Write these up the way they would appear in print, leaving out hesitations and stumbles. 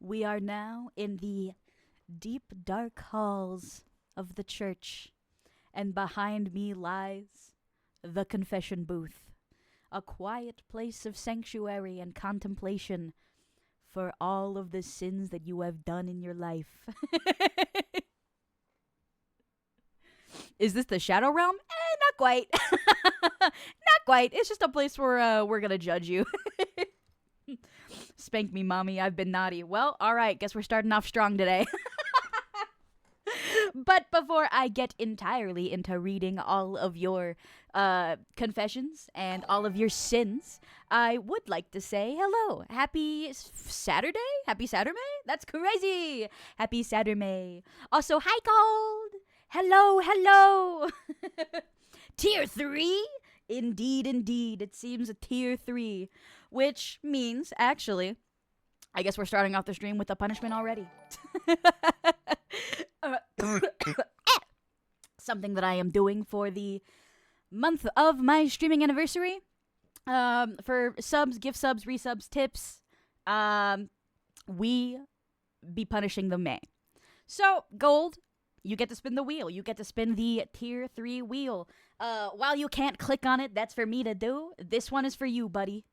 We are now in the deep, dark halls of the church, and behind me lies the confession booth, a quiet place of sanctuary and contemplation for all of the sins that you have done in your life. Is this the Shadow Realm? Not quite. Not quite. It's just a place where we're gonna judge you. Spank me, mommy. I've been naughty. Well, alright. Guess we're starting off strong today. But before I get entirely into reading all of your confessions and all of your sins, I would like to say hello. Happy Saturday? Happy Saturday? That's crazy. Happy Saturday. Also, hi, Gold. Hello, hello. Tier 3? Indeed, indeed. It seems a tier 3. Which means, actually, I guess we're starting off the stream with the punishment already. Something that I am doing for the month of my streaming anniversary. For subs, gift subs, resubs, tips, we be punishing the May. So, Gold, you get to spin the wheel. You get to spin the tier 3 wheel. While you can't click on it, that's for me to do. This one is for you, buddy.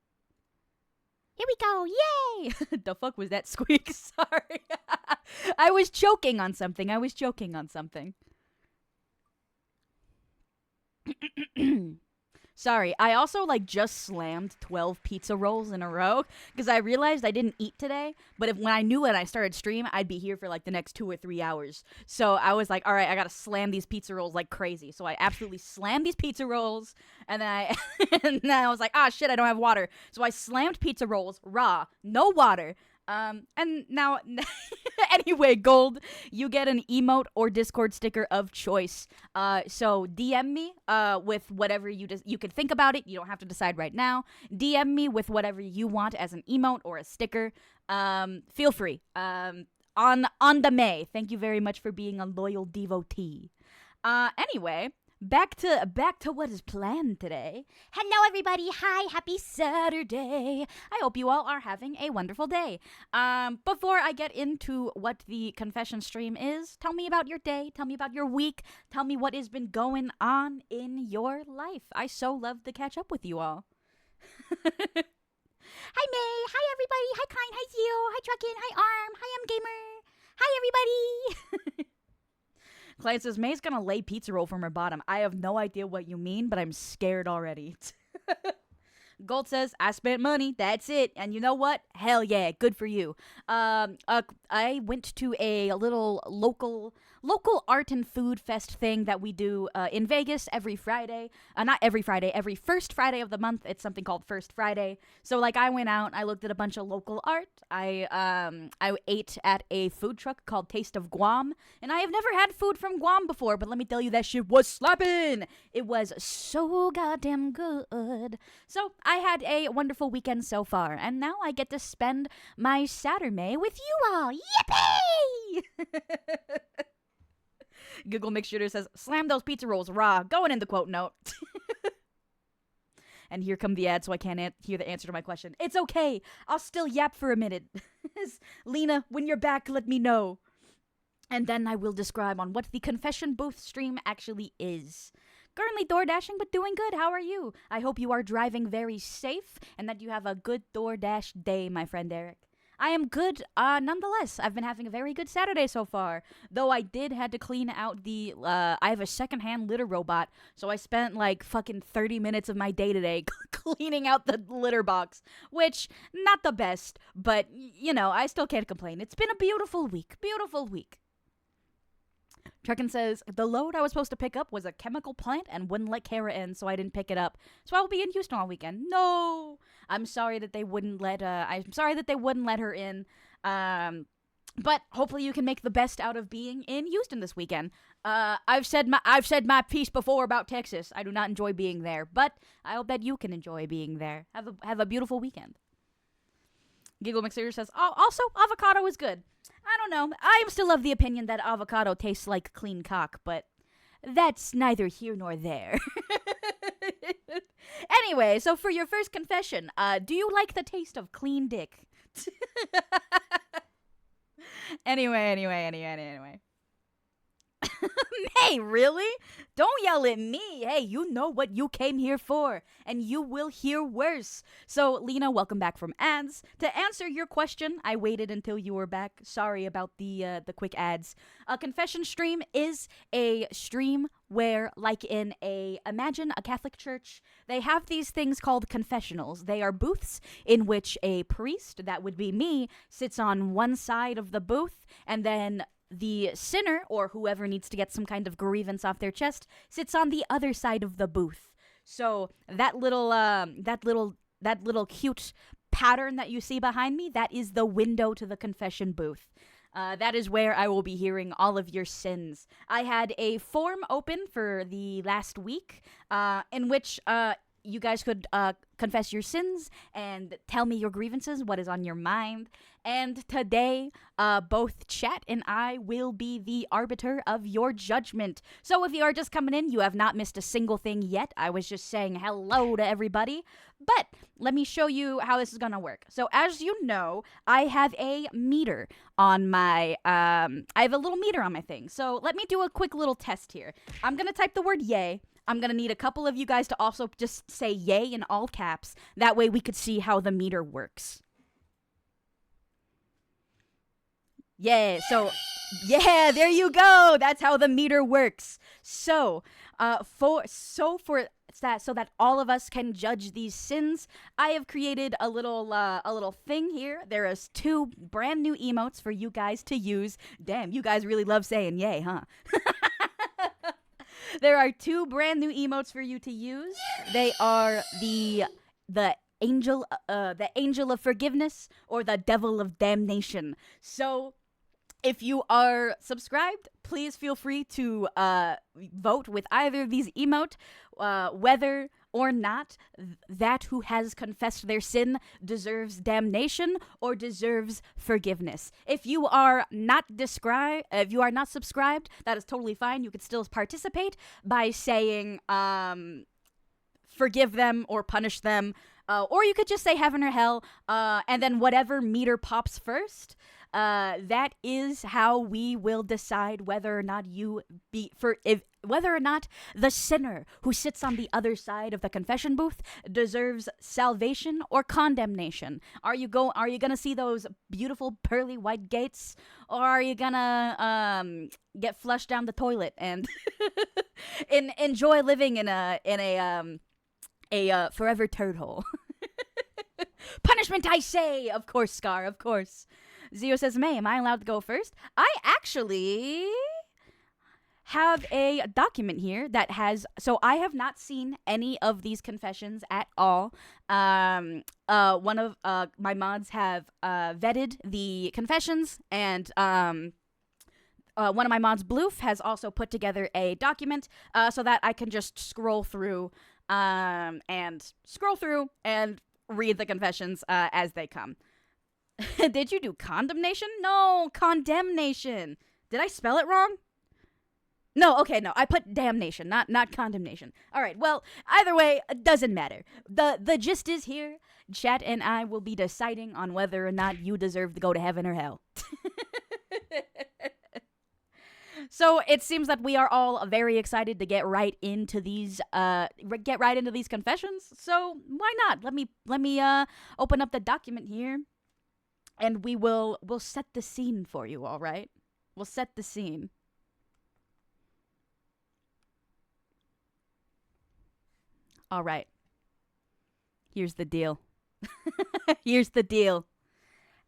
Here we go, yay! The fuck was that squeak? Sorry. I was choking on something. Sorry, I also just slammed 12 pizza rolls in a row because I realized I didn't eat today, but when I knew when I started stream, I'd be here for the next 2 or 3 hours. So I was like, all right, I gotta slam these pizza rolls like crazy. So I absolutely slammed these pizza rolls, and then I was like, ah, shit, I don't have water. So I slammed pizza rolls raw, no water. And now, anyway, Gold, you get an emote or Discord sticker of choice. So DM me, with whatever you can think about it. You don't have to decide right now. DM me with whatever you want as an emote or a sticker. Feel free. On the May. Thank you very much for being a loyal devotee. Anyway, back to what is planned today. Hello, everybody. Hi, happy Saturday. I hope you all are having a wonderful day. Before I get into what the confession stream is, tell me about your day. Tell me about your week. Tell me what has been going on in your life. I so love to catch up with you all. Hi, May. Hi, everybody. Hi, Kind. Hi, Zio. Hi, Truckin. Hi, Arm. Hi, M Gamer. Hi, everybody. Clay says, May's gonna lay pizza roll from her bottom. I have no idea what you mean, but I'm scared already. Gold says, I spent money. That's it. And you know what? Hell yeah. Good for you. I went to a little local art and food fest thing that we do in Vegas every Friday. Not every Friday, every first Friday of the month. It's something called First Friday. So I went out, I looked at a bunch of local art. I ate at a food truck called Taste of Guam. And I have never had food from Guam before, but let me tell you, that shit was slapping. It was so goddamn good. So I had a wonderful weekend so far, and now I get to spend my Saturday with you all. Yippee! Google Mix Shooter says, slam those pizza rolls raw. Going in the quote note. And here come the ads, so I can't hear the answer to my question. It's okay. I'll still yap for a minute. Lena, when you're back, let me know. And then I will describe on what the confession booth stream actually is. Currently DoorDashing, but doing good. How are you? I hope you are driving very safe and that you have a good DoorDash day, my friend Eric. I am good, nonetheless. I've been having a very good Saturday so far. Though I had to clean out the, I have a secondhand litter robot, so I spent fucking 30 minutes of my day today cleaning out the litter box. Which, not the best, but, I still can't complain. It's been a beautiful week. Beautiful week. Truckin says, the load I was supposed to pick up was a chemical plant and wouldn't let Kara in, so I didn't pick it up. So I will be in Houston all weekend. No! I'm sorry that they wouldn't let her in. But hopefully you can make the best out of being in Houston this weekend. I've said my piece before about Texas. I do not enjoy being there, but I hope that you can enjoy being there. Have a beautiful weekend. Giggle Mixer says, also, avocado is good. I don't know. I am still of the opinion that avocado tastes like clean cock, but that's neither here nor there. Anyway, so for your first confession, do you like the taste of clean dick? Anyway. Hey, really? Don't yell at me. Hey, you know what you came here for, and you will hear worse. So, Lena, welcome back from ads. To answer your question, I waited until you were back. Sorry about the quick ads. A confession stream is a stream where, like imagine a Catholic church, they have these things called confessionals. They are booths in which a priest, that would be me, sits on one side of the booth, and then the sinner, or whoever needs to get some kind of grievance off their chest, sits on the other side of the booth. So that little cute pattern that you see behind me, that is the window to the confession booth. That is where I will be hearing all of your sins. I had a form open for the last week, in which you guys could confess your sins and tell me your grievances, what is on your mind. And today, both Chat and I will be the arbiter of your judgment. So if you are just coming in, you have not missed a single thing yet. I was just saying hello to everybody. But let me show you how this is going to work. So as you know, I have a meter on my, I have a little meter on my thing. So let me do a quick little test here. I'm going to type the word yay. I'm going to need a couple of you guys to also just say yay in all caps. That way we could see how the meter works. Yeah, there you go. That's how the meter works. So that all of us can judge these sins, I have created a little thing here. There is 2 brand new emotes for you guys to use. Damn, you guys really love saying yay, huh? There are 2 brand new emotes for you to use. They are the angel of forgiveness or the devil of damnation. So if you are subscribed, please feel free to vote with either of these emote, whether or not that who has confessed their sin deserves damnation or deserves forgiveness. If you are not subscribed, that is totally fine. You could still participate by saying forgive them or punish them, or you could just say heaven or hell, and then whatever meter pops first. That is how we will decide whether or not whether or not the sinner who sits on the other side of the confession booth deserves salvation or condemnation. Are you gonna see those beautiful pearly white gates, or are you gonna get flushed down the toilet and enjoy living in a forever turd hole? Punishment, I say! Of course, Scar, of course. Zio says, May, am I allowed to go first? I actually have a document here that has, so I have not seen any of these confessions at all. One of my mods have vetted the confessions, and one of my mods, Bloof, has also put together a document so that I can just scroll through and read the confessions as they come. Did you do condemnation? No, condemnation. Did I spell it wrong? No, okay, no. I put damnation, not condemnation. All right, well, either way, it doesn't matter. The gist is here. Chat and I will be deciding on whether or not you deserve to go to heaven or hell. So it seems that we are all very excited to get right into these confessions. So why not? Let me open up the document here. And we'll set the scene for you, all right? We'll set the scene. All right. Here's the deal. Here's the deal.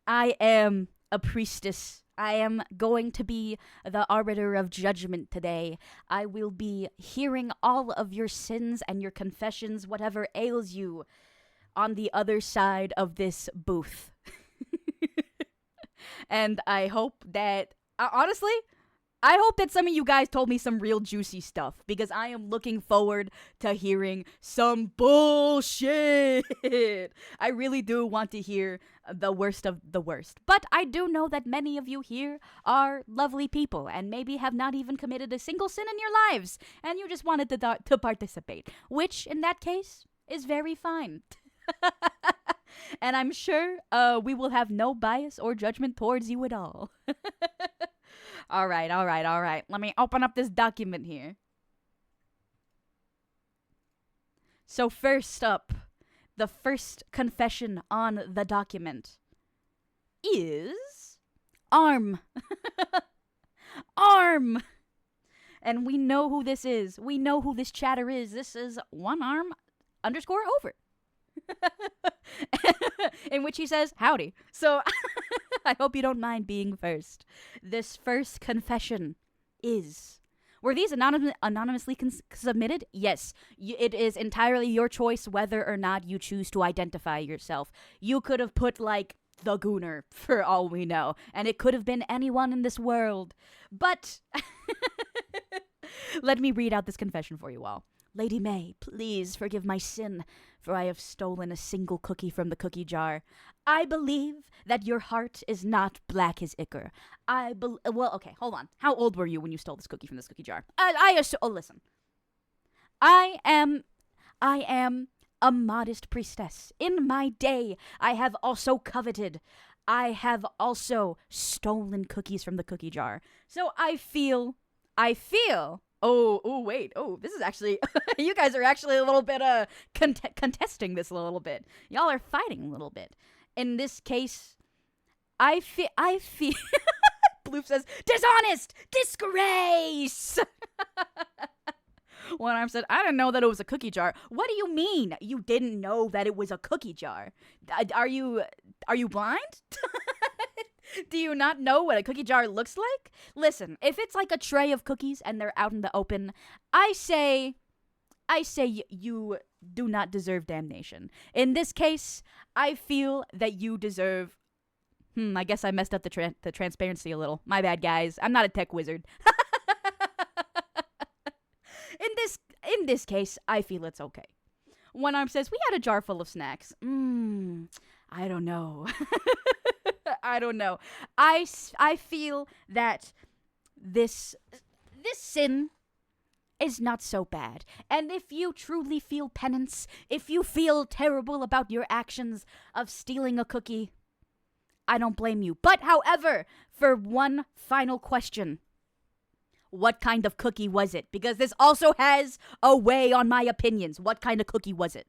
I am a priestess. I am going to be the arbiter of judgment today. I will be hearing all of your sins and your confessions, whatever ails you, on the other side of this booth. And I hope that, honestly, I hope that some of you guys told me some real juicy stuff, because I am looking forward to hearing some bullshit. I really do want to hear the worst of the worst. But I do know that many of you here are lovely people and maybe have not even committed a single sin in your lives, and you just wanted to participate, which in that case is very fine. And I'm sure we will have no bias or judgment towards you at all. All right, all right, all right. Let me open up this document here. So first up, the first confession on the document is arm. Arm. And we know who this is. We know who this chatter is. This is one arm underscore over. In which he says, howdy. So I hope you don't mind being first. This first confession is... Were these anonymously submitted? Yes. It is entirely your choice whether or not you choose to identify yourself. You could have put, like, the Gooner, for all we know. And it could have been anyone in this world. But... Let me read out this confession for you all. Lady May, please forgive my sin, for I have stolen a single cookie from the cookie jar. I believe that your heart is not black as ichor. Well, okay, hold on. How old were you when you stole this cookie from this cookie jar? Listen. I am a modest priestess. In my day, I have also coveted. I have also stolen cookies from the cookie jar. So I feel... Oh, wait. Oh, this is actually... you guys are actually a little bit contesting this a little bit. Y'all are fighting a little bit. In this case, I feel... Bloof says, dishonest! Disgrace! One arm said, I didn't know that it was a cookie jar. What do you mean you didn't know that it was a cookie jar? Are you blind? Do you not know what a cookie jar looks like? Listen, if it's like a tray of cookies and they're out in the open, I say you do not deserve damnation. In this case, I feel that you deserve... I guess I messed up the transparency a little. My bad, guys. I'm not a tech wizard. In this case, I feel it's okay. One arm says, we had a jar full of snacks. I don't know. I don't know. I feel that this sin is not so bad. And if you truly feel penance, if you feel terrible about your actions of stealing a cookie, I don't blame you. But however, for one final question, what kind of cookie was it? Because this also has a way on my opinions. What kind of cookie was it?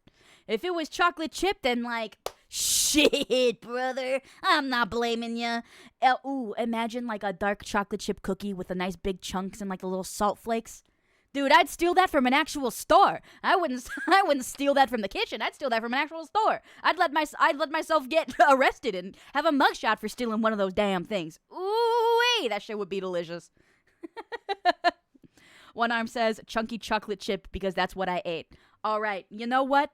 If it was chocolate chip, then like... Shit, brother. I'm not blaming you. Ooh, imagine like a dark chocolate chip cookie with the nice big chunks and like the little salt flakes. Dude, I'd steal that from an actual store. I wouldn't steal that from the kitchen. I'd steal that from an actual store. I'd let myself get arrested and have a mugshot for stealing one of those damn things. Ooh, that shit would be delicious. One arm says chunky chocolate chip because that's what I ate. All right, you know what?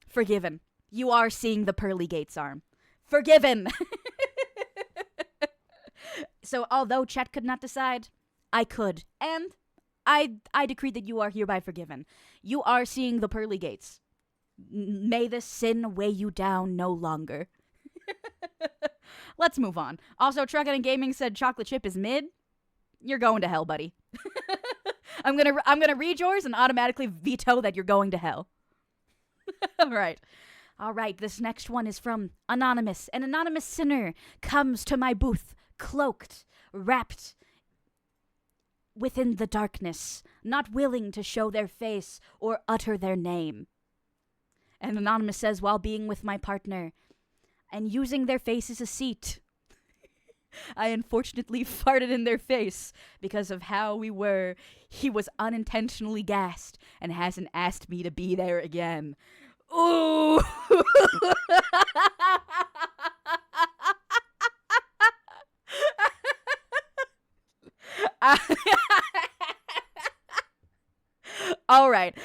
Forgiven. You are seeing the pearly gates, arm. Forgiven. So although Chet could not decide, I could. And I decree that you are hereby forgiven. You are seeing the pearly gates. May the sin weigh you down no longer. Let's move on. Also, Truckin' and Gaming said chocolate chip is mid. You're going to hell, buddy. I'm gonna read yours and automatically veto that you're going to hell. All right, this next one is from Anonymous. An anonymous sinner comes to my booth, cloaked, wrapped within the darkness, not willing to show their face or utter their name. And Anonymous says, while being with my partner and using their face as a seat, I unfortunately farted in their face because of how we were. He was unintentionally gassed and hasn't asked me to be there again. Ooh. All right.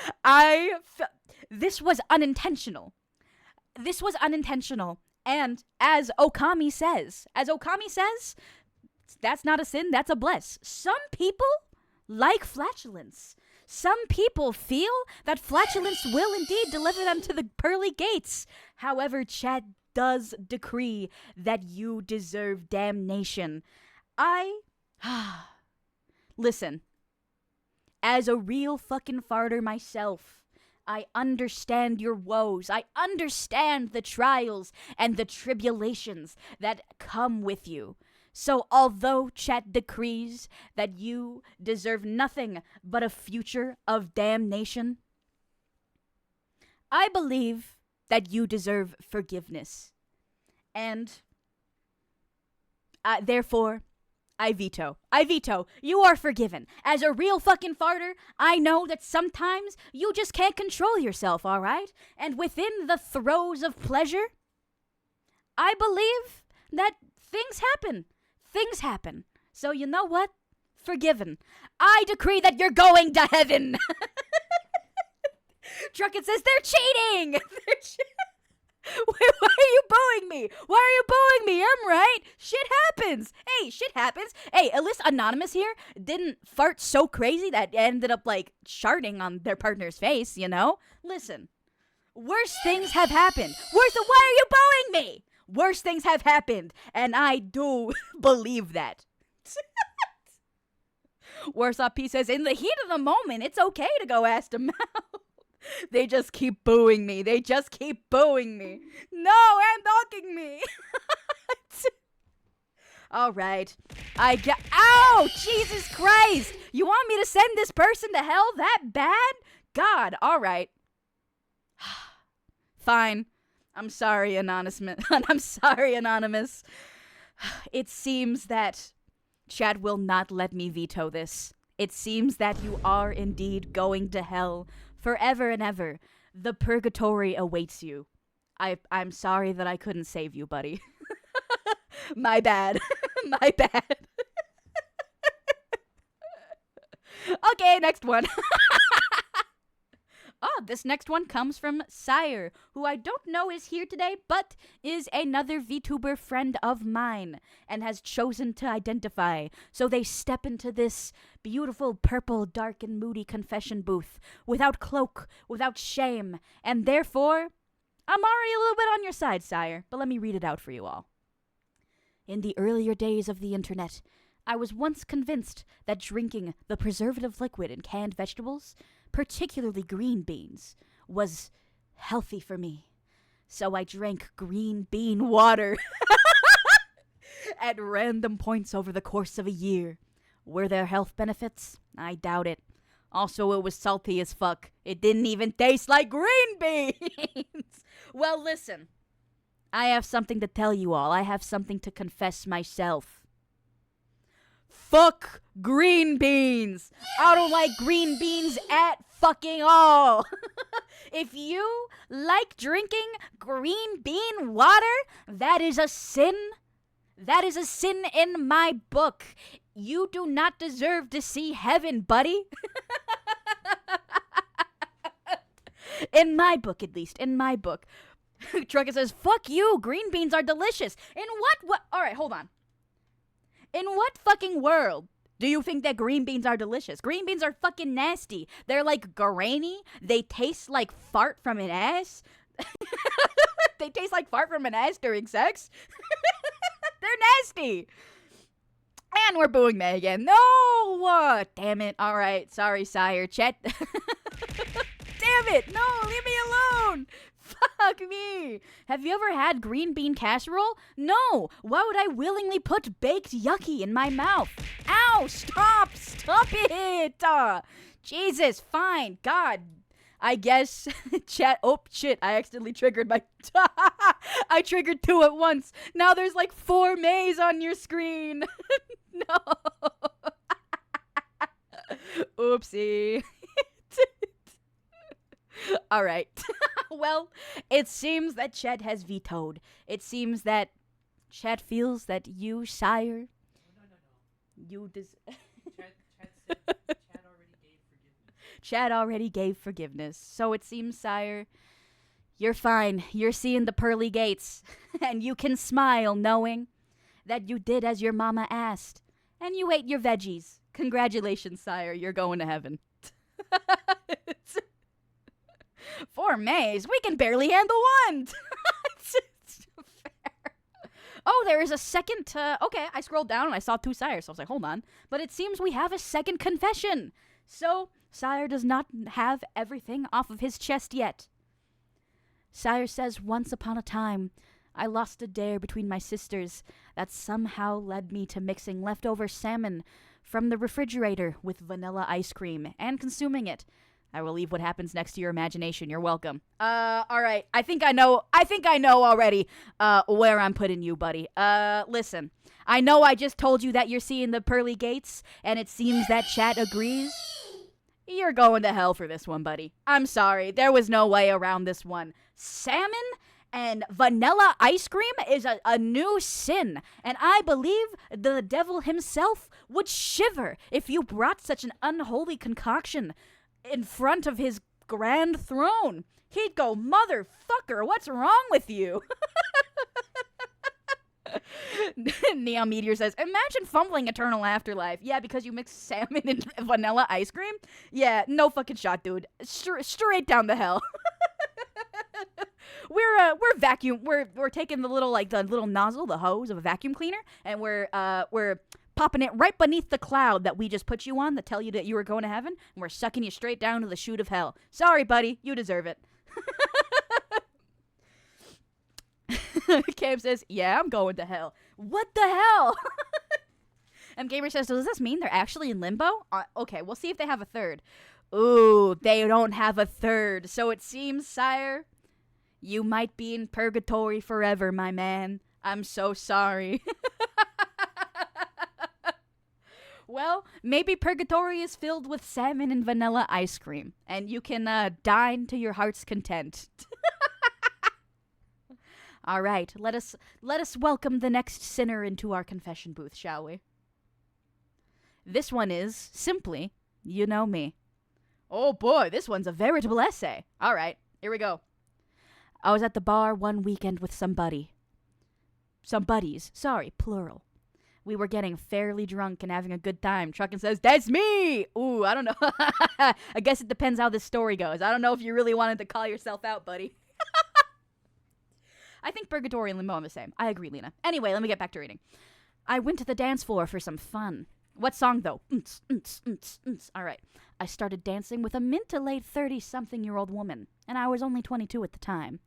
This was unintentional. And as Okami says, that's not a sin, that's a bless. Some people like flatulence. Some people feel that flatulence will indeed deliver them to the pearly gates. However, Chad does decree that you deserve damnation. Listen, as a real fucking farter myself, I understand your woes. I understand the trials and the tribulations that come with you. So, although chat decrees that you deserve nothing but a future of damnation, I believe that you deserve forgiveness. And therefore, I veto. I veto. You are forgiven. As a real fucking farter, I know that sometimes you just can't control yourself, alright? And within the throes of pleasure, I believe that things happen. Things happen. So you know what? Forgiven. I decree that you're going to heaven. Truckett says they're cheating. Why are you booing me? Why are you booing me? I'm right. Shit happens. Hey, shit happens. Hey, at least Anonymous here didn't fart so crazy that ended up like sharding on their partner's face, you know? Listen, worse things have happened. Why are you booing me? Worse things have happened, and I do believe that. Warsaw P says, in the heat of the moment, it's okay to go ass to mouth. They just keep booing me. They just keep booing me. No, and dogging me. All right. Ow! Jesus Christ! You want me to send this person to hell that bad? God, all right. Fine. I'm sorry, Anonymous. I'm sorry, Anonymous. It seems that Chad will not let me veto this. It seems that you are indeed going to hell forever and ever. The purgatory awaits you. I'm sorry that I couldn't save you, buddy. My bad. My bad. Okay, next one. This next one comes from Sire, who I don't know is here today, but is another VTuber friend of mine and has chosen to identify. So they step into this beautiful purple, dark, and moody confession booth without cloak, without shame, and therefore, I'm already a little bit on your side, Sire, but let me read it out for you all. In the earlier days of the internet, I was once convinced that drinking the preservative liquid in canned vegetables, particularly green beans, was healthy for me. So I drank green bean water at random points over the course of a year. Were there health benefits? I doubt it. Also, it was salty as fuck. It didn't even taste like green beans. Well, listen. I have something to tell you all. I have something to confess myself. Fuck green beans. I don't like green beans at fucking all. If you like drinking green bean water, that is a sin. That is a sin in my book. You do not deserve to see heaven, buddy. In my book, at least. In my book. Trucker says, fuck you. Green beans are delicious. In what? Alright, hold on. In what fucking world do you think that green beans are delicious? Green beans are fucking nasty. They're like grainy. They taste like fart from an ass. They taste like fart from an ass during sex. They're nasty. And we're booing me again. No! Damn it. All right. Sorry, Sire. Chet. Damn it. No, leave me alone. Fuck me. Have you ever had green bean casserole? No. Why would I willingly put baked yucky in my mouth? Ow, stop. Stop it. Jesus, fine. God. I guess chat. Oh, shit. I accidentally triggered my. I triggered 2 at once. Now there's like 4 Mays on your screen. No. Oopsie. All right. Well, it seems that Chet has vetoed. It seems that Chet feels that you, Sire, you Chad already gave forgiveness. So it seems, Sire, you're fine. You're seeing the pearly gates. And you can smile knowing that you did as your mama asked. And you ate your veggies. Congratulations, Sire. You're going to heaven. 4 Mays? We can barely handle one. Oh, there is a second. Okay, I scrolled down and I saw 2 Sires. So I was like, hold on. But it seems we have a second confession. So, Sire does not have everything off of his chest yet. Sire says once upon a time, I lost a dare between my sisters that somehow led me to mixing leftover salmon from the refrigerator with vanilla ice cream and consuming it. I will leave what happens next to your imagination. You're welcome. Alright. I think I know already, where I'm putting you, buddy. Listen. I know I just told you that you're seeing the pearly gates, and it seems that chat agrees. You're going to hell for this one, buddy. I'm sorry. There was no way around this one. Salmon and vanilla ice cream is a new sin, and I believe the devil himself would shiver if you brought such an unholy concoction in front of his grand throne. He'd go, motherfucker, what's wrong with you? Neon Meteor says, imagine fumbling Eternal Afterlife. Yeah, because you mix salmon and vanilla ice cream? Yeah, no fucking shot, dude. Straight down the hell. We're taking the little nozzle, the hose of a vacuum cleaner, and we're popping it right beneath the cloud that we just put you on that tell you that you were going to heaven, and we're sucking you straight down to the chute of hell. Sorry, buddy, you deserve it. Cam says, yeah, I'm going to hell. What the hell? Gamer says, does this mean they're actually in limbo? Okay, we'll see if they have a third. Ooh, they don't have a third. So it seems, sire, you might be in purgatory forever, my man. I'm so sorry. Well, maybe purgatory is filled with salmon and vanilla ice cream, and you can dine to your heart's content. All right, let us welcome the next sinner into our confession booth, shall we? This one is simply, you know me. Oh boy, this one's a veritable essay. All right, here we go. I was at the bar one weekend with some buddies, plural. We were getting fairly drunk and having a good time. Truckin says, that's me! Ooh, I don't know. I guess it depends how this story goes. I don't know if you really wanted to call yourself out, buddy. I think purgatory and limbo are the same. I agree, Lena. Anyway, let me get back to reading. I went to the dance floor for some fun. What song, though? All right. I started dancing with a mid to late 30-something-year-old woman, and I was only 22 at the time.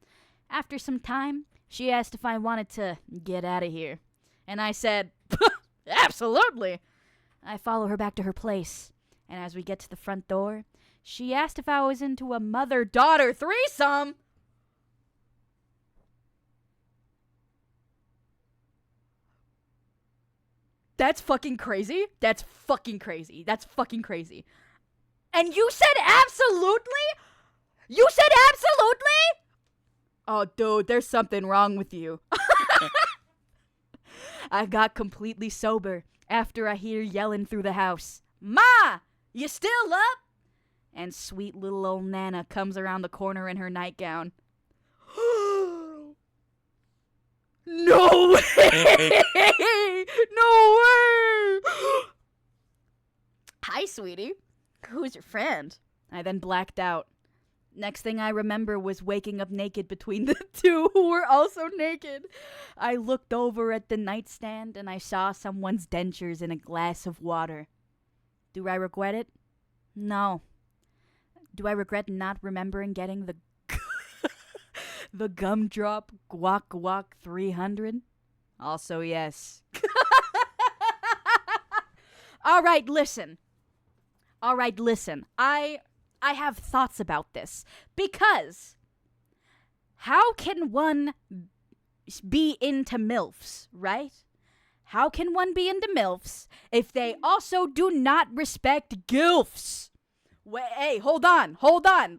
After some time, she asked if I wanted to get out of here. And I said, absolutely. I follow her back to her place, and as we get to the front door, she asked if I was into a mother-daughter threesome. That's fucking crazy. That's fucking crazy. And you said absolutely? You said absolutely? Oh, dude, there's something wrong with you. I got completely sober after I hear yelling through the house, Ma, you still up? And sweet little old Nana comes around the corner in her nightgown. No way! No way! Hi, sweetie. Who's your friend? I then blacked out. Next thing I remember was waking up naked between the two who were also naked. I looked over at the nightstand and I saw someone's dentures in a glass of water. Do I regret it? No. Do I regret not remembering getting the the gumdrop guac guac 300? Also yes. All right, listen. I have thoughts about this, because how can one be into MILFs, right? How can one be into MILFs if they also do not respect GILFs? Hey, hold on.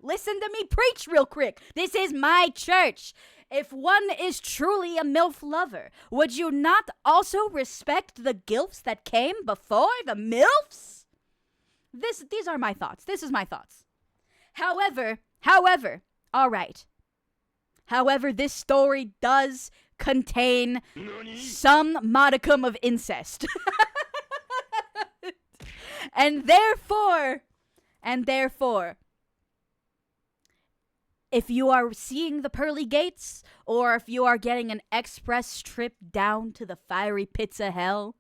Listen to me preach real quick. This is my church. If one is truly a MILF lover, would you not also respect the GILFs that came before the MILFs? These are my thoughts. This is my thoughts. However, all right. However, this story does contain some modicum of incest. And therefore, if you are seeing the pearly gates, or if you are getting an express trip down to the fiery pits of hell,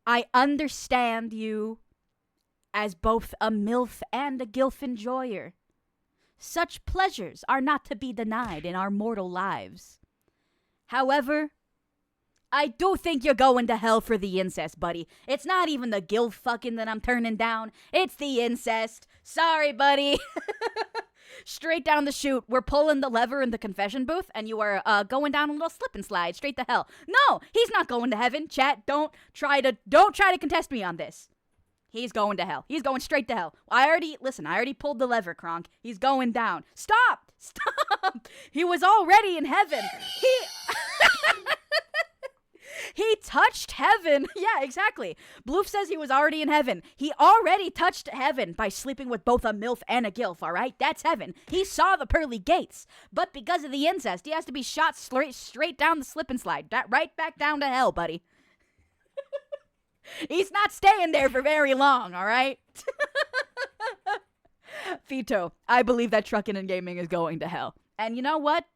I understand you as both a MILF and a GILF enjoyer. Such pleasures are not to be denied in our mortal lives. However, I do think you're going to hell for the incest, buddy. It's not even the GILF fucking that I'm turning down. It's the incest. Sorry, buddy. Straight down the chute. We're pulling the lever in the confession booth, and you are going down a little slip and slide straight to hell. No, he's not going to heaven. Chat, don't try to contest me on this. He's going to hell. He's going straight to hell. I already pulled the lever, Kronk. He's going down. Stop! He was already in heaven. He touched heaven. Yeah, exactly. Bloof says he was already in heaven. He already touched heaven by sleeping with both a MILF and a GILF, all right? That's heaven. He saw the pearly gates. But because of the incest, he has to be shot straight down the slip and slide. Right back down to hell, buddy. He's not staying there for very long, all right? Fito, I believe that trucking and gaming is going to hell. And you know what?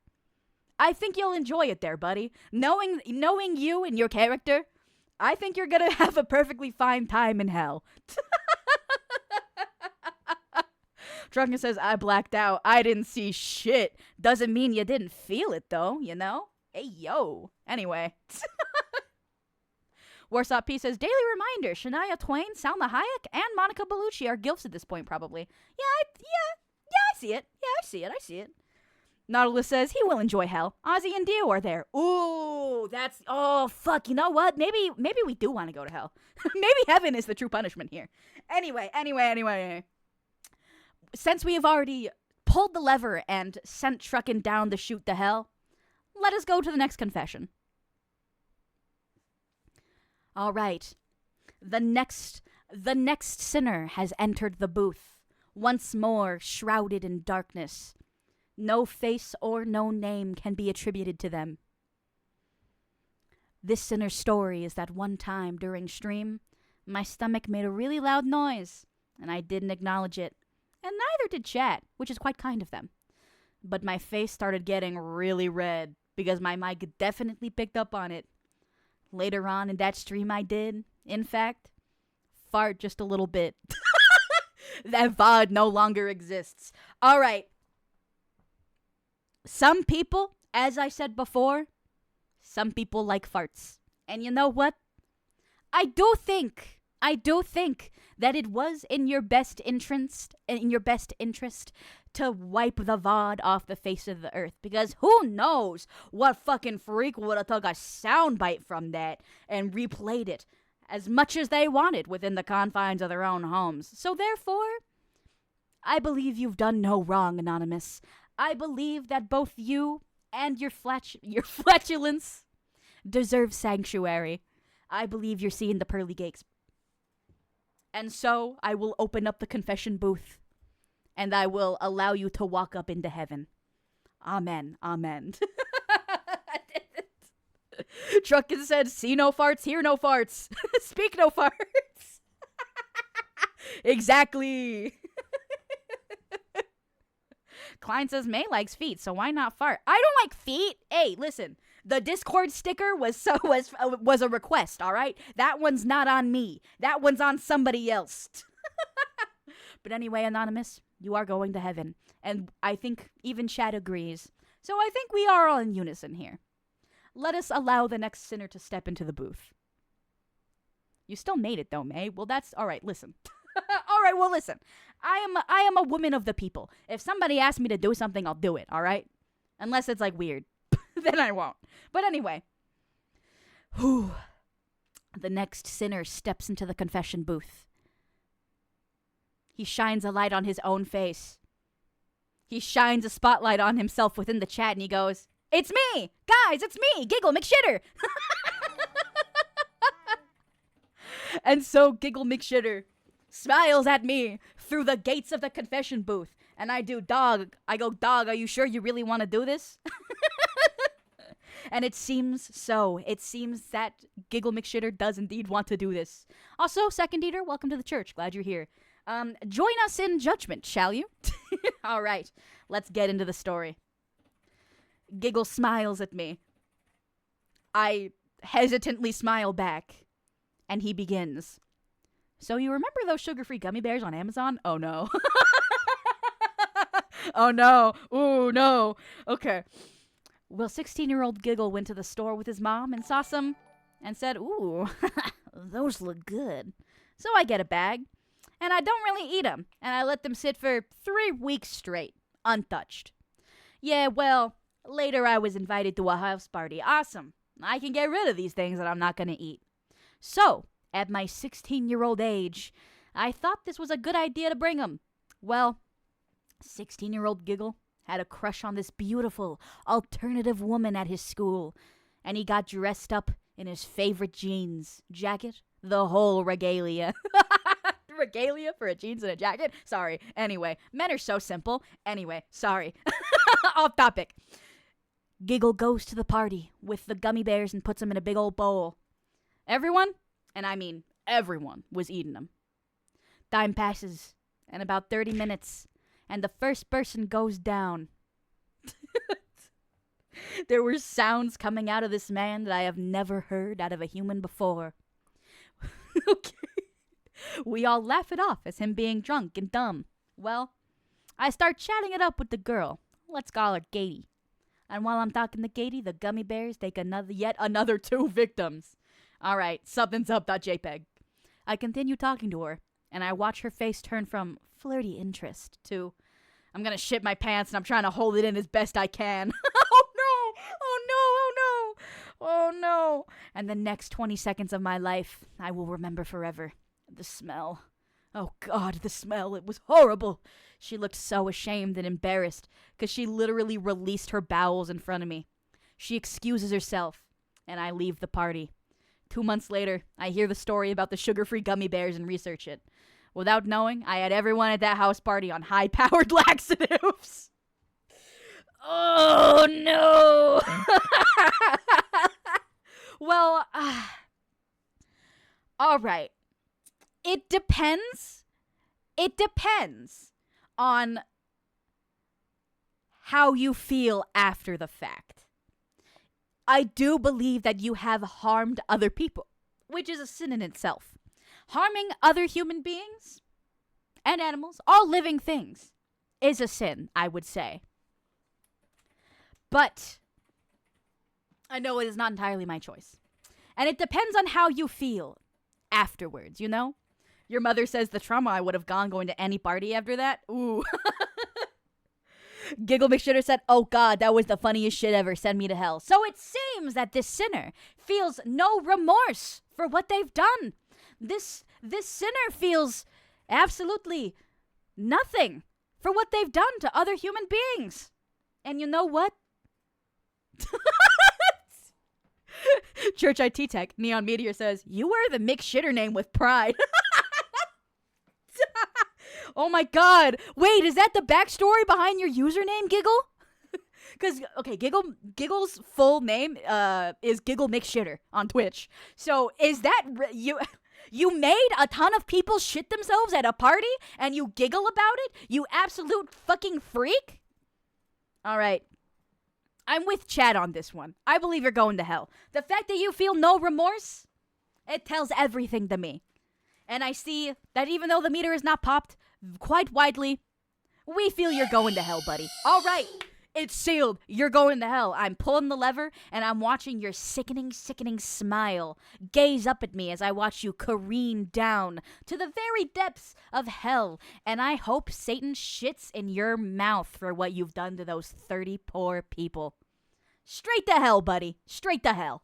I think you'll enjoy it there, buddy. Knowing you and your character, I think you're gonna have a perfectly fine time in hell. Drunken says, I blacked out. I didn't see shit. Doesn't mean you didn't feel it, though, you know? Hey, yo. Anyway. Warsaw P says, daily reminder, Shania Twain, Salma Hayek, and Monica Bellucci are GILFs at this point, probably. Yeah, I see it. I see it. Nautilus says he will enjoy hell. Ozzy and Dio are there. Ooh, fuck. You know what? Maybe we do want to go to hell. Maybe heaven is the true punishment here. Anyway. Since we have already pulled the lever and sent Truckin' down the chute to hell, let us go to the next confession. All right. The next sinner has entered the booth, once more shrouded in darkness. No face or no name can be attributed to them. This sinner's story is that one time during stream, my stomach made a really loud noise, and I didn't acknowledge it, and neither did chat, which is quite kind of them. But my face started getting really red, because my mic definitely picked up on it. Later on in that stream I did, in fact, fart just a little bit. That VOD no longer exists. All right. Some people, as I said before, some people like farts. And you know what? I do think that it was in your best interest to wipe the VOD off the face of the earth. Because who knows what fucking freak would have took a soundbite from that and replayed it as much as they wanted within the confines of their own homes. So therefore, I believe you've done no wrong, Anonymous. I believe that both you and your flatulence deserve sanctuary. I believe you're seeing the pearly gates. And so I will open up the confession booth, and I will allow you to walk up into heaven. Amen. Amen. Truckin said, see no farts, hear no farts. Speak no farts. Exactly. Klein says May likes feet, so why not fart? I don't like feet. Hey, listen. The Discord sticker was a request, all right? That one's not on me. That one's on somebody else. But anyway, Anonymous, you are going to heaven. And I think even Chad agrees. So I think we are all in unison here. Let us allow the next sinner to step into the booth. You still made it though, May. Well, that's all right. Listen. All right, well, listen. I am a woman of the people. If somebody asks me to do something, I'll do it, all right? Unless it's, like, weird. Then I won't. But anyway. Whew. The next sinner steps into the confession booth. He shines a light on his own face. He shines a spotlight on himself within the chat, and he goes, it's me! Guys, it's me! Giggle McShitter! And so Giggle McShitter smiles at me through the gates of the confession booth. And I go, dog, are you sure you really want to do this? And it seems so. It seems that Giggle McShitter does indeed want to do this. Also, Second Eater, welcome to the church. Glad you're here. Join us in judgment, shall you? All right, let's get into the story. Giggle smiles at me. I hesitantly smile back. And he begins. So you remember those sugar-free gummy bears on Amazon? Oh no. Oh no. Ooh, no. Okay. Well, 16-year-old Giggle went to the store with his mom and saw some and said, "Ooh, those look good." So I get a bag, and I don't really eat them, and I let them sit for 3 weeks straight, untouched. Yeah, well, later I was invited to a house party. Awesome. I can get rid of these things that I'm not going to eat. So, at my 16-year-old age, I thought this was a good idea to bring them. Well, 16-year-old Giggle had a crush on this beautiful, alternative woman at his school, and he got dressed up in his favorite jeans, jacket, the whole regalia. Regalia for a jeans and a jacket? Sorry. Anyway, men are so simple. Anyway, sorry. Off topic. Giggle goes to the party with the gummy bears and puts them in a big old bowl. Everyone, and I mean everyone, was eating them. Time passes, and about 30 minutes, and the first person goes down. There were sounds coming out of this man that I have never heard out of a human before. Okay. We all laugh it off as him being drunk and dumb. Well, I start chatting it up with the girl. Let's call her Katie. And while I'm talking to Katie, the gummy bears take yet another 2 victims. All right, something's up.jpg. I continue talking to her, and I watch her face turn from flirty interest to, I'm gonna shit my pants and I'm trying to hold it in as best I can. Oh no! Oh no! Oh no! Oh no! And the next 20 seconds of my life, I will remember forever. The smell. Oh God, the smell. It was horrible. She looked so ashamed and embarrassed because she literally released her bowels in front of me. She excuses herself, and I leave the party. 2 months later, I hear the story about the sugar-free gummy bears and research it. Without knowing, I had everyone at that house party on high-powered laxatives. Oh, no. Well, all right. It depends. It depends on how you feel after the fact. I do believe that you have harmed other people, which is a sin in itself. Harming other human beings and animals, all living things, is a sin, I would say. But I know it is not entirely my choice. And it depends on how you feel afterwards, you know? Your mother says the trauma I would have gone going to any party after that. Ooh. Giggle McShitter said, "Oh God, that was the funniest shit ever. Send me to hell." So it seems that this sinner feels no remorse for what they've done. This sinner feels absolutely nothing for what they've done to other human beings. And you know what? Church IT Tech, Neon Meteor says, "You wear the McShitter name with pride." Oh my God. Wait, is that the backstory behind your username, Giggle? Because, okay, Giggle's full name is Giggle McShitter on Twitch. So is that, you made a ton of people shit themselves at a party and you giggle about it? You absolute fucking freak? All right. I'm with Chad on this one. I believe you're going to hell. The fact that you feel no remorse, it tells everything to me. And I see that even though the meter is not popped quite widely, we feel you're going to hell, buddy. All right. It's sealed. You're going to hell. I'm pulling the lever, and I'm watching your sickening, sickening smile gaze up at me as I watch you careen down to the very depths of hell. And I hope Satan shits in your mouth for what you've done to those 30 poor people. Straight to hell, buddy. Straight to hell.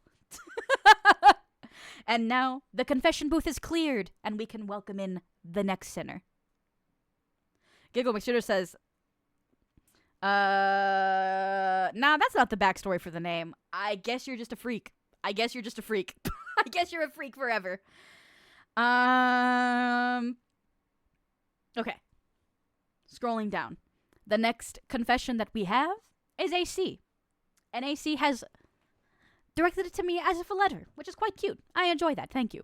And now the confession booth is cleared, and we can welcome in the next sinner. Giggle McShitter says, nah, that's not the backstory for the name. I guess you're just a freak. I guess you're just a freak. I guess you're a freak forever. Okay. Scrolling down. The next confession that we have is AC. And AC has directed it to me as if a letter, which is quite cute. I enjoy that. Thank you.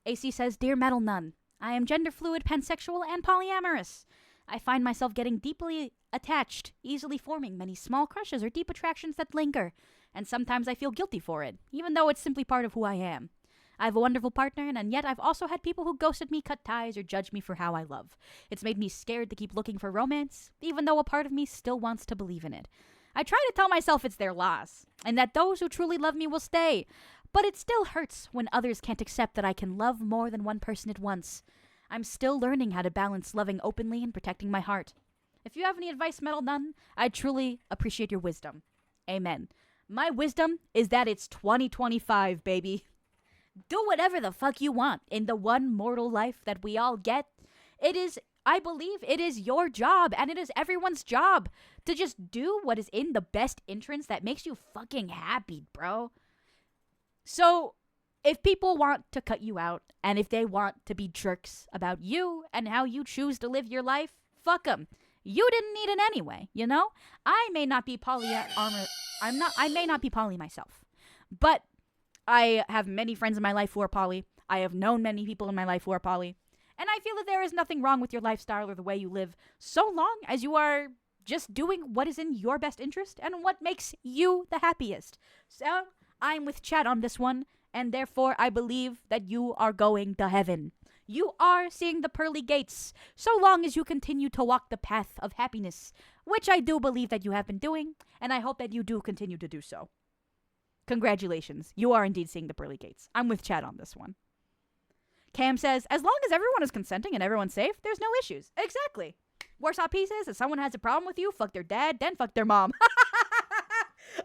AC says, "Dear Metal Nun, I am gender fluid, pansexual, and polyamorous. I find myself getting deeply attached, easily forming many small crushes or deep attractions that linger, and sometimes I feel guilty for it, even though it's simply part of who I am. I have a wonderful partner, and yet I've also had people who ghosted me, cut ties, or judge me for how I love. It's made me scared to keep looking for romance, even though a part of me still wants to believe in it. I try to tell myself it's their loss, and that those who truly love me will stay. But it still hurts when others can't accept that I can love more than one person at once. I'm still learning how to balance loving openly and protecting my heart. If you have any advice, Metal Nun, I truly appreciate your wisdom. Amen. My wisdom is that it's 2025, baby. Do whatever the fuck you want in the one mortal life that we all get. I believe it is your job, and it is everyone's job to just do what is in the best interest that makes you fucking happy, bro. So, if people want to cut you out, and if they want to be jerks about you and how you choose to live your life, fuck them. You didn't need it anyway, you know? I may not be I may not be poly myself, but I have many friends in my life who are poly. I have known many people in my life who are poly. And I feel that there is nothing wrong with your lifestyle or the way you live, so long as you are just doing what is in your best interest and what makes you the happiest. So, I'm with Chad on this one, and therefore I believe that you are going to heaven. You are seeing the pearly gates, so long as you continue to walk the path of happiness, which I do believe that you have been doing, and I hope that you do continue to do so. Congratulations, you are indeed seeing the pearly gates. I'm with Chad on this one. Cam says, as long as everyone is consenting and everyone's safe, there's no issues. Exactly. Warsaw P says, if someone has a problem with you, fuck their dad, then fuck their mom.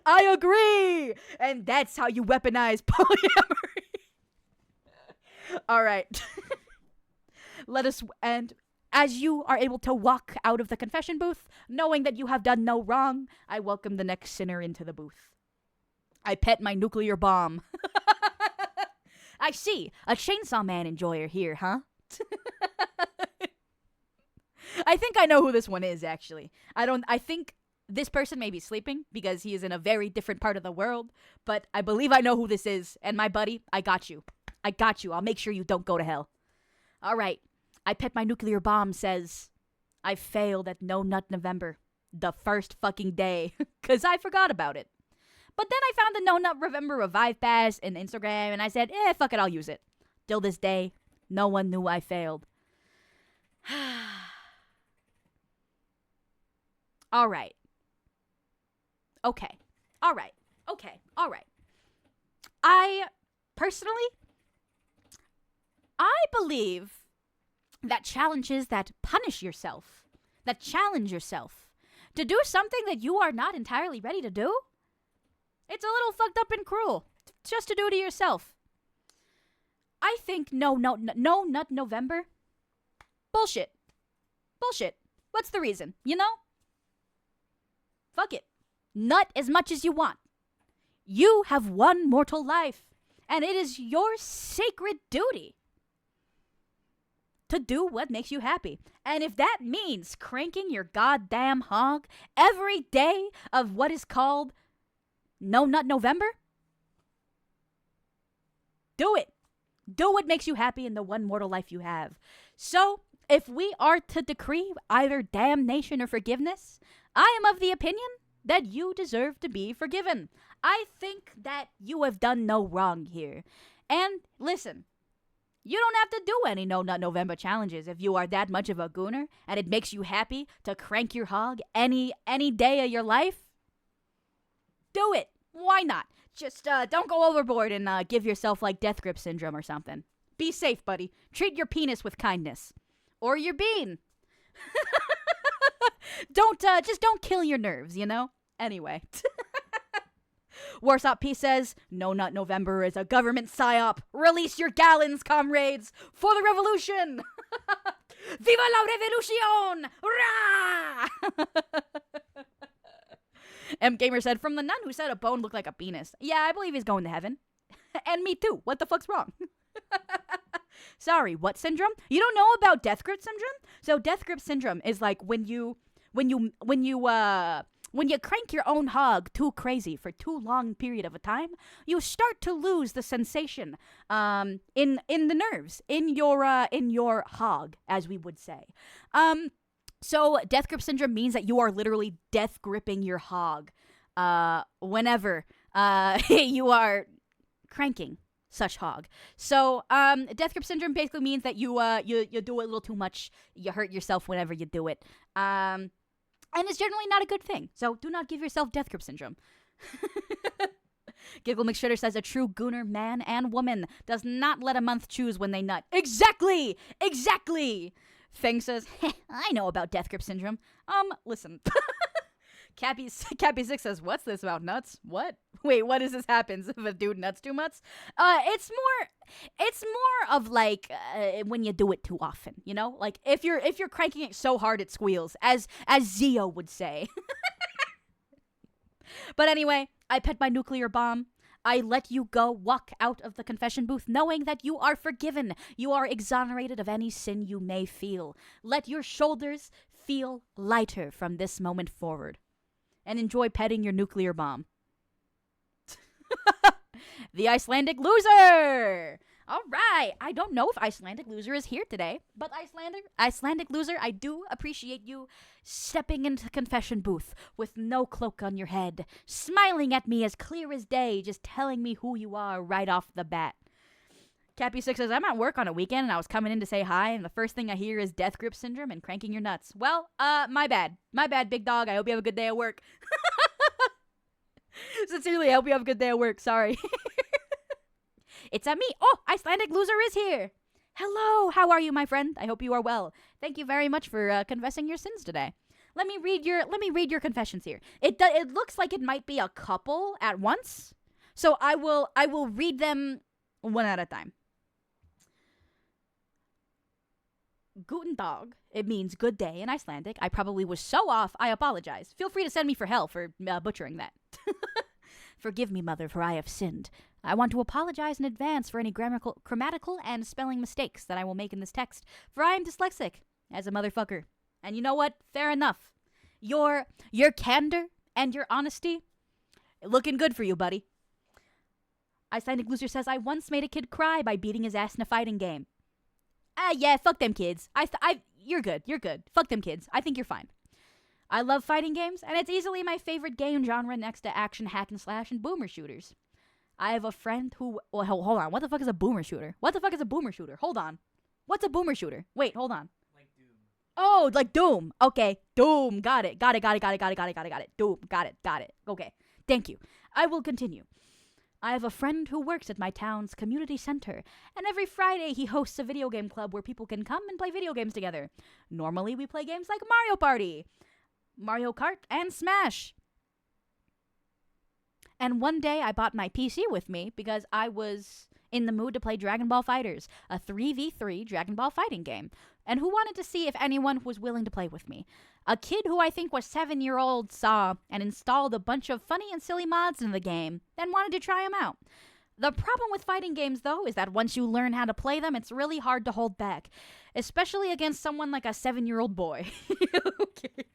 I agree! And that's how you weaponize polyamory. All right. And as you are able to walk out of the confession booth, knowing that you have done no wrong, I welcome the next sinner into the booth. I pet my nuclear bomb. I see. A Chainsaw Man enjoyer here, huh? I think I know who this one is, actually. I think this person may be sleeping because he is in a very different part of the world, but I believe I know who this is. And my buddy, I got you. I got you. I'll make sure you don't go to hell. All right. I pet my nuclear bomb says, I failed at No Nut November the first fucking day because I forgot about it. But then I found the No Nut November Revive Pass in Instagram, and I said, fuck it, I'll use it. Till this day, no one knew I failed. All right. Okay. All right. Okay. All right. I believe that challenges that punish yourself, that challenge yourself to do something that you are not entirely ready to do, it's a little fucked up and cruel just to do to yourself. I think no Nut November. Bullshit. What's the reason? You know? Fuck it. Nut as much as you want. You have one mortal life, and it is your sacred duty to do what makes you happy. And if that means cranking your goddamn hog every day of what is called No Nut November, do it. Do what makes you happy in the one mortal life you have. So, if we are to decree either damnation or forgiveness, I am of the opinion that you deserve to be forgiven. I think that you have done no wrong here. And listen, you don't have to do any No Nut November challenges if you are that much of a gooner and it makes you happy to crank your hog any day of your life. Do it. Why not? Just don't go overboard and give yourself like death grip syndrome or something. Be safe, buddy. Treat your penis with kindness. Or your bean. Just don't kill your nerves, you know? Anyway. Warsaw P says, No Nut November is a government psyop. Release your gallons, comrades, for the revolution. Viva la revolution! Rah! M Gamer said, from the nun who said a bone looked like a penis. Yeah, I believe he's going to heaven. And me too. What the fuck's wrong? Sorry, what syndrome? You don't know about death grip syndrome? So death grip syndrome is like when you crank your own hog too crazy for too long period of a time, you start to lose the sensation in the nerves, in your hog, as we would say. So death grip syndrome means that you are literally death gripping your hog whenever you are cranking such hog. So, death grip syndrome basically means that you do it a little too much. You hurt yourself whenever you do it. And it's generally not a good thing. So do not give yourself death grip syndrome. Giggle McShitter says a true gooner man and woman does not let a month choose when they nut. Exactly! Feng says, I know about death grip syndrome. Listen. Cappy6 says, what's this about nuts? What? Wait, what is this happens if a dude nuts too much? It's more of like when you do it too often, you know? Like if you're cranking it so hard it squeals, as Zio would say. But anyway, I pet my nuclear bomb. I let you go walk out of the confession booth knowing that you are forgiven. You are exonerated of any sin you may feel. Let your shoulders feel lighter from this moment forward. And enjoy petting your nuclear bomb. The Icelandic loser! All right. I don't know if Icelandic loser is here today, but Icelandic loser, I do appreciate you stepping into the confession booth with no cloak on your head, smiling at me as clear as day, just telling me who you are right off the bat. Cappy6 says, I'm at work on a weekend and I was coming in to say hi, and the first thing I hear is death grip syndrome and cranking your nuts. Well, my bad. My bad, big dog. I hope you have a good day at work. Sincerely, I hope you have a good day at work. Sorry. It's me. Oh, Icelandic loser is here. Hello. How are you, my friend? I hope you are well. Thank you very much for confessing your sins today. Let me read your confessions here. It looks like it might be a couple at once. So I will read them one at a time. Guten Tag. It means good day in Icelandic. I probably was so off, I apologize. Feel free to send me for hell for butchering that. Forgive me, mother, for I have sinned. I want to apologize in advance for any grammatical and spelling mistakes that I will make in this text, for I am dyslexic, as a motherfucker. And you know what? Fair enough. Your candor and your honesty, looking good for you, buddy. Icelandic loser says, I once made a kid cry by beating his ass in a fighting game. Yeah, fuck them kids. You're good. Fuck them kids. I think you're fine. I love fighting games, and it's easily my favorite game genre next to action, hack and slash, and boomer shooters. I have a friend who... Well, hold on. What the fuck is a boomer shooter? Hold on. What's a boomer shooter? Wait, hold on. Like Doom. Oh, like Doom. Okay. Doom. Got it. Doom. Got it. Okay. Thank you. I will continue. I have a friend who works at my town's community center, and every Friday he hosts a video game club where people can come and play video games together. Normally we play games like Mario Party, Mario Kart, and Smash. And one day I bought my PC with me because I was in the mood to play Dragon Ball FighterZ, a 3v3 Dragon Ball fighting game, and who wanted to see if anyone was willing to play with me. A kid who I think was 7-year-old saw and installed a bunch of funny and silly mods in the game, then wanted to try them out. The problem with fighting games, though, is that once you learn how to play them, it's really hard to hold back, especially against someone like a 7-year-old boy. Okay.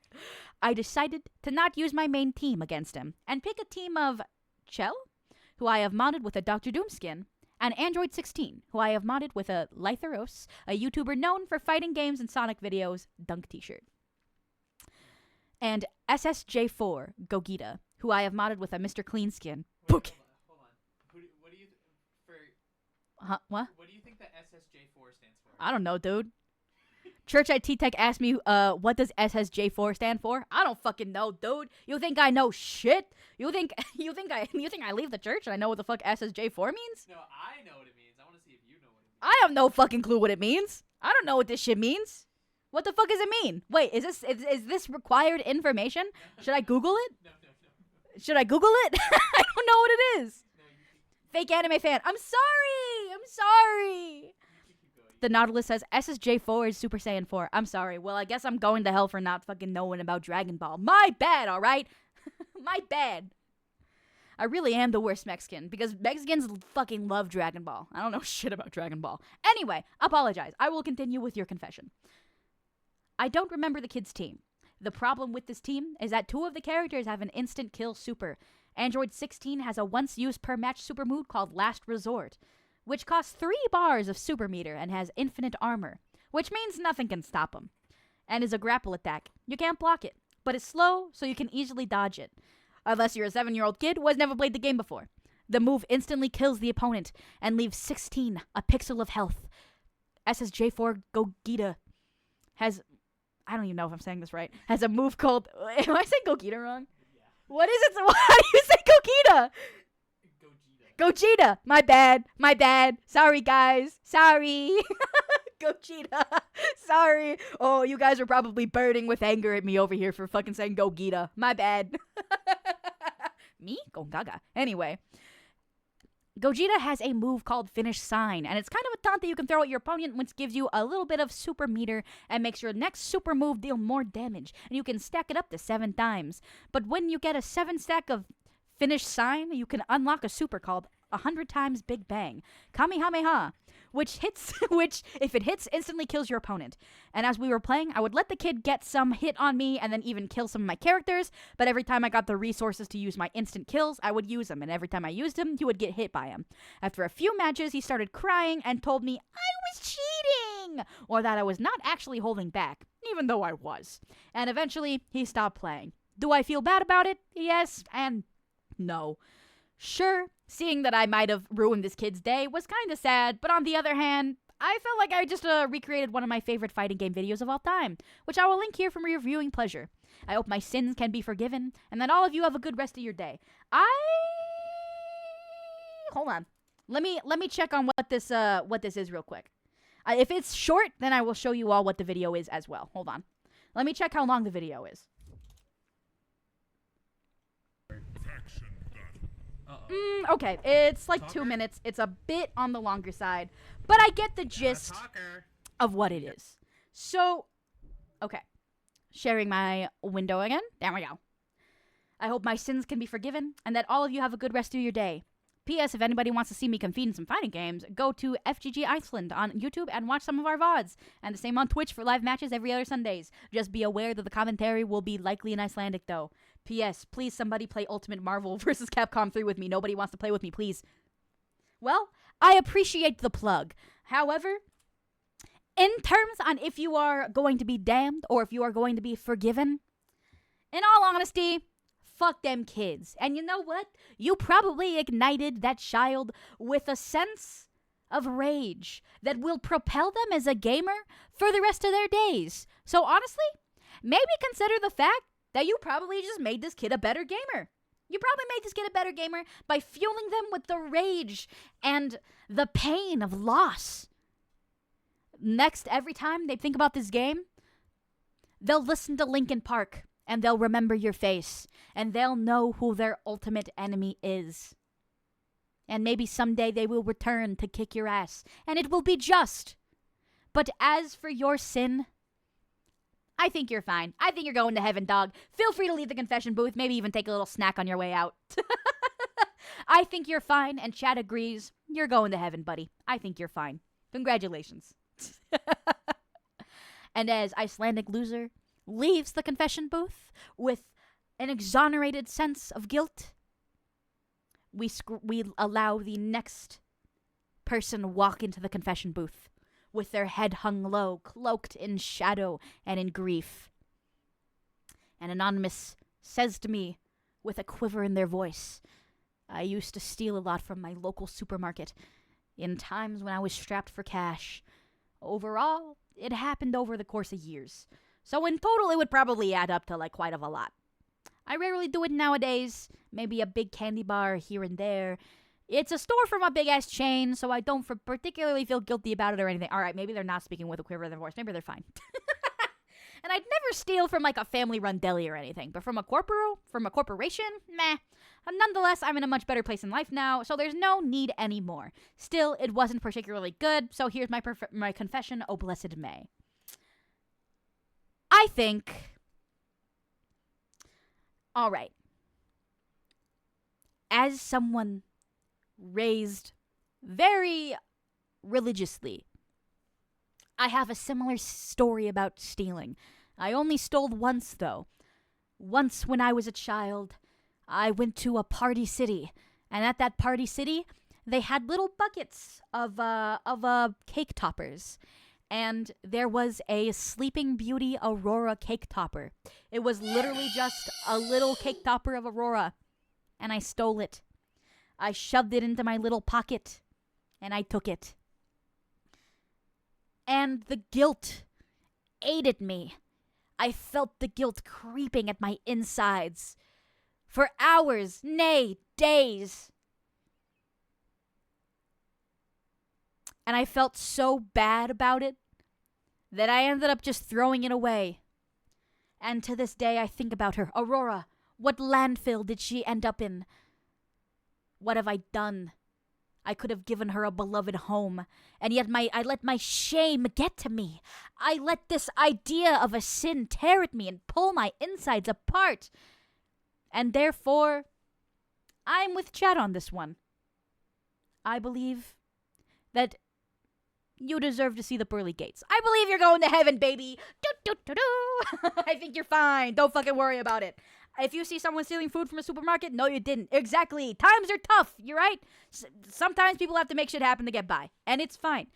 I decided to not use my main team against him, and pick a team of Chell, who I have modded with a Dr. Doom skin, and Android 16, who I have modded with a Lytheros, a YouTuber known for fighting games and Sonic videos, dunk t-shirt. And SSJ4, Gogeta, who I have modded with a Mr. Clean skin. Hold on. What do you What? What do you think the SSJ4 stands for? I don't know, dude. Church at T-Tech asked me, what does SSJ4 stand for? I don't fucking know, dude. You think I know shit? You think I leave the church and I know what the fuck SSJ4 means? No, I know what it means. I want to see if you know what it means. I have no fucking clue what it means. I don't know what this shit means. What the fuck does it mean? Wait, is this required information? Should I Google it? No. Should I Google it? I don't know what it is. No, you can Fake anime fan. I'm sorry. keep going. The Nautilus says SSJ4 is Super Saiyan 4. I'm sorry. Well, I guess I'm going to hell for not fucking knowing about Dragon Ball. My bad, all right? My bad. I really am the worst Mexican because Mexicans fucking love Dragon Ball. I don't know shit about Dragon Ball. Anyway, apologize. I will continue with your confession. I don't remember the kid's team. The problem with this team is that 2 of the characters have an instant kill super. Android 16 has a once used per match super move called Last Resort, which costs 3 bars of super meter and has infinite armor, which means nothing can stop him, and is a grapple attack. You can't block it, but it's slow, so you can easily dodge it, unless you're a 7-year-old kid who has never played the game before. The move instantly kills the opponent and leaves 16, a pixel of health. SSJ4 Gogeta has, I don't even know if I'm saying this right, has a move called, am I saying Gogeta wrong? Yeah. What is it? How do you say Gogeta? Gogeta. Gogeta. My bad. Sorry, guys. Sorry. Gogeta. Sorry. Oh, you guys are probably burning with anger at me over here for fucking saying Gogeta. My bad. Me? Go gaga. Anyway. Gogeta has a move called Finish Sign, and it's kind of a taunt that you can throw at your opponent, which gives you a little bit of super meter and makes your next super move deal more damage, and you can stack it up to 7 times. But when you get a 7 stack of Finish Sign, you can unlock a super called 100 times Big Bang, Kamehameha, which, if it hits, instantly kills your opponent. And as we were playing, I would let the kid get some hit on me and then even kill some of my characters, but every time I got the resources to use my instant kills, I would use them, and every time I used him, he would get hit by him. After a few matches, he started crying and told me I was cheating, or that I was not actually holding back, even though I was. And eventually, he stopped playing. Do I feel bad about it? Yes, and no. Sure, seeing that I might have ruined this kid's day was kind of sad, but on the other hand, I felt like I just recreated one of my favorite fighting game videos of all time, which I will link here for your viewing pleasure. I hope my sins can be forgiven, and that all of you have a good rest of your day. Hold on. Let me check on what this is real quick. If it's short, then I will show you all what the video is as well. Hold on. Let me check how long the video is. Okay, it's like 2 minutes. It's a bit on the longer side, but I get the gist of what it is. So, okay. Sharing my window again. There we go. I hope my sins can be forgiven, and that all of you have a good rest of your day. P.S. If anybody wants to see me compete in some fighting games, go to FGG Iceland on YouTube and watch some of our VODs. And the same on Twitch for live matches every other Sundays. Just be aware that the commentary will be likely in Icelandic, though. P.S. Please somebody play Ultimate Marvel vs. Capcom 3 with me. Nobody wants to play with me, please. Well, I appreciate the plug. However, in terms on if you are going to be damned or if you are going to be forgiven, in all honesty, fuck them kids. And you know what? You probably ignited that child with a sense of rage that will propel them as a gamer for the rest of their days. So honestly, maybe consider the fact that you probably just made this kid a better gamer. You probably made this kid a better gamer by fueling them with the rage and the pain of loss. Next, every time they think about this game, they'll listen to Linkin Park. And they'll remember your face. And they'll know who their ultimate enemy is. And maybe someday they will return to kick your ass. And it will be just. But as for your sin, I think you're fine. I think you're going to heaven, dog. Feel free to leave the confession booth. Maybe even take a little snack on your way out. I think you're fine. And Chad agrees. You're going to heaven, buddy. I think you're fine. Congratulations. And as Icelandic loser leaves the confession booth with an exonerated sense of guilt, we allow the next person walk into the confession booth with their head hung low, cloaked in shadow and in grief. And Anonymous says to me with a quiver in their voice, I used to steal a lot from my local supermarket in times when I was strapped for cash. Overall, it happened over the course of years. So in total, it would probably add up to like quite of a lot. I rarely do it nowadays. Maybe a big candy bar here and there. It's a store from a big-ass chain, so I don't particularly feel guilty about it or anything. All right, maybe they're not speaking with a quiver in their voice. Maybe they're fine. And I'd never steal from like a family-run deli or anything. But from a corporation, meh. Nonetheless, I'm in a much better place in life now, so there's no need anymore. Still, it wasn't particularly good, so here's my confession, oh blessed May. I think, all right, as someone raised very religiously, I have a similar story about stealing. I only stole once, though. Once when I was a child, I went to a party city, and at that party city, they had little buckets of cake toppers. And there was a Sleeping Beauty Aurora cake topper. It was literally just a little cake topper of Aurora. And I stole it. I shoved it into my little pocket, and I took it. And the guilt ate at me. I felt the guilt creeping at my insides for hours, nay, days. And I felt so bad about it that I ended up just throwing it away. And to this day, I think about her. Aurora, what landfill did she end up in? What have I done? I could have given her a beloved home, and yet I let my shame get to me. I let this idea of a sin tear at me and pull my insides apart. And therefore, I'm with Chad on this one. I believe that you deserve to see the pearly gates. I believe you're going to heaven, baby. I think you're fine. Don't fucking worry about it. If you see someone stealing food from a supermarket, no, you didn't. Exactly. Times are tough. You're right. Sometimes people have to make shit happen to get by, and it's fine.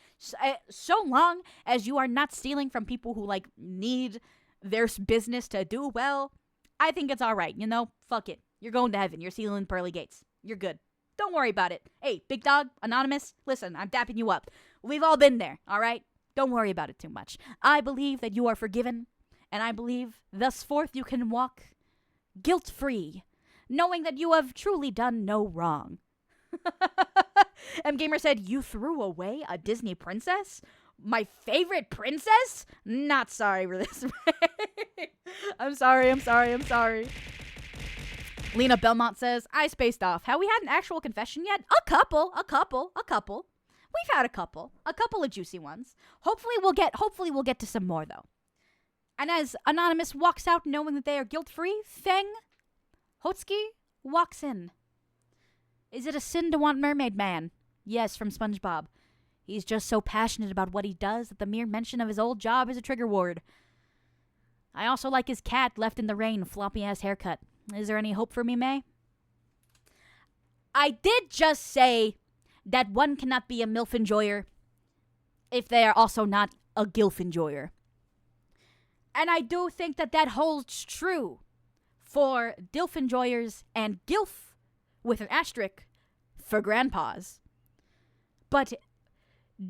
So long as you are not stealing from people who like need their business to do well, I think it's all right. You know, fuck it. You're going to heaven. You're sealing pearly gates. You're good. Don't worry about it. Hey, big dog, anonymous, listen, I'm dapping you up. We've all been there, all right? Don't worry about it too much. I believe that you are forgiven, and I believe thus forth you can walk guilt-free, knowing that you have truly done no wrong. M Gamer said, you threw away a Disney princess? My favorite princess? Not sorry for this. I'm sorry. Lena Belmont says, I spaced off. Have we had an actual confession yet? A couple. We've had a couple of juicy ones. Hopefully we'll get to some more though. And as Anonymous walks out knowing that they are guilt-free, Feng Hotsuki walks in. Is it a sin to want Mermaid Man? Yes, from SpongeBob. He's just so passionate about what he does that the mere mention of his old job is a trigger word. I also like his cat left in the rain, floppy-ass haircut. Is there any hope for me, May? I did just say that one cannot be a MILF enjoyer if they are also not a GILF enjoyer. And I do think that that holds true for DILF enjoyers and GILF with an asterisk for grandpas. But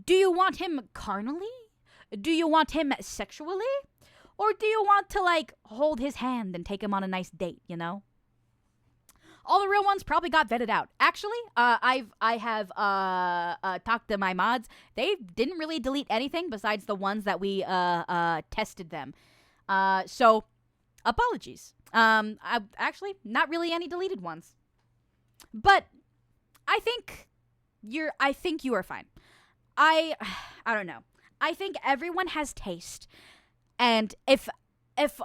do you want him carnally? Do you want him sexually? Or do you want to, like, hold his hand and take him on a nice date, you know? All the real ones probably got vetted out. Actually, I have talked to my mods. They didn't really delete anything besides the ones that we tested them. So, apologies. Actually, not really any deleted ones. But I think you are fine. I don't know. I think everyone has taste. And if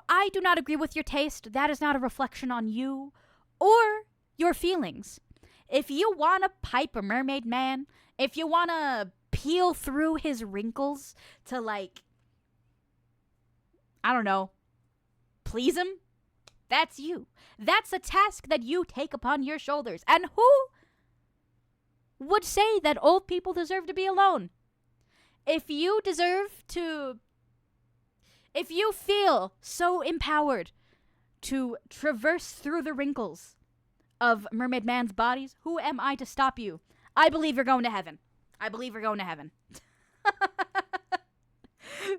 I do not agree with your taste, that is not a reflection on you or your feelings. If you want to pipe a Mermaid Man, if you want to peel through his wrinkles to, like, I don't know, please him, that's you. That's a task that you take upon your shoulders. And who would say that old people deserve to be alone? If you feel so empowered to traverse through the wrinkles of Mermaid Man's bodies, who am I to stop you? I believe you're going to heaven.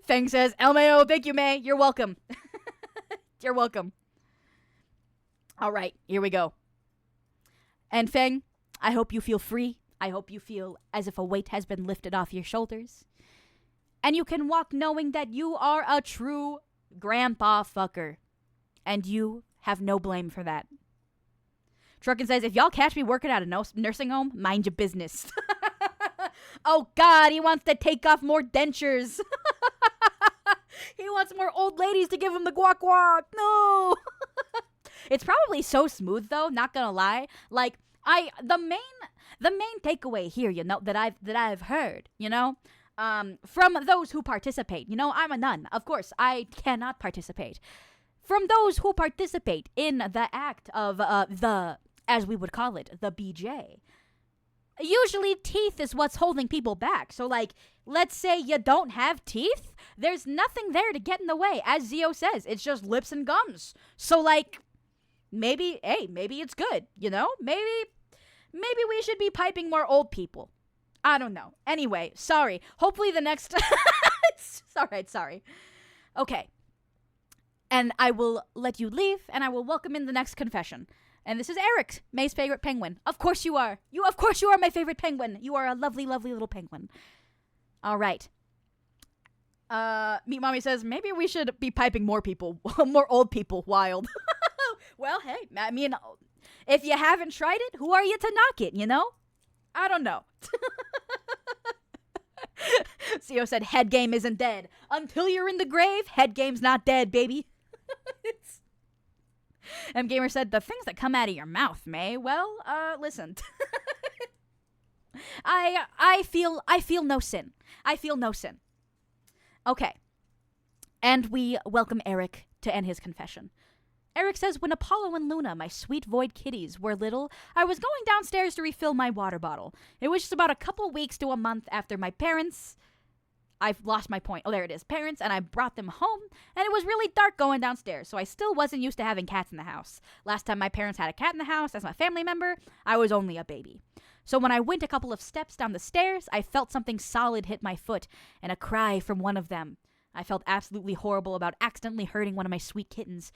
Feng says, LMAO, thank you, May. You're welcome. You're welcome. All right, here we go. And Feng, I hope you feel free. I hope you feel as if a weight has been lifted off your shoulders. And you can walk knowing that you are a true grandpa fucker. And you have no blame for that. Truckin says, if y'all catch me working at a nursing home, mind your business. Oh, God, he wants to take off more dentures. He wants more old ladies to give him the guac guac. No. It's probably so smooth, though, not gonna lie. Like, the main takeaway here, you know, that I've heard, you know, from those who participate. You know, I'm a nun. Of course, I cannot participate. From those who participate in the act of as we would call it, the BJ. Usually teeth is what's holding people back. So, like, let's say you don't have teeth. There's nothing there to get in the way. As Zio says, it's just lips and gums. So, like, maybe it's good, you know? Maybe maybe we should be piping more old people. I don't know. Anyway, sorry. Hopefully the next... Sorry. Okay. And I will let you leave, and I will welcome in the next confession. And this is Eric, May's favorite penguin. Of course you are. Of course you are my favorite penguin. You are a lovely, lovely little penguin. All right. Meat Mommy says, maybe we should be piping more people, more old people wild. Well, hey, I mean, if you haven't tried it, who are you to knock it, you know? I don't know. CEO said, head game isn't dead. Until you're in the grave, head game's not dead, baby. M Gamer said, the things that come out of your mouth, May. Well, listen. I feel no sin. I feel no sin. Okay. And we welcome Eric to end his confession. Eric says, when Apollo and Luna, my sweet void kitties, were little, I was going downstairs to refill my water bottle. It was just about a couple weeks to a month after my parents... I've lost my point. Oh, there it is. Parents, and I brought them home, and it was really dark going downstairs, so I still wasn't used to having cats in the house. Last time my parents had a cat in the house as my family member, I was only a baby. So when I went a couple of steps down the stairs, I felt something solid hit my foot, and a cry from one of them. I felt absolutely horrible about accidentally hurting one of my sweet kittens.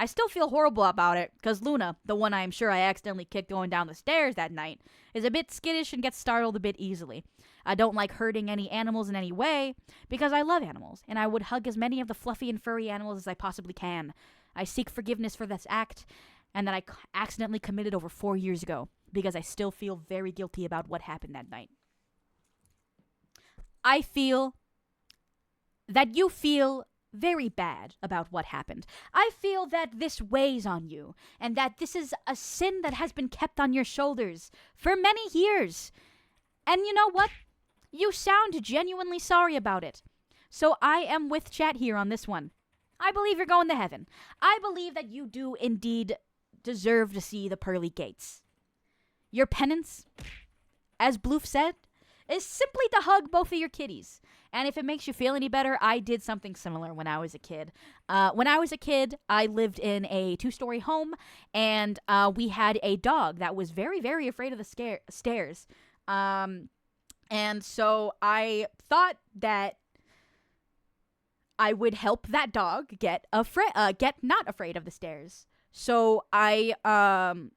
I still feel horrible about it, because Luna, the one I'm sure I accidentally kicked going down the stairs that night, is a bit skittish and gets startled a bit easily. I don't like hurting any animals in any way, because I love animals, and I would hug as many of the fluffy and furry animals as I possibly can. I seek forgiveness for this act, and that I accidentally committed over 4 years ago, because I still feel very guilty about what happened that night. I feel that you feel very bad about what happened. I feel that this weighs on you, and that this is a sin that has been kept on your shoulders for many years. And you know what? You sound genuinely sorry about it. So I am with chat here on this one. I believe you're going to heaven. I believe that you do indeed deserve to see the pearly gates. Your penance, as Bloof said, is simply to hug both of your kitties. And if it makes you feel any better, I did something similar when I was a kid. When I was a kid, I lived in a 2-story home, and we had a dog that was very, very afraid of the stairs. And so I thought that I would help that dog get not afraid of the stairs. So I kind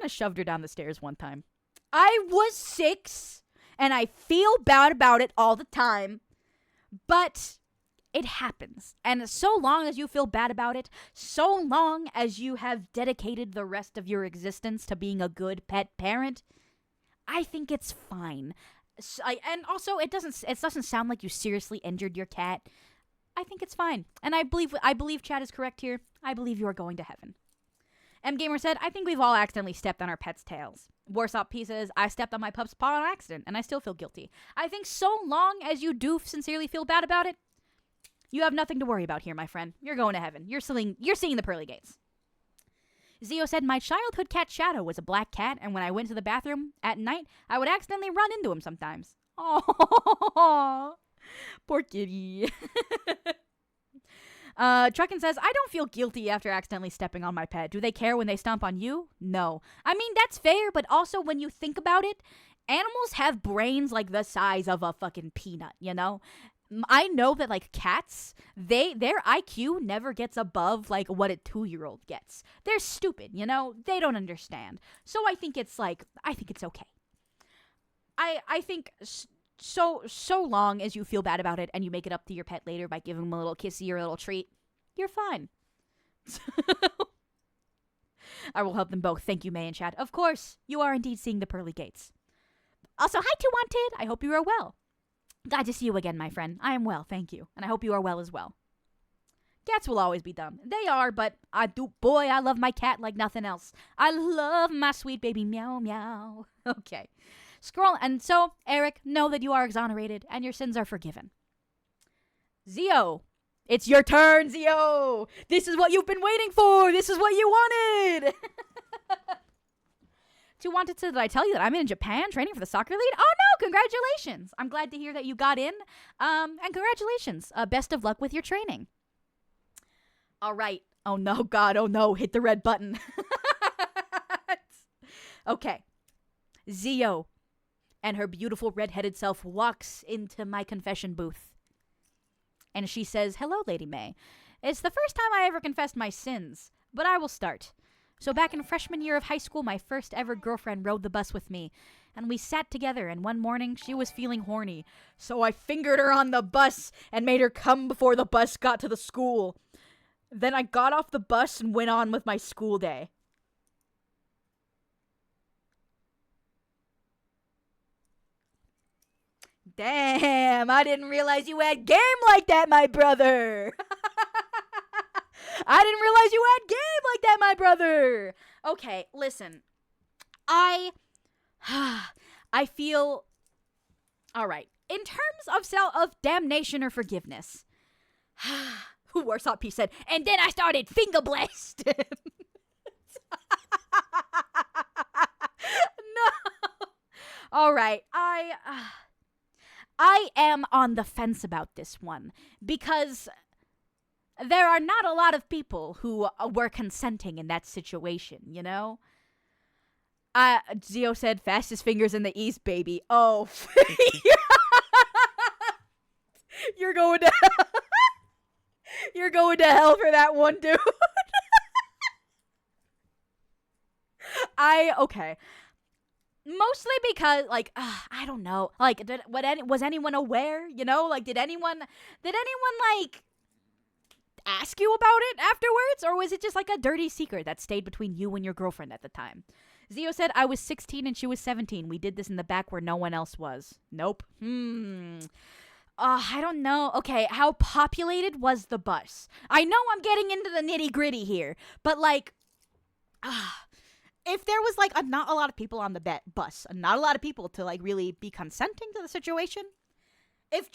of shoved her down the stairs one time. I was 6. And I feel bad about it all the time, but it happens. And so long as you feel bad about it, so long as you have dedicated the rest of your existence to being a good pet parent, I think it's fine. And also, it doesn't sound like you seriously injured your cat. I think it's fine. And I believe Chad is correct here. I believe you are going to heaven. M Gamer said, I think we've all accidentally stepped on our pets' tails. Warsaw P says, I stepped on my pup's paw on accident, and I still feel guilty. I think so long as you do sincerely feel bad about it, you have nothing to worry about here, my friend. You're going to heaven. You're seeing the pearly gates. Zio said, my childhood cat Shadow was a black cat, and when I went to the bathroom at night, I would accidentally run into him sometimes. Oh, poor kitty. Truckin says, I don't feel guilty after accidentally stepping on my pet. Do they care when they stomp on you? No. I mean, that's fair, but also when you think about it, animals have brains like the size of a fucking peanut, you know? I know that, like, cats, their IQ never gets above, like, what a 2-year-old gets. They're stupid, you know? They don't understand. So I think it's okay. I think... So long as you feel bad about it and you make it up to your pet later by giving them a little kissy or a little treat, you're fine. I will help them both. Thank you, May and chat. Of course, you are indeed seeing the pearly gates. Also, hi to Wanted. I hope you are well. Glad to see you again, my friend. I am well, thank you. And I hope you are well as well. Cats will always be dumb. They are, but I love my cat like nothing else. I love my sweet baby meow meow. Okay. Scroll, and so, Eric, know that you are exonerated and your sins are forgiven. Zio, it's your turn, Zio. This is what you've been waiting for. This is what you wanted. Did I tell you that I'm in Japan training for the soccer league? Oh no, congratulations. I'm glad to hear that you got in. And congratulations. Best of luck with your training. All right. Oh no, God. Oh no. Hit the red button. Okay. Zio and her beautiful red-headed self walks into my confession booth. And she says, "Hello, Lady May. It's the first time I ever confessed my sins, but I will start. So back in freshman year of high school, my first ever girlfriend rode the bus with me, and we sat together, and one morning she was feeling horny. So I fingered her on the bus and made her come before the bus got to the school. Then I got off the bus and went on with my school day." Damn, I didn't realize you had game like that, my brother. I didn't realize you had game like that, my brother. Okay, listen. I feel all right. In terms of damnation or forgiveness. Warsaw P said, "And then I started finger blast." No. All right. I am on the fence about this one because there are not a lot of people who were consenting in that situation, you know? Zio said, "Fastest fingers in the East, baby." Oh. You're going to hell. You're going to hell for that one, dude. Okay. Mostly because, like, I don't know. Like, was anyone aware? You know, like, did anyone like ask you about it afterwards, or was it just like a dirty secret that stayed between you and your girlfriend at the time? Zio said, "I was 16 and she was 17. We did this in the back where no one else was." Nope. I don't know. Okay, how populated was the bus? I know I'm getting into the nitty gritty here, but like, if there was like not a lot of people on the bus, not a lot of people to like really be consenting to the situation, if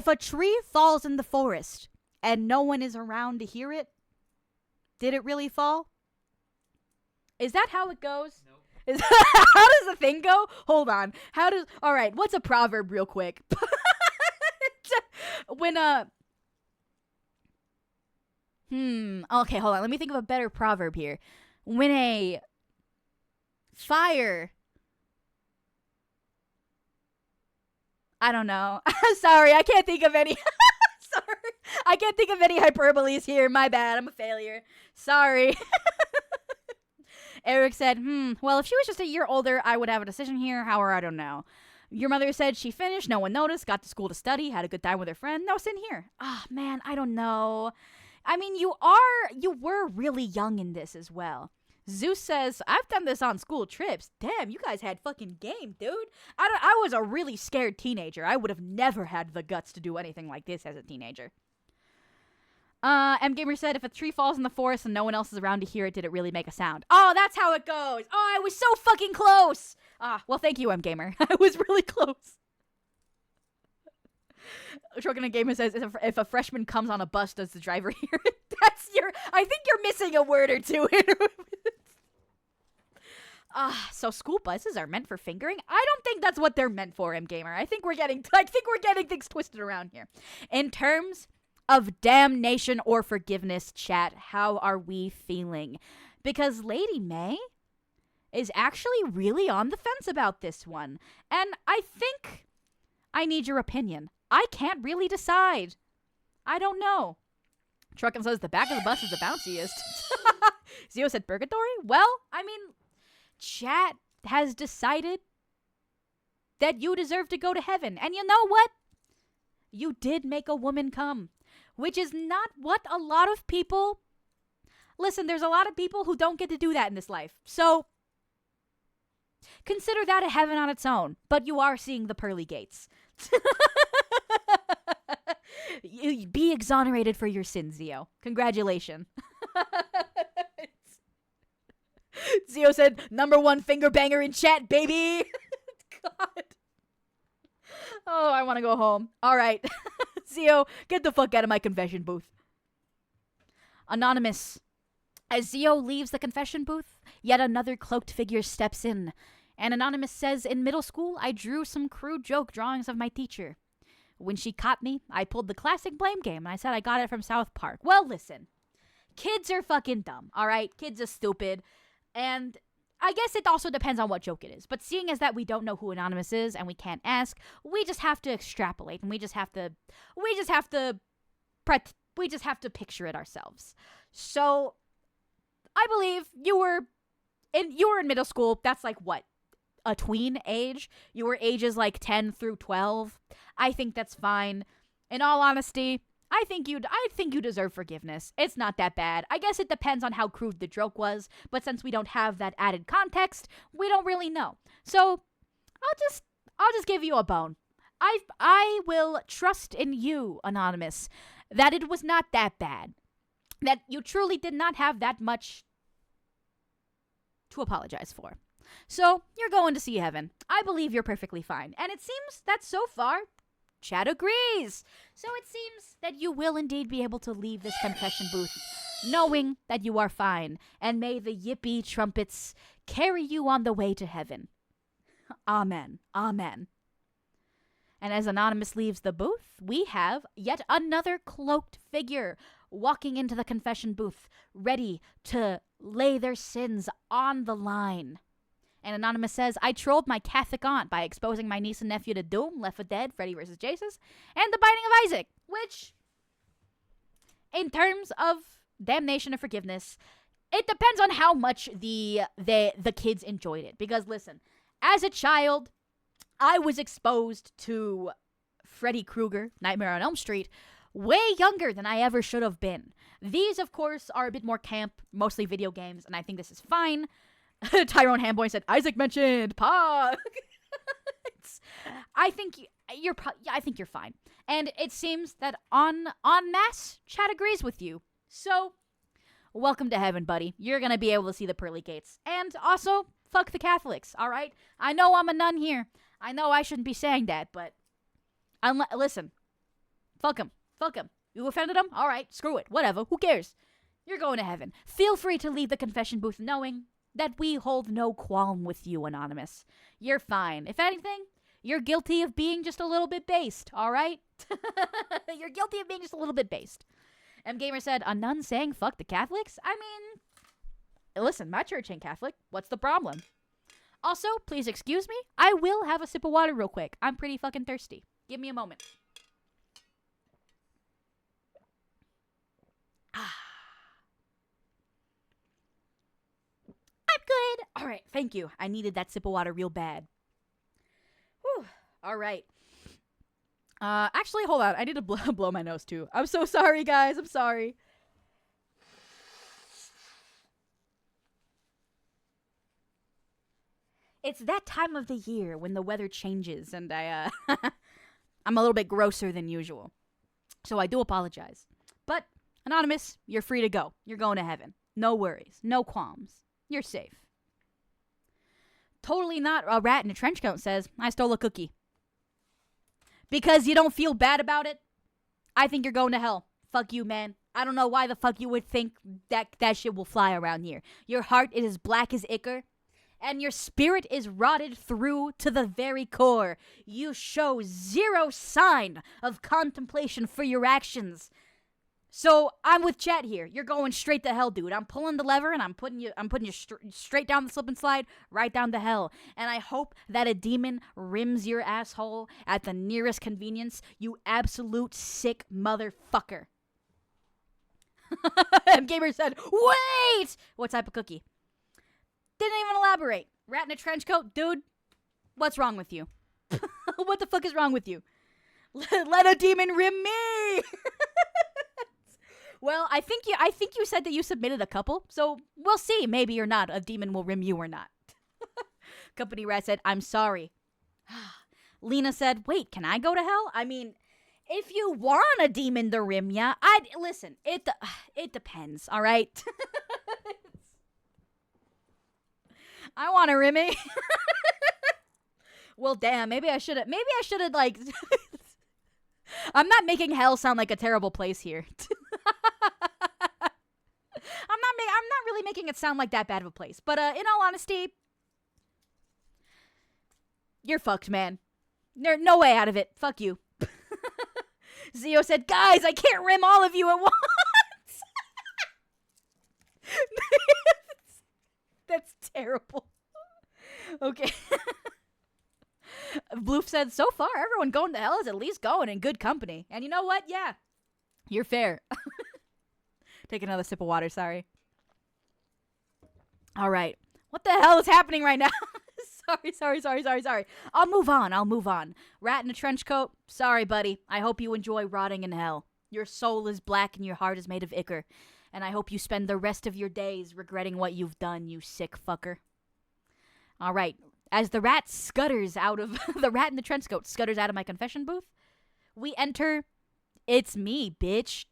a tree falls in the forest and no one is around to hear it, did it really fall? Is that how it goes? Nope. How does the thing go? Hold on. All right, what's a proverb real quick? Okay, hold on. Let me think of a better proverb here. When a fire... I don't know. Sorry, I can't think of any... Sorry. I can't think of any hyperboles here. My bad. I'm a failure. Sorry. Eric said, well, if she was just a year older, I would have a decision here. However, I don't know. Your mother said she finished, no one noticed, got to school to study, had a good time with her friend. No sin here. Man, I don't know. I mean, you were really young in this as well. Zeus says, "I've done this on school trips." Damn, you guys had fucking game, dude. I was a really scared teenager. I would have never had the guts to do anything like this as a teenager. M Gamer said, "If a tree falls in the forest and no one else is around to hear it, did it really make a sound?" Oh, that's how it goes. Oh, I was so fucking close. Well, thank you, M Gamer. I was really close. Truckin' Gamer says, if a freshman comes on a bus, does the driver hear it? I think you're missing a word or two here. So school buses are meant for fingering? I don't think that's what they're meant for, M Gamer. I think we're getting things twisted around here. In terms of damnation or forgiveness, chat, how are we feeling? Because Lady May is actually really on the fence about this one. And I think I need your opinion. I can't really decide. I don't know. Truckin' says the back of the bus is the bounciest. Zio said purgatory? Well, I mean, chat has decided that you deserve to go to heaven. And you know what? You did make a woman come. Which is not what a lot of people... Listen, there's a lot of people who don't get to do that in this life. So, consider that a heaven on its own. But you are seeing the pearly gates. You be exonerated for your sins, Zio. Congratulations. Zio said, #1 finger banger in chat, baby. God. Oh, I want to go home. All right. Zio, get the fuck out of my confession booth. Anonymous. As Zio leaves the confession booth, yet another cloaked figure steps in. And Anonymous says, "In middle school, I drew some crude joke drawings of my teacher. When she caught me, I pulled the classic blame game, and I said I got it from South Park." Well, listen. Kids are fucking dumb, all right? Kids are stupid. And I guess it also depends on what joke it is. But seeing as that we don't know who Anonymous is and we can't ask, we just have to extrapolate and we just have to picture it ourselves. So I believe you were in middle school. That's like what? A tween age? You were ages like 10 through 12. I think that's fine. In all honesty, I think you deserve forgiveness. It's not that bad. I guess it depends on how crude the joke was, but since we don't have that added context, we don't really know. So, I'll just give you a bone. I will trust in you, Anonymous, that it was not that bad. That you truly did not have that much to apologize for. So, you're going to see heaven. I believe you're perfectly fine. And it seems that so far, Chad agrees. So it seems that you will indeed be able to leave this confession booth knowing that you are fine. And may the yippee trumpets carry you on the way to heaven. Amen. Amen. And as Anonymous leaves the booth, we have yet another cloaked figure walking into the confession booth, ready to lay their sins on the line. And Anonymous says, I trolled my Catholic aunt by exposing my niece and nephew to Doom, Left 4 Dead, Freddy vs. Jason, and The Binding of Isaac, which, in terms of damnation or forgiveness, it depends on how much the kids enjoyed it. Because listen, as a child, I was exposed to Freddy Krueger, Nightmare on Elm Street, way younger than I ever should have been. These, of course, are a bit more camp, mostly video games, and I think this is fine. Tyrone Hamboy said, Isaac mentioned Pog. I think you're fine. And it seems that en masse, Chad agrees with you. So, welcome to heaven, buddy. You're going to be able to see the pearly gates. And also, fuck the Catholics, all right? I know I'm a nun here. I know I shouldn't be saying that, but listen. Fuck him. Fuck him. You offended him? All right, screw it. Whatever. Who cares? You're going to heaven. Feel free to leave the confession booth knowing that we hold no qualm with you, Anonymous. You're fine. If anything, you're guilty of being just a little bit based, all right? You're guilty of being just a little bit based. M. Gamer said, a nun saying fuck the Catholics? I mean, listen, my church ain't Catholic. What's the problem? Also, please excuse me. I will have a sip of water real quick. I'm pretty fucking thirsty. Give me a moment. Good. All right. Thank you. I needed that sip of water real bad. Whew. All right. Actually, hold on. I need to blow my nose too. I'm so sorry, guys. I'm sorry. It's that time of the year when the weather changes and I'm a little bit grosser than usual. So I do apologize. But, Anonymous, you're free to go. You're going to heaven. No worries. No qualms. You're safe. Totally not a rat in a trench coat says, I stole a cookie. Because you don't feel bad about it? I think you're going to hell. Fuck you, man. I don't know why the fuck you would think that shit will fly around here. Your heart is as black as ichor, and your spirit is rotted through to the very core. You show zero sign of contemplation for your actions. So I'm with Chat here. You're going straight to hell, dude. I'm pulling the lever and I'm putting you straight down the slip and slide, right down to hell. And I hope that a demon rims your asshole at the nearest convenience. You absolute sick motherfucker. Gamer said, "Wait, what type of cookie?" Didn't even elaborate. Rat in a trench coat, dude. What's wrong with you? What the fuck is wrong with you? Let a demon rim me. Well, I think you said that you submitted a couple, so we'll see. Maybe or not, a demon will rim you or not. Company Rat said, I'm sorry. Lena said, wait, can I go to hell? I mean, if you want a demon to rim ya, listen, it depends, all right? I want to rim me. Well, damn, maybe I should have, like, I'm not making hell sound like a terrible place here. I'm not really making it sound like that bad of a place. But in all honesty, you're fucked, man. There's no way out of it. Fuck you. Zio said, guys, I can't rim all of you at once. That's terrible. Okay. Bloof said, so far, everyone going to hell is at least going in good company. And you know what? Yeah, you're fair. Take another sip of water, sorry. All right. What the hell is happening right now? Sorry. I'll move on. Rat in a trench coat. Sorry, buddy. I hope you enjoy rotting in hell. Your soul is black and your heart is made of ichor. And I hope you spend the rest of your days regretting what you've done, you sick fucker. All right. As the rat scutters out of the rat in the trench coat scutters out of my confession booth, we enter. It's me, bitch.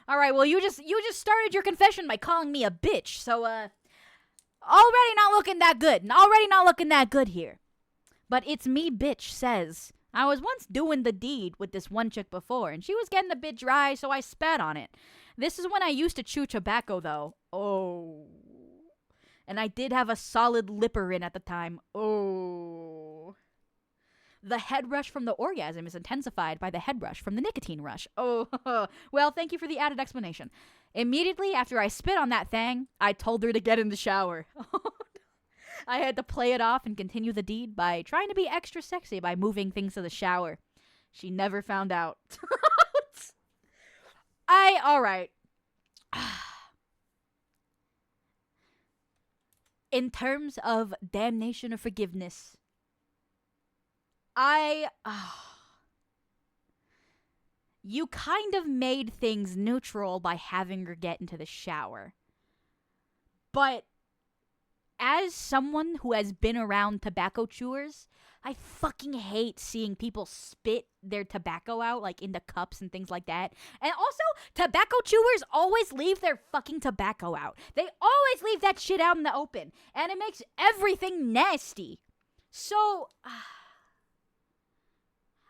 All right. Well, you just started your confession by calling me a bitch. So already not looking that good here. But it's me, bitch says, I was once doing the deed with this one chick before, and she was getting a bit dry, so I spat on it. This is when I used to chew tobacco, though. Oh. And I did have a solid lipper in at the time. Oh. The head rush from the orgasm is intensified by the head rush from the nicotine rush. Oh. Well, thank you for the added explanation. Immediately after I spit on that thing, I told her to get in the shower. I had to play it off and continue the deed by trying to be extra sexy by moving things to the shower. She never found out. Alright. In terms of damnation or forgiveness, you kind of made things neutral by having her get into the shower. But as someone who has been around tobacco chewers, I fucking hate seeing people spit their tobacco out, like, into cups and things like that. And also, tobacco chewers always leave their fucking tobacco out. They always leave that shit out in the open. And it makes everything nasty. So,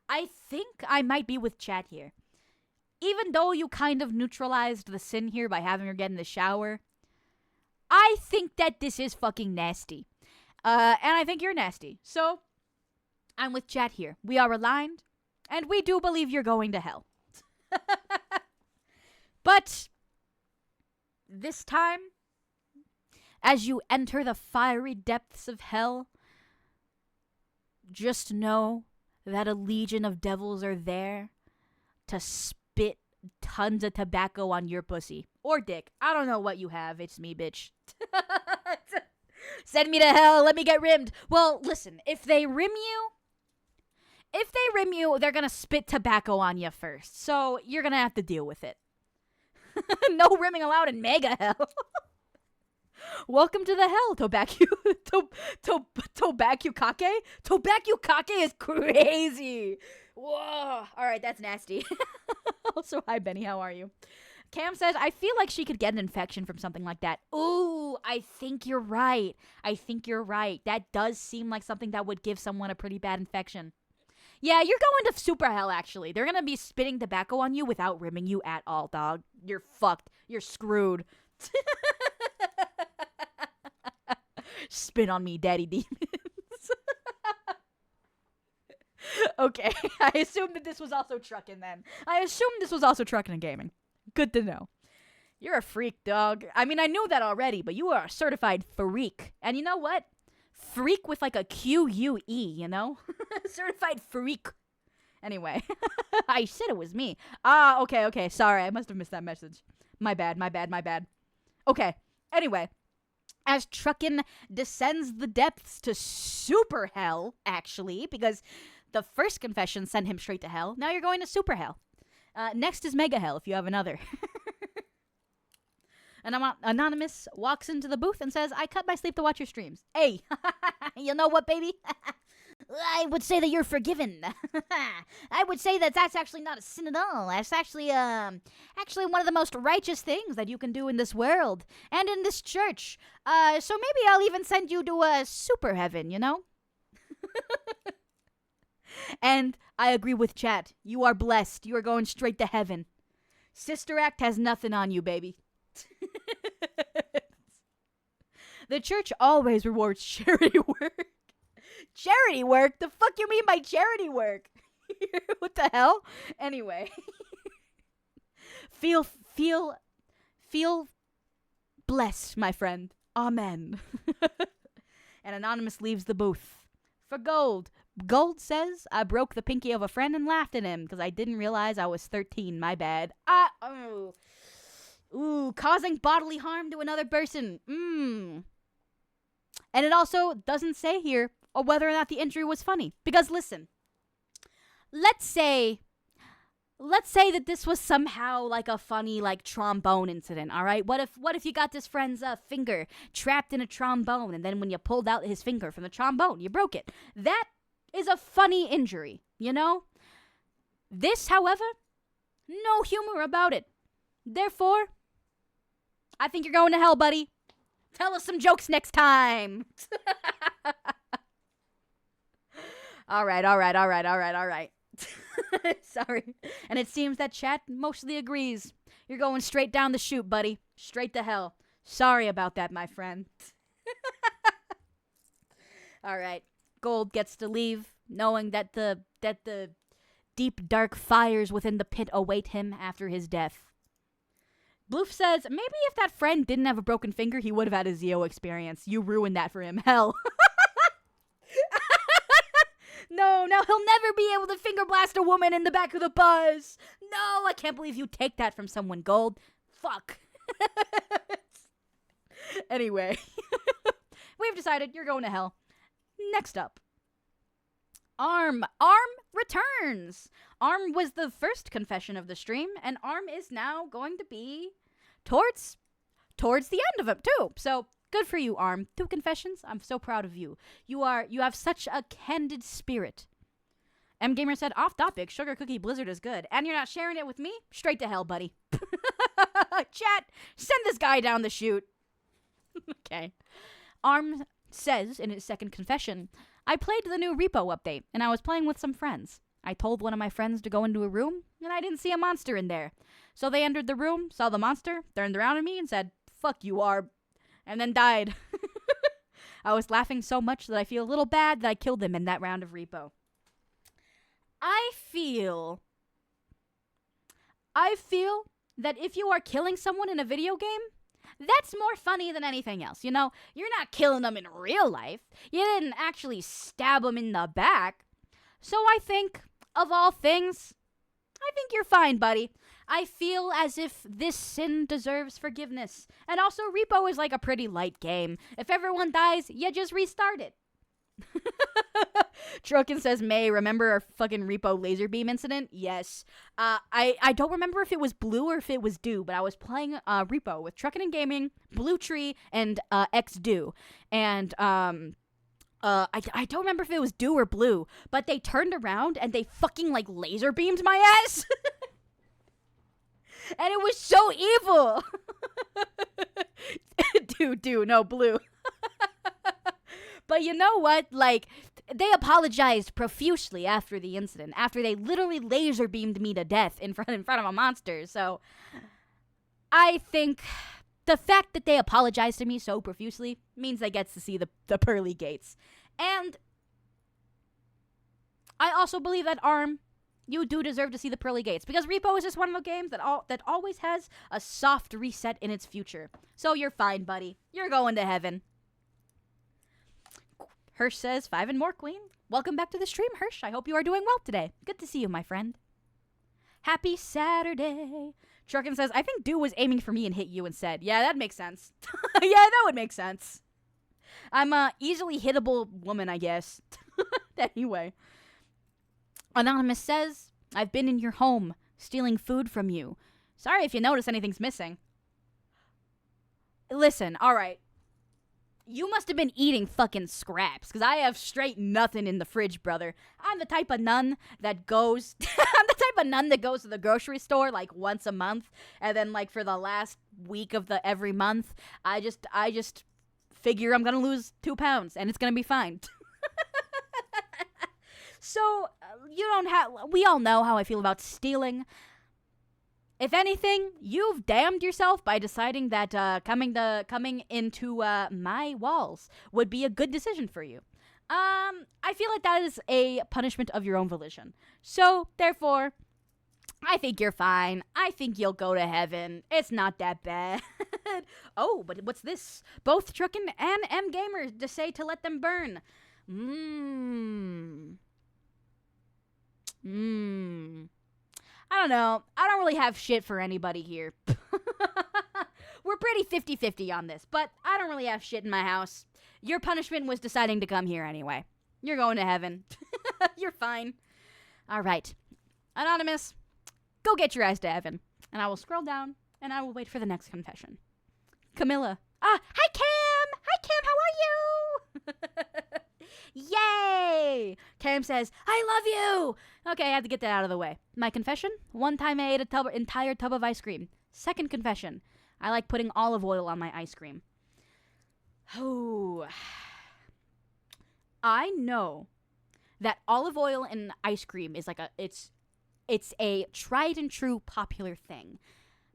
I think I might be with chat here. Even though you kind of neutralized the sin here by having her get in the shower, I think that this is fucking nasty. And I think you're nasty. So, I'm with chat here. We are aligned, and we do believe you're going to hell. But, this time, as you enter the fiery depths of hell, just know that a legion of devils are there to spit tons of tobacco on your pussy. Or dick. I don't know what you have. It's me, bitch. Send me to hell. Let me get rimmed. Well, listen. If they rim you, they're gonna spit tobacco on you first. So, you're gonna have to deal with it. No rimming allowed in mega hell. Welcome to the hell, Tobacco Kake? Tobacco Kake is crazy. Whoa. Alright, that's nasty. Also, hi, Benny. How are you? Cam says, I feel like she could get an infection from something like that. Ooh, I think you're right. That does seem like something that would give someone a pretty bad infection. Yeah, you're going to super hell, actually. They're going to be spitting tobacco on you without rimming you at all, dog. You're fucked. You're screwed. Spit on me, daddy demons. Okay, I assumed that this was also trucking then. I assumed this was also trucking and gaming. Good to know. You're a freak, dog. I mean, I knew that already, but you are a certified freak. And you know what? Freak with like a Q-U-E, you know? Certified freak. Anyway, I said it was me. Okay. Sorry, I must have missed that message. My bad. Okay, anyway. As Truckin descends the depths to super hell, actually, because the first confession sent him straight to hell. Now you're going to super hell. Next is mega hell, if you have another. And Anonymous walks into the booth and says, I cut my sleep to watch your streams. Hey, you know what, baby? I would say that you're forgiven. I would say that that's actually not a sin at all. That's actually one of the most righteous things that you can do in this world and in this church. So maybe I'll even send you to a super heaven, you know? And I agree with chat. You are blessed. You are going straight to heaven. Sister Act has nothing on you, baby. The church always rewards charity work. Charity work? The fuck you mean by charity work? What the hell? Anyway. Feel blessed, my friend. Amen. And Anonymous leaves the booth. For Gold. Gold says, I broke the pinky of a friend and laughed at him because I didn't realize I was 13. My bad. Ooh, causing bodily harm to another person. And it also doesn't say here whether or not the injury was funny. Because listen, let's say that this was somehow like a funny like trombone incident, all right? What if you got this friend's finger trapped in a trombone, and then when you pulled out his finger from the trombone, you broke it? That is a funny injury, you know? This, however, no humor about it. Therefore, I think you're going to hell, buddy. Tell us some jokes next time. All right. Sorry. And it seems that chat mostly agrees. You're going straight down the chute, buddy. Straight to hell. Sorry about that, my friend. All right. Gold gets to leave, knowing that the deep, dark fires within the pit await him after his death. Bloof says, maybe if that friend didn't have a broken finger, he would have had a Zeo experience. You ruined that for him. Hell. No, he'll never be able to finger blast a woman in the back of the bus. No, I can't believe you take that from someone, Gold. Fuck. Anyway, we've decided you're going to hell. Next up, Arm. Arm returns. Arm was the first confession of the stream, and Arm is now going to be towards the end of it too. So good for you, Arm. 2 confessions. I'm so proud of you. You have such a candid spirit. M Gamer said, off topic, Sugar Cookie Blizzard is good, and you're not sharing it with me? Straight to hell, buddy. Chat, send this guy down the chute. Okay. Arm says in his second confession, I played the new repo update, and I was playing with some friends. I told one of my friends to go into a room, and I didn't see a monster in there. So they entered the room, saw the monster, turned around at me, and said, fuck you, Arb, and then died. I was laughing so much that I feel a little bad that I killed them in that round of repo. I feel that if you are killing someone in a video game, that's more funny than anything else. You know, you're not killing them in real life. You didn't actually stab them in the back. So I think, of all things, I think you're fine, buddy. I feel as if this sin deserves forgiveness. And also, repo is like a pretty light game. If everyone dies, you just restart it. Trokin says, May, remember our fucking repo laser beam incident? Yes. I don't remember if it was Blue or if it was Do, but I was playing repo with Truckin' and Gaming, Blue Tree, and X-Do. And I don't remember if it was Do or Blue, but they turned around and they fucking like laser beamed my ass. And it was so evil. No, Blue. But you know what? Like, they apologized profusely after the incident, after they literally laser beamed me to death in front of a monster. So I think the fact that they apologized to me so profusely means they get to see the pearly gates. And I also believe that Arm, you do deserve to see the pearly gates, because repo is just one of the games that always has a soft reset in its future. So you're fine, buddy. You're going to heaven. Hirsch says, 5 and more, Queen. Welcome back to the stream, Hirsch. I hope you are doing well today. Good to see you, my friend. Happy Saturday. Truckin says, I think Do was aiming for me and hit you instead. Yeah, that makes sense. Yeah, that would make sense. I'm a easily hittable woman, I guess. Anyway. Anonymous says, I've been in your home, stealing food from you. Sorry if you notice anything's missing. Listen, alright. You must have been eating fucking scraps, because I have straight nothing in the fridge, brother. I'm the type of nun that goes... to the grocery store, like, once a month, and then, like, for the last week of every month, I just figure I'm gonna lose 2 pounds, and it's gonna be fine. So, we all know how I feel about stealing. If anything, you've damned yourself by deciding that coming into my walls would be a good decision for you. I feel like that is a punishment of your own volition. So, therefore, I think you're fine. I think you'll go to heaven. It's not that bad. Oh, but what's this? Both Truckin' and M Gamers to say to let them burn. I don't know. I don't really have shit for anybody here. We're pretty 50-50 on this, but I don't really have shit in my house. Your punishment was deciding to come here anyway. You're going to heaven. You're fine. All right. Anonymous, go get your ass to heaven. And I will scroll down, and I will wait for the next confession. Camilla. Hi, Cam! Hi, Cam, how are you? Yay! Cam says, I love you! Okay, I had to get that out of the way. My confession? One time I ate an entire tub of ice cream. Second confession. I like putting olive oil on my ice cream. Oh. I know that olive oil in ice cream is like it's a tried and true popular thing.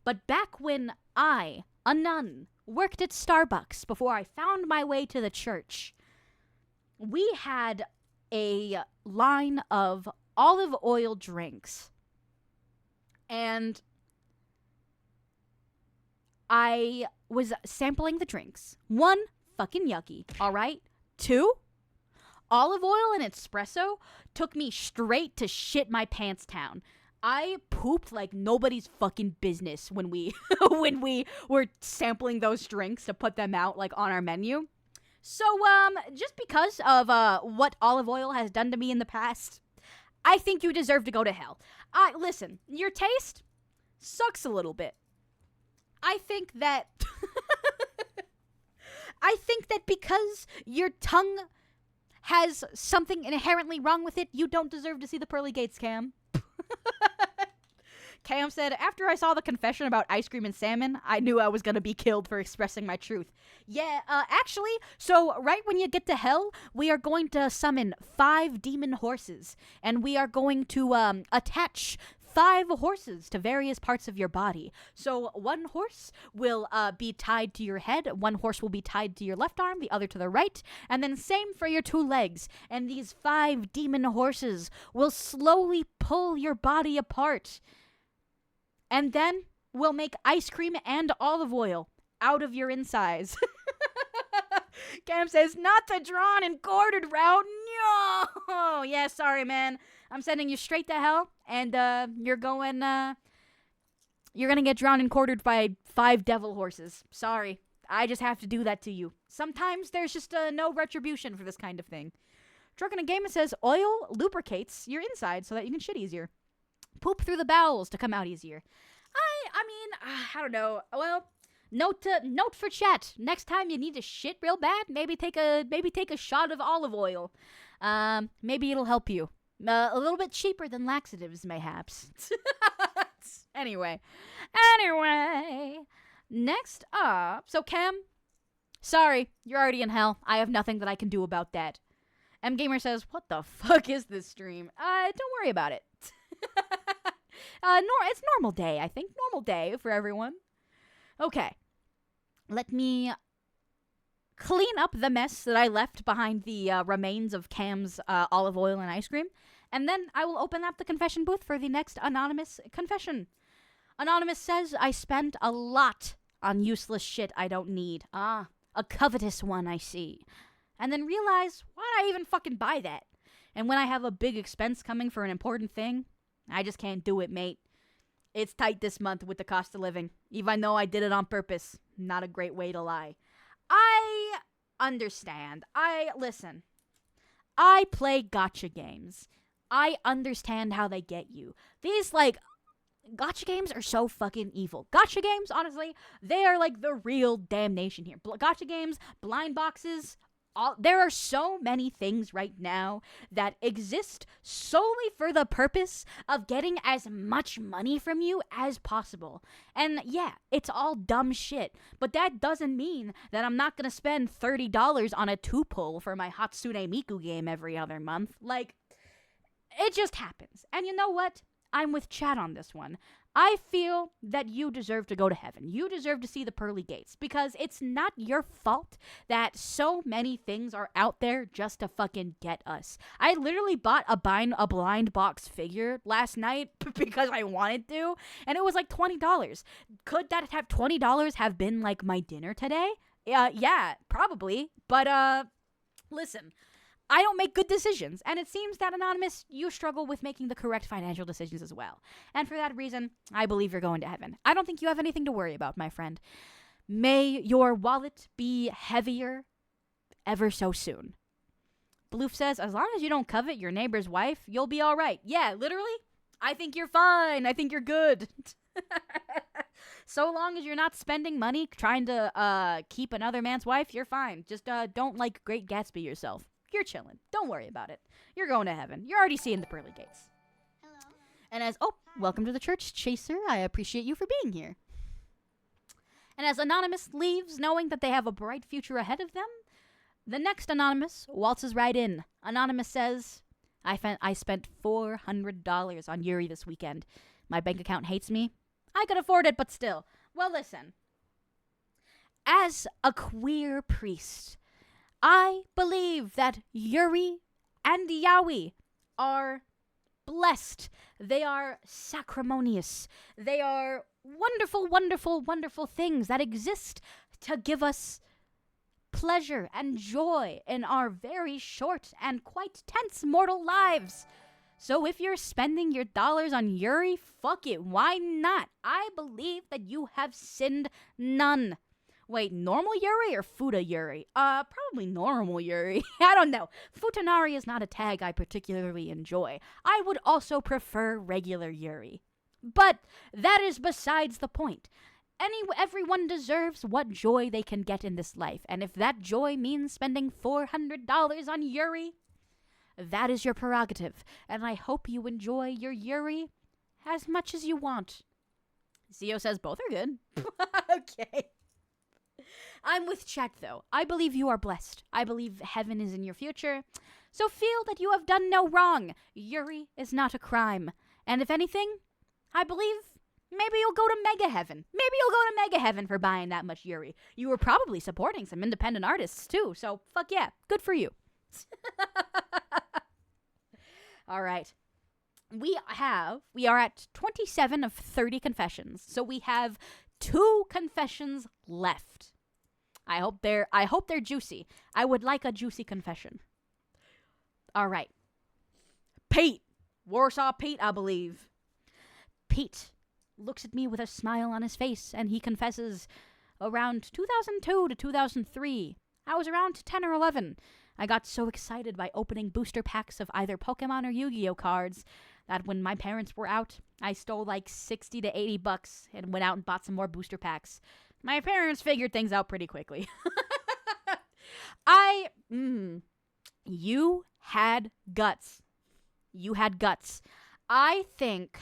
But back when I, a nun, worked at Starbucks before I found my way to the church, we had a line of olive oil drinks. And I was sampling the drinks. 1, fucking yucky, all right? 2, olive oil and espresso took me straight to shit my pants town. I pooped like nobody's fucking business when we when we were sampling those drinks to put them out like on our menu. So just because of what olive oil has done to me in the past, I think you deserve to go to hell. Listen, your taste sucks a little bit. I think that because your tongue has something inherently wrong with it, you don't deserve to see the pearly gates, Cam. Cam said, after I saw the confession about ice cream and salmon, I knew I was going to be killed for expressing my truth. Yeah, actually, so right when you get to hell, we are going to summon 5 demon horses, and we are going to attach 5 horses to various parts of your body. So 1 horse will be tied to your head, 1 horse will be tied to your left arm, the other to the right, and then same for your 2 legs. And these 5 demon horses will slowly pull your body apart. And then we'll make ice cream and olive oil out of your insides. Cam says, not the drawn and quartered route. No! Yeah, sorry, man. I'm sending you straight to hell, and you're going to get drawn and quartered by 5 devil horses. Sorry. I just have to do that to you. Sometimes there's just no retribution for this kind of thing. Truckin' a Gamer says, oil lubricates your inside so that you can shit easier. Poop through the bowels to come out easier. I mean, I don't know. Well, note for chat. Next time you need to shit real bad, maybe take a shot of olive oil. Maybe it'll help you. A little bit cheaper than laxatives, mayhaps. Anyway. Next up. So, Cam, sorry, you're already in hell. I have nothing that I can do about that. M Gamer says, what the fuck is this stream? Don't worry about it. It's normal day, I think. Normal day for everyone. Okay. Let me clean up the mess that I left behind the remains of Cam's olive oil and ice cream. And then I will open up the confession booth for the next anonymous confession. Anonymous says, I spent a lot on useless shit I don't need. A covetous one, I see. And then realize, why'd I even fucking buy that? And when I have a big expense coming for an important thing, I just can't do it, mate. It's tight this month with the cost of living. Even though I did it on purpose. Not a great way to lie. I understand. Listen. I play gacha games. I understand how they get you. These, gacha games are so fucking evil. Gacha games, honestly, they are, the real damnation here. Gacha games, blind boxes, there are so many things right now that exist solely for the purpose of getting as much money from you as possible. And yeah, it's all dumb shit. But that doesn't mean that I'm not going to spend $30 on a 2-pull for my Hatsune Miku game every other month. It just happens. And you know what? I'm with chat on this one. I feel that you deserve to go to heaven. You deserve to see the pearly gates because it's not your fault that so many things are out there just to fucking get us. I literally bought a blind box figure last night because I wanted to, and it was like $20. Could that have $20 have been like my dinner today? Yeah, probably. But listen, I don't make good decisions, and it seems that, Anonymous, you struggle with making the correct financial decisions as well. And for that reason, I believe you're going to heaven. I don't think you have anything to worry about, my friend. May your wallet be heavier ever so soon. Bloof says, as long as you don't covet your neighbor's wife, you'll be all right. Yeah, literally, I think you're fine. I think you're good. So long as you're not spending money trying to keep another man's wife, you're fine. Just don't like Great Gatsby yourself. You're chilling. Don't worry about it. You're going to heaven. You're already seeing the pearly gates. Hello. And welcome to the church, Chaser. I appreciate you for being here. And as Anonymous leaves, knowing that they have a bright future ahead of them, the next Anonymous waltzes right in. Anonymous says, I spent $400 on Yuri this weekend. My bank account hates me. I could afford it, but still. Well, listen. As a queer priest, I believe that Yuri and Yaoi are blessed. They are sacrimonious. They are wonderful, wonderful, wonderful things that exist to give us pleasure and joy in our very short and quite tense mortal lives. So if you're spending your dollars on Yuri, fuck it, why not? I believe that you have sinned none. Wait, normal Yuri or Futa Yuri? Probably normal Yuri. I don't know. Futanari is not a tag I particularly enjoy. I would also prefer regular Yuri. But that is besides the point. Everyone deserves what joy they can get in this life. And if that joy means spending $400 on Yuri, that is your prerogative. And I hope you enjoy your Yuri as much as you want. Zio says both are good. Okay. I'm with chat, though. I believe you are blessed. I believe heaven is in your future. So feel that you have done no wrong. Yuri is not a crime. And if anything, I believe maybe you'll go to Mega Heaven. Maybe you'll go to Mega Heaven for buying that much Yuri. You were probably supporting some independent artists, too. So fuck yeah. Good for you. All right. We are at 27 of 30 confessions. So we have 2 confessions left. I hope they're juicy. I would like a juicy confession. All right. Pete. Warsaw Pete, I believe. Pete looks at me with a smile on his face, and he confesses around 2002 to 2003. I was around 10 or 11. I got so excited by opening booster packs of either Pokemon or Yu-Gi-Oh cards that when my parents were out, I stole like 60 to 80 bucks and went out and bought some more booster packs. My parents figured things out pretty quickly. You had guts. You had guts. I think,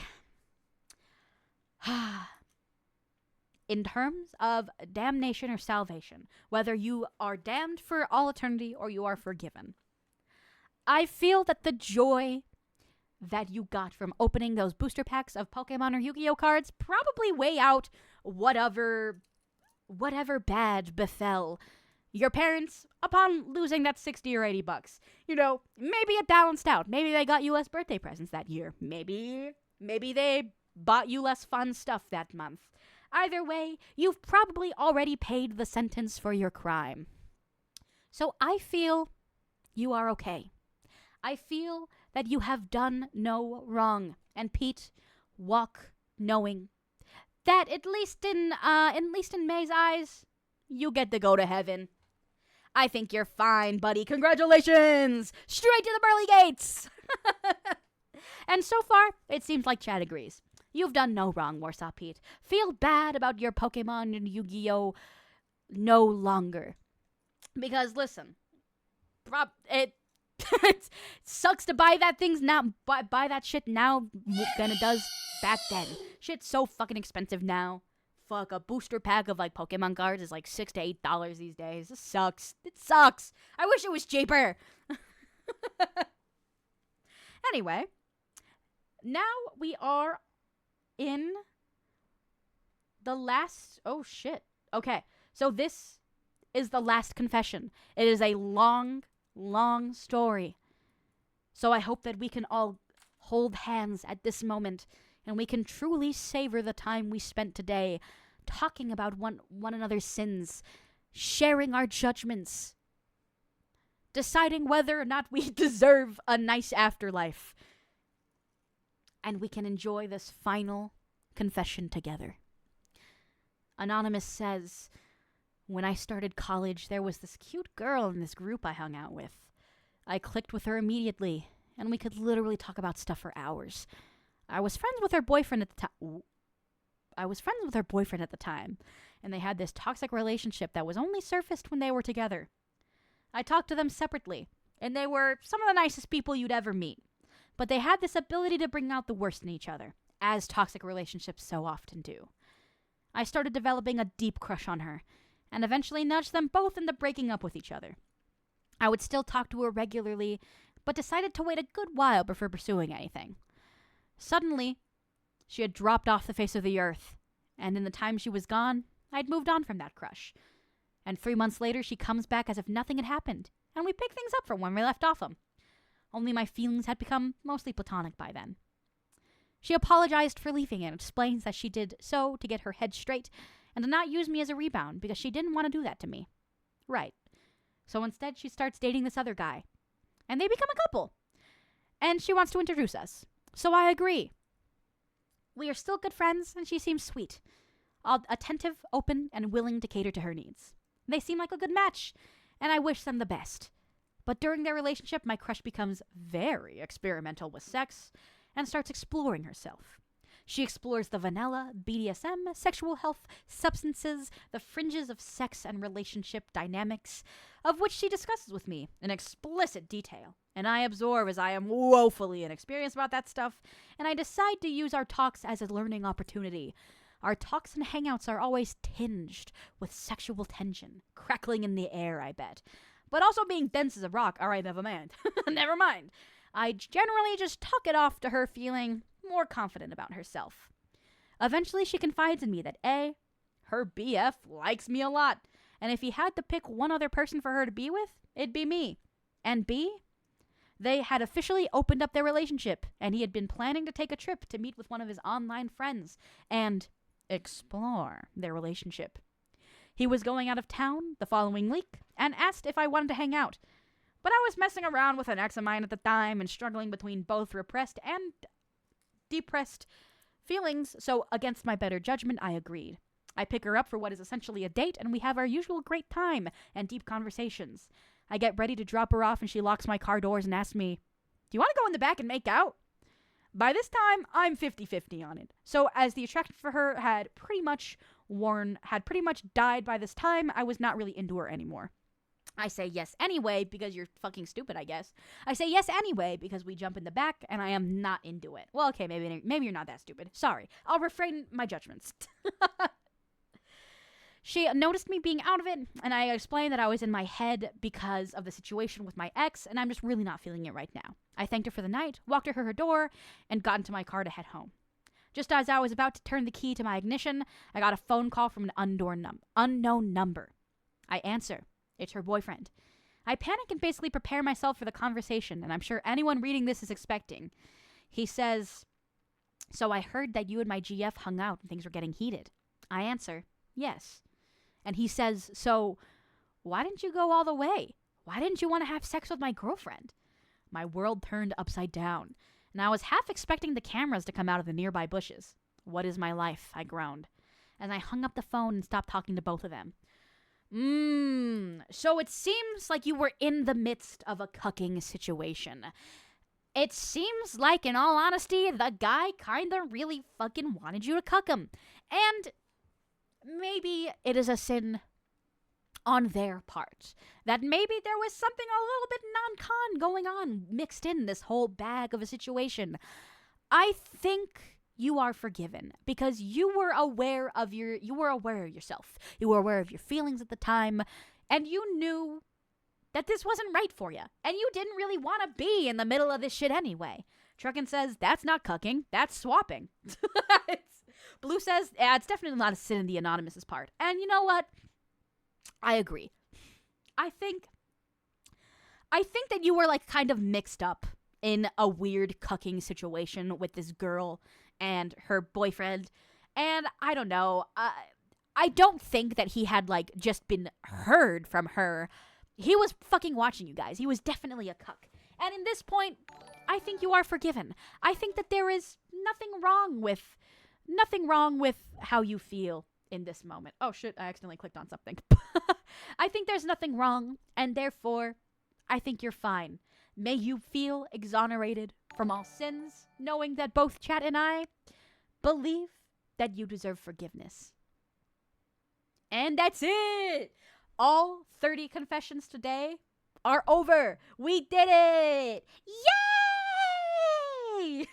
in terms of damnation or salvation, whether you are damned for all eternity or you are forgiven, I feel that the joy that you got from opening those booster packs of Pokemon or Yu-Gi-Oh cards probably weigh out whatever bad befell your parents upon losing that 60 or 80 bucks. You know, maybe it balanced out. Maybe they got you less birthday presents that year. Maybe they bought you less fun stuff that month. Either way, you've probably already paid the sentence for your crime. So I feel you are okay. I feel that you have done no wrong. And Pete, walk knowing that at least in May's eyes, you get to go to heaven. I think you're fine, buddy. Congratulations! Straight to the pearly gates! And so far, it seems like Chad agrees. You've done no wrong, Warsaw Pete. Feel bad about your Pokemon and Yu-Gi-Oh! No longer. Because, listen, it sucks to buy that things now, buy that shit now than it does back then. Shit's so fucking expensive now. Fuck, a booster pack of, like, Pokemon cards is, like, $6 to $8 these days. This sucks. It sucks. I wish it was cheaper. Anyway, now we are in the last... Oh, shit. Okay, so this is the last confession. It is a long, long story. So I hope that we can all hold hands at this moment and we can truly savor the time we spent today talking about one another's sins, sharing our judgments, deciding whether or not we deserve a nice afterlife. And we can enjoy this final confession together. Anonymous says, when I started college, there was this cute girl in this group I hung out with. I clicked with her immediately, and we could literally talk about stuff for hours. I was friends with her boyfriend at the time, and they had this toxic relationship that was only surfaced when they were together. I talked to them separately, and they were some of the nicest people you'd ever meet. But they had this ability to bring out the worst in each other, as toxic relationships so often do. I started developing a deep crush on her, and eventually nudged them both into breaking up with each other. I would still talk to her regularly, but decided to wait a good while before pursuing anything. Suddenly, she had dropped off the face of the earth, and in the time she was gone, I'd moved on from that crush. And 3 months later, she comes back as if nothing had happened, and we pick things up from when we left off them. Only my feelings had become mostly platonic by then. She apologized for leaving and explains that she did so to get her head straight and to not use me as a rebound because she didn't want to do that to me. Right. So instead, she starts dating this other guy, and they become a couple. And she wants to introduce us. So I agree. We are still good friends, and she seems sweet, attentive, open, and willing to cater to her needs. They seem like a good match, and I wish them the best. But during their relationship, my crush becomes very experimental with sex and starts exploring herself. She explores the vanilla, BDSM, sexual health, substances, the fringes of sex and relationship dynamics, of which she discusses with me in explicit detail. And I absorb as I am woefully inexperienced about that stuff, and I decide to use our talks as a learning opportunity. Our talks and hangouts are always tinged with sexual tension, crackling in the air, I bet. But also being dense as a rock. All right, never mind. Never mind. I generally just talk it off to her feeling more confident about herself. Eventually, she confides in me that A, her BF likes me a lot, and if he had to pick one other person for her to be with, it'd be me. And B, they had officially opened up their relationship, and he had been planning to take a trip to meet with one of his online friends and explore their relationship. He was going out of town the following week and asked if I wanted to hang out. But I was messing around with an ex of mine at the time and struggling between both repressed and depressed feelings, so against my better judgment, I agreed. I pick her up for what is essentially a date, and we have our usual great time and deep conversations. I get ready to drop her off, and she locks my car doors and asks me, "Do you want to go in the back and make out?" By this time, I'm 50-50 on it. So as the attraction for her had pretty much died by this time, I was not really into her anymore. I say yes anyway because you're fucking stupid, I guess. I say yes anyway because we jump in the back and I am not into it. Well, okay, maybe you're not that stupid. Sorry. I'll refrain my judgments. She noticed me being out of it, and I explained that I was in my head because of the situation with my ex, and I'm just really not feeling it right now. I thanked her for the night, walked her door, and got into my car to head home. Just as I was about to turn the key to my ignition, I got a phone call from an unknown number. I answer. It's her boyfriend. I panic and basically prepare myself for the conversation, and I'm sure anyone reading this is expecting. He says, "So I heard that you and my GF hung out and things were getting heated." I answer, "Yes." And he says, "So why didn't you go all the way? Why didn't you want to have sex with my girlfriend?" My world turned upside down, and I was half expecting the cameras to come out of the nearby bushes. "What is my life?" I groaned, as I hung up the phone and stopped talking to both of them. So it seems like you were in the midst of a cucking situation. It seems like, in all honesty, the guy kinda really fucking wanted you to cuck him. And maybe it is a sin on their part. That maybe there was something a little bit non-con going on mixed in this whole bag of a situation. I think you are forgiven because you were aware of yourself. You were aware of your feelings at the time, and you knew that this wasn't right for you. And you didn't really want to be in the middle of this shit anyway. Truckin says, that's not cucking, that's swapping. Blue says, yeah, it's definitely not a sin in the Anonymous's part. And you know what? I agree. I think that you were like kind of mixed up in a weird cucking situation with this girl and her boyfriend. And I don't know. I don't think that he had like just been heard from her. He was fucking watching you guys. He was definitely a cuck. And in this point, I think you are forgiven. I think that there is nothing wrong with how you feel in this moment. Oh shit, I accidentally clicked on something. I think there's nothing wrong, and therefore, I think you're fine. May you feel exonerated from all sins, knowing that both Chat and I believe that you deserve forgiveness. And that's it! All 30 confessions today are over. We did it! Yay!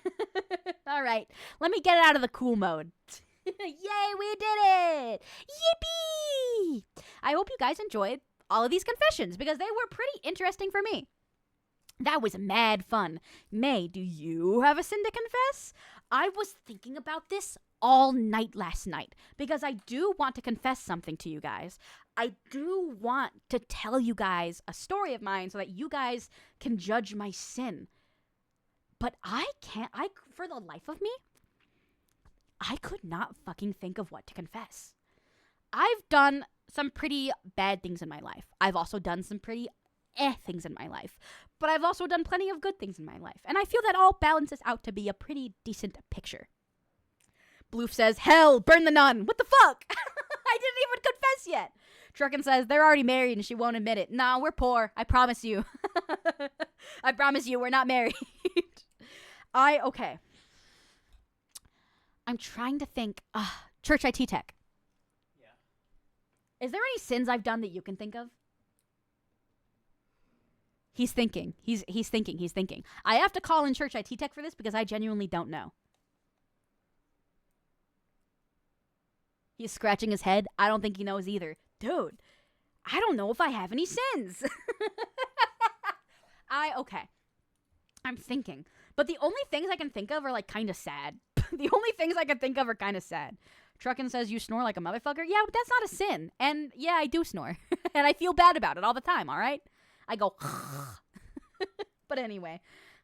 All right, let me get it out of the cool mode. Yay, we did it! Yippee! I hope you guys enjoyed all of these confessions because they were pretty interesting for me. That was mad fun. May, do you have a sin to confess? I was thinking about this all night last night because I do want to confess something to you guys. I do want to tell you guys a story of mine so that you guys can judge my sin. But I can't, for the life of me, I could not fucking think of what to confess. I've done some pretty bad things in my life. I've also done some pretty things in my life. But I've also done plenty of good things in my life. And I feel that all balances out to be a pretty decent picture. Bloof says, hell, burn the nun. What the fuck? I didn't even confess yet. Truckin says, they're already married and she won't admit it. Nah, we're poor. I promise you. I promise you, we're not married. Okay. I'm trying to think. Church IT Tech. Yeah. Is there any sins I've done that you can think of? He's thinking. He's thinking. I have to call in Church IT Tech for this because I genuinely don't know. He's scratching his head. I don't think he knows either. Dude, I don't know if I have any sins. Okay. I'm thinking. But the only things I can think of are like kind of sad. The only things I can think of are kind of sad. Truckin says you snore like a motherfucker. Yeah, but that's not a sin. And yeah, I do snore. And I feel bad about it all the time, all right? I go, but anyway.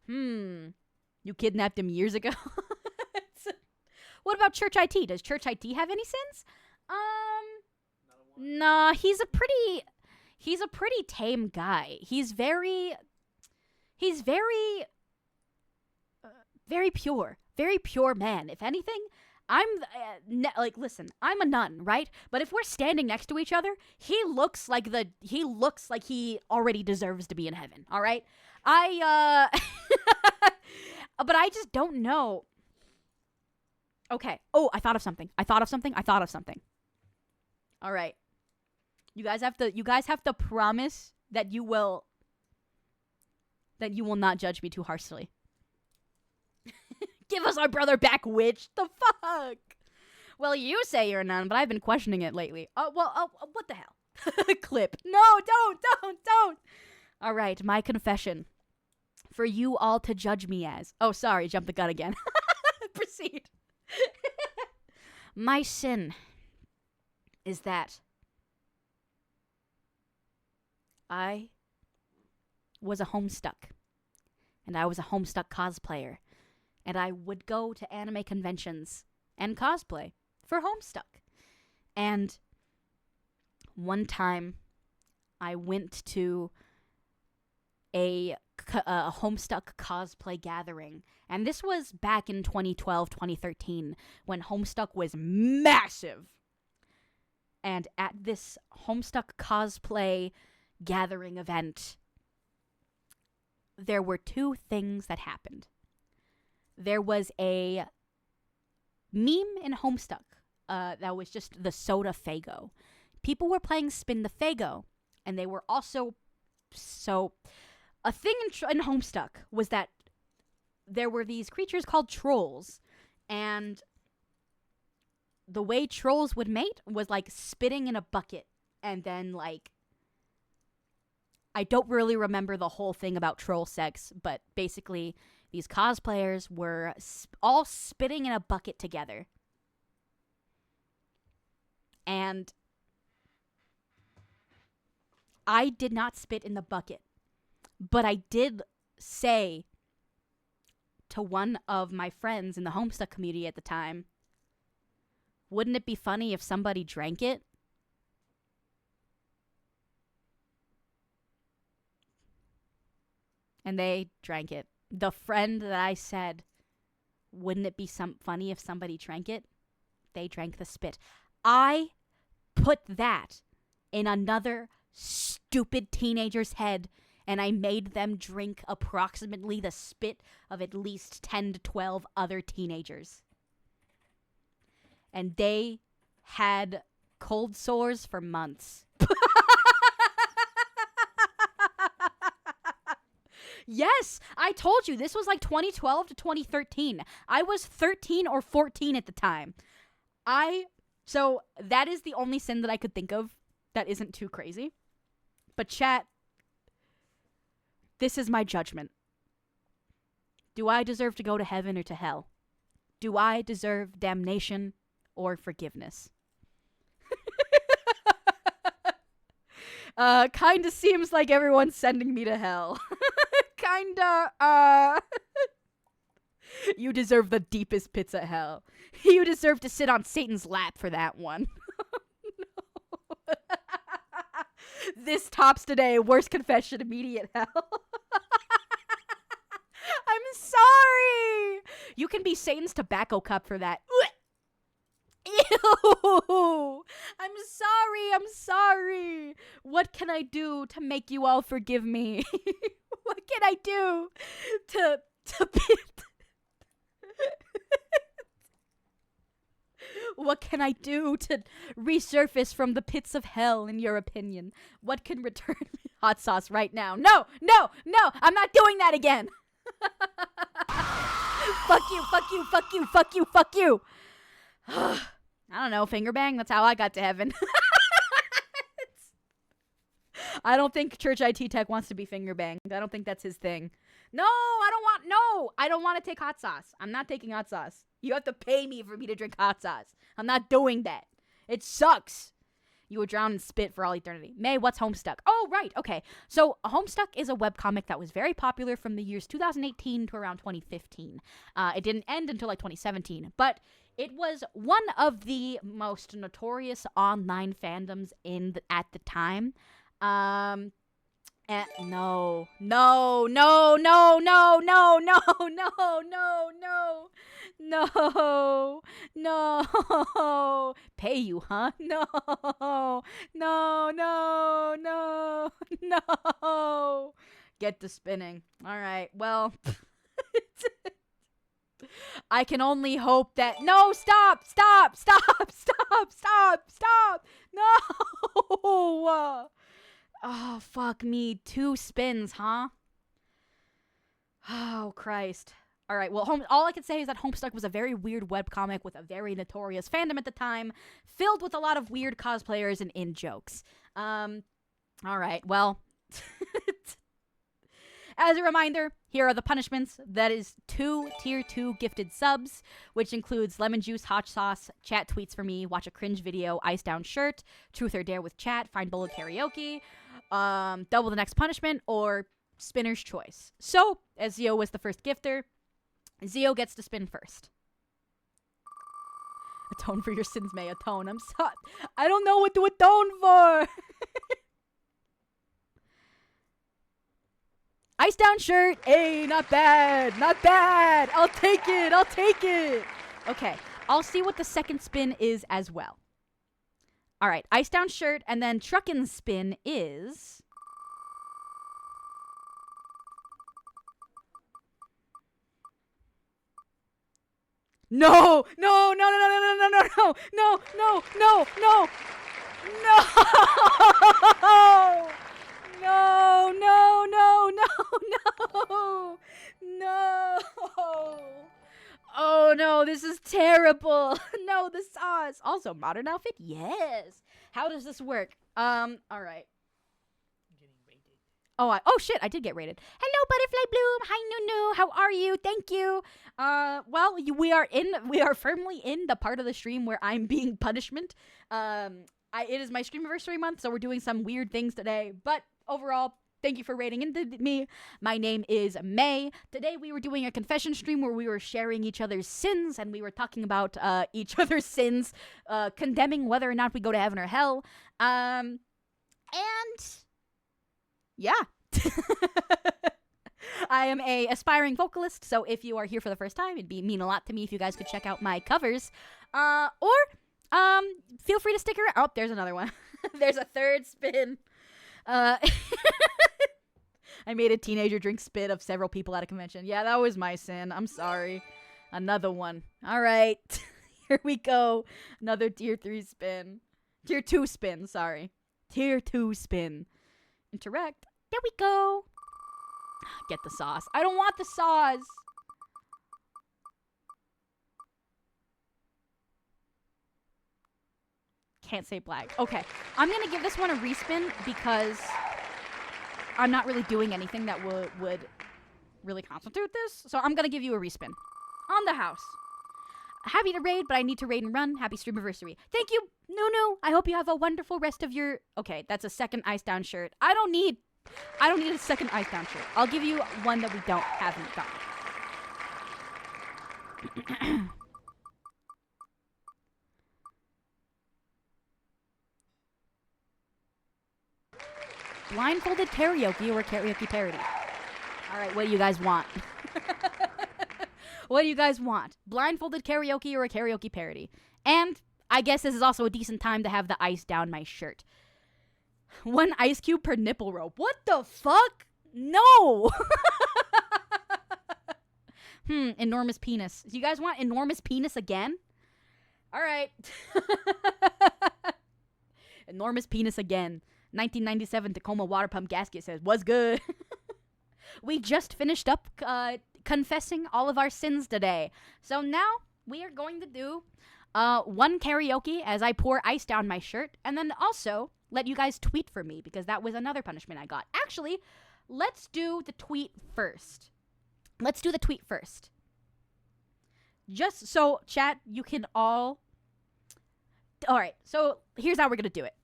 You kidnapped him years ago? What about Church IT? Does Church IT have any sins? Nah, he's a pretty tame guy. He's very pure. Very pure man. If anything, listen, I'm a nun, right? But if we're standing next to each other, he looks like he already deserves to be in heaven, all right? But I just don't know. Okay. Oh, I thought of something. All right. You guys have to promise that you will not judge me too harshly. Give us our brother back, witch. The fuck? Well, you say you're a nun, but I've been questioning it lately. What the hell? Clip. No, don't. All right, my confession. For you all to judge me as. Oh, sorry, jump the gun again. Proceed. My sin is that I was a Homestuck. And I was a Homestuck cosplayer. And I would go to anime conventions and cosplay for Homestuck. And one time, I went to a Homestuck cosplay gathering. And this was back in 2012, 2013, when Homestuck was massive. And at this Homestuck cosplay gathering event, there were two things that happened. There was a meme in Homestuck that was just the soda Faygo. People were playing Spin the Faygo, and they were also... So, a thing in Homestuck was that there were these creatures called trolls, and the way trolls would mate was, like, spitting in a bucket, and then, like... I don't really remember the whole thing about troll sex, but basically... These cosplayers were all spitting in a bucket together. And I did not spit in the bucket, but I did say to one of my friends in the Homestuck community at the time, wouldn't it be funny if somebody drank it? And they drank it. The friend that I said, wouldn't it be funny if somebody drank it? They drank the spit. I put that in another stupid teenager's head, and I made them drink approximately the spit of at least 10 to 12 other teenagers. And they had cold sores for months. Yes, I told you, this was like 2012 to 2013. I was 13 or 14 at the time. So that is the only sin that I could think of that isn't too crazy. But chat, this is my judgment. Do I deserve to go to heaven or to hell? Do I deserve damnation or forgiveness? Kinda seems like everyone's sending me to hell. You deserve the deepest pits of hell. You deserve to sit on Satan's lap for that one. No. This tops today. Worst confession, immediate hell. I'm sorry. You can be Satan's tobacco cup for that. Ew. I'm sorry. What can I do to make you all forgive me? What can I do to what can I do to resurface from the pits of hell, in your opinion? What can return me hot sauce right now? No, I'm not doing that again. Fuck you. I don't know, finger bang? That's how I got to heaven. I don't think Church IT Tech wants to be finger banged. I don't think that's his thing. I don't want to take hot sauce. I'm not taking hot sauce. You have to pay me for me to drink hot sauce. I'm not doing that. It sucks. You will drown in spit for all eternity. May, what's Homestuck? Oh, right. Okay. So Homestuck is a webcomic that was very popular from the years 2018 to around 2015. It didn't end until like 2017, but it was one of the most notorious online fandoms at the time. No. Pay you, huh? No. Get to spinning. All right. Well, I can only hope that. No, stop. No. Oh, fuck me. 2 spins, huh? Oh, Christ. All right, well, all I can say is that Homestuck was a very weird webcomic with a very notorious fandom at the time, filled with a lot of weird cosplayers and in-jokes. All right, well, as a reminder, here are the punishments. That is 2 tier 2 gifted subs, which includes lemon juice, hot sauce, chat tweets for me, watch a cringe video, ice down shirt, truth or dare with chat, find bullet karaoke, double the next punishment, or spinner's choice. So, as Zio was the first gifter, Zio gets to spin first. Atone for your sins, May. Atone. I'm sorry. I don't know what to atone for. Ice down shirt. Hey, not bad. I'll take it. Okay. I'll see what the second spin is as well. All right. Ice down shirt, and then truckin' spin is... No. Oh no, this is terrible. No, the sauce. Also, modern outfit? Yes. How does this work? All right. I'm getting rated. Oh shit, I did get rated. Hello, Butterfly Bloom. Hi, Nunu. How are you? Thank you. Well, we are firmly in the part of the stream where I'm being punishment. It is my stream anniversary month, so we're doing some weird things today. But overall, thank you for rating into me. My name is May. Today we were doing a confession stream where we were sharing each other's sins, and we were talking about each other's sins, condemning whether or not we go to heaven or hell. And yeah. I am a aspiring vocalist, so if you are here for the first time, it'd mean a lot to me if you guys could check out my covers. Feel free to stick around. Oh, there's another one. There's a third spin. I made a teenager drink spit of several people at a convention. Yeah, that was my sin. I'm sorry. Another one. All right. Here we go. Another tier 3 spin. Tier 2 spin, sorry. Tier 2 spin. Interact. There we go. Get the sauce. I don't want the sauce. Can't say black. Okay. I'm going to give this one a respin because I'm not really doing anything that would really constitute this. So I'm going to give you a respin. On the house. Happy to raid, but I need to raid and run. Happy stream anniversary. Thank you, Nunu. I hope you have a wonderful rest of your... Okay, that's a second Ice Down shirt. I don't need a second Ice Down shirt. I'll give you one that we haven't gotten. Blindfolded karaoke or karaoke parody? All right, what do you guys want? What do you guys want? Blindfolded karaoke or a karaoke parody? And I guess this is also a decent time to have the ice down my shirt. 1 ice cube per nipple rope. What the fuck? No! Enormous penis. Do you guys want enormous penis again? All right. Enormous penis again. 1997 Tacoma water pump gasket says, "What's good?" We just finished up confessing all of our sins today. So now we are going to do 1 karaoke as I pour ice down my shirt, and then also let you guys tweet for me because that was another punishment I got. Actually, let's do the tweet first. Just so, chat, you can all... Alright, so here's how we're going to do it.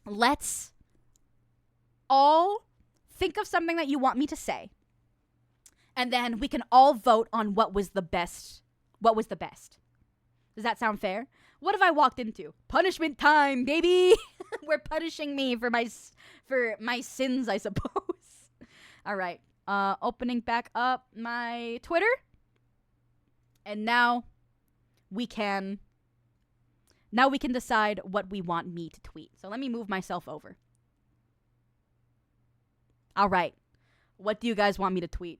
Let's all think of something that you want me to say. And then we can all vote on what was the best. Does that sound fair? What have I walked into? Punishment time, baby! We're punishing me for my sins, I suppose. All right. Opening back up my Twitter. And now we can decide what we want me to tweet. So let me move myself over. All right. What do you guys want me to tweet?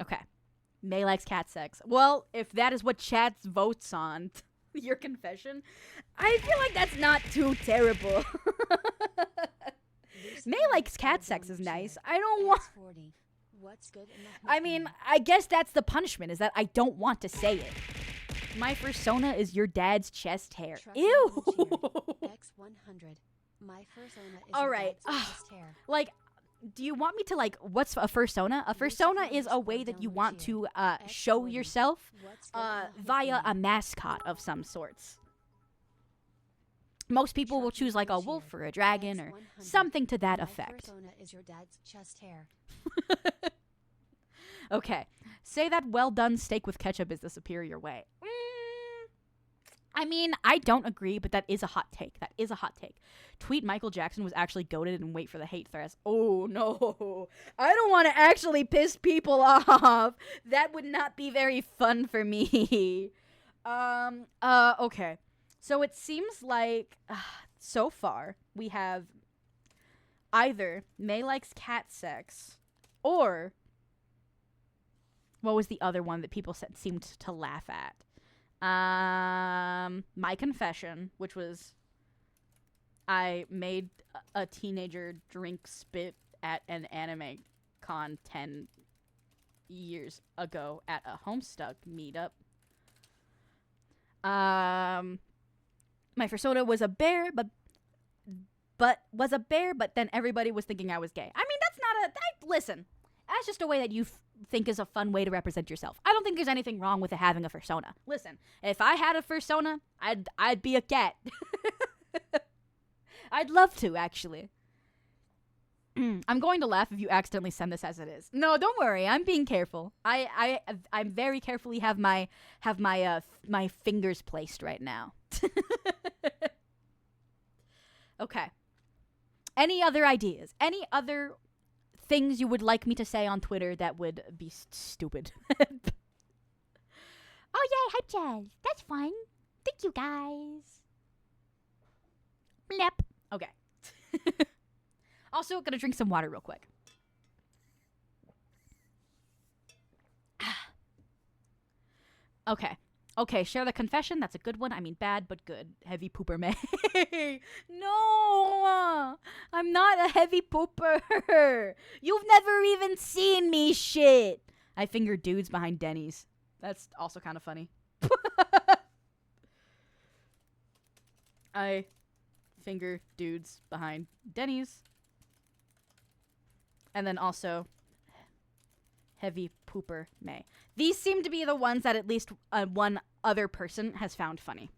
Okay. May likes cat sex. Well, if that is what chat votes on, your confession, I feel like that's not too terrible. May likes cat sex is nice. I don't want... I mean, I guess that's the punishment, is that I don't want to say it. My fursona is your dad's chest hair. Ew! X100. My fursona is all your right. dad's chest hair. Like, do you want me to, like, what's a fursona? A fursona is a way that you want to show yourself via a mascot of some sorts. Most people will choose, like, a wolf or a dragon or something to that effect. My fursona is your dad's chest hair. Okay. Say that well-done steak with ketchup is the superior way. I mean, I don't agree, but that is a hot take. Tweet Michael Jackson was actually goated and wait for the hate threats. Oh, no. I don't want to actually piss people off. That would not be very fun for me. Okay. So it seems like, so far, we have either May likes cat sex or... What was the other one that people said seemed to laugh at? My confession, which was I made a teenager drink spit at an anime con 10 years ago at a Homestuck meetup. My persona was a bear, but then everybody was thinking I was gay. I mean, that's not listen. That's just a way that you think is a fun way to represent yourself. I don't think there's anything wrong with having a persona. Listen, if I had a persona, I'd be a cat. I'd love to, actually. I'm going to laugh if you accidentally send this as it is. No, don't worry. I'm being careful. I'm very carefully have my my fingers placed right now. Okay. Any other ideas? Any other things you would like me to say on Twitter that would be stupid? Oh yay, hype jazz. That's fun. Thank you guys. Blep. Okay. Also, gonna drink some water real quick. Okay. Okay, share the confession. That's a good one. I mean, bad, but good. Heavy pooper May. No! I'm not a heavy pooper. You've never even seen me shit. I finger dudes behind Denny's. That's also kind of funny. I finger dudes behind Denny's. And then also heavy pooper May. These seem to be the ones that at least one other person has found funny.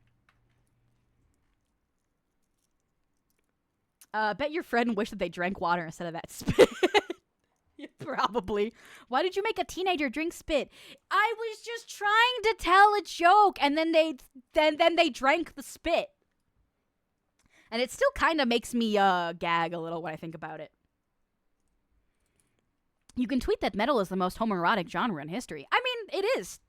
Bet your friend wished that they drank water instead of that spit. Yeah, probably. Why did you make a teenager drink spit? I was just trying to tell a joke, and then they drank the spit. And it still kind of makes me gag a little when I think about it. You can tweet that metal is the most homoerotic genre in history. I mean, it is.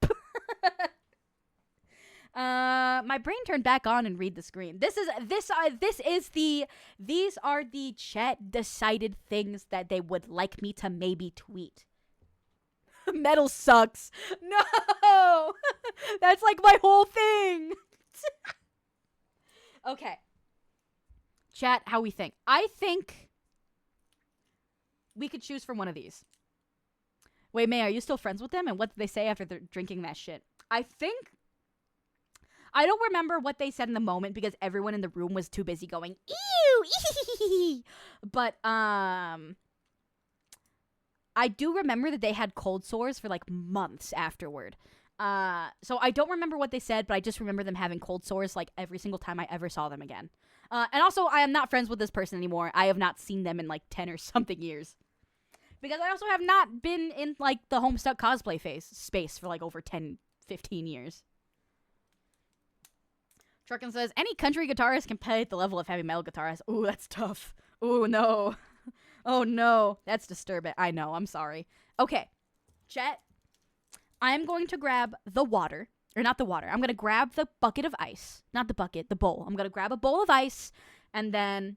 My brain turned back on and read the screen. These are the chat decided things that they would like me to maybe tweet. Metal sucks. No, that's like my whole thing. Okay. Chat, how we think. I think we could choose from one of these. Wait, May, are you still friends with them? And what did they say after they're drinking that shit? I don't remember what they said in the moment because everyone in the room was too busy going, ew, but, I do remember that they had cold sores for, like, months afterward. So I don't remember what they said, but I just remember them having cold sores, like, every single time I ever saw them again. And also, I am not friends with this person anymore. I have not seen them in, like, 10 or something years. Because I also have not been in, like, the Homestuck cosplay space for, like, over 10, 15 years. Truckin says, any country guitarist can play at the level of heavy metal guitarists. Ooh, that's tough. Ooh, no. Oh, no. That's disturbing. I know. I'm sorry. Okay. Chet, I'm going to grab the water. Or not the water. I'm going to grab the bucket of ice. Not the bucket, the bowl. I'm going to grab a bowl of ice, and then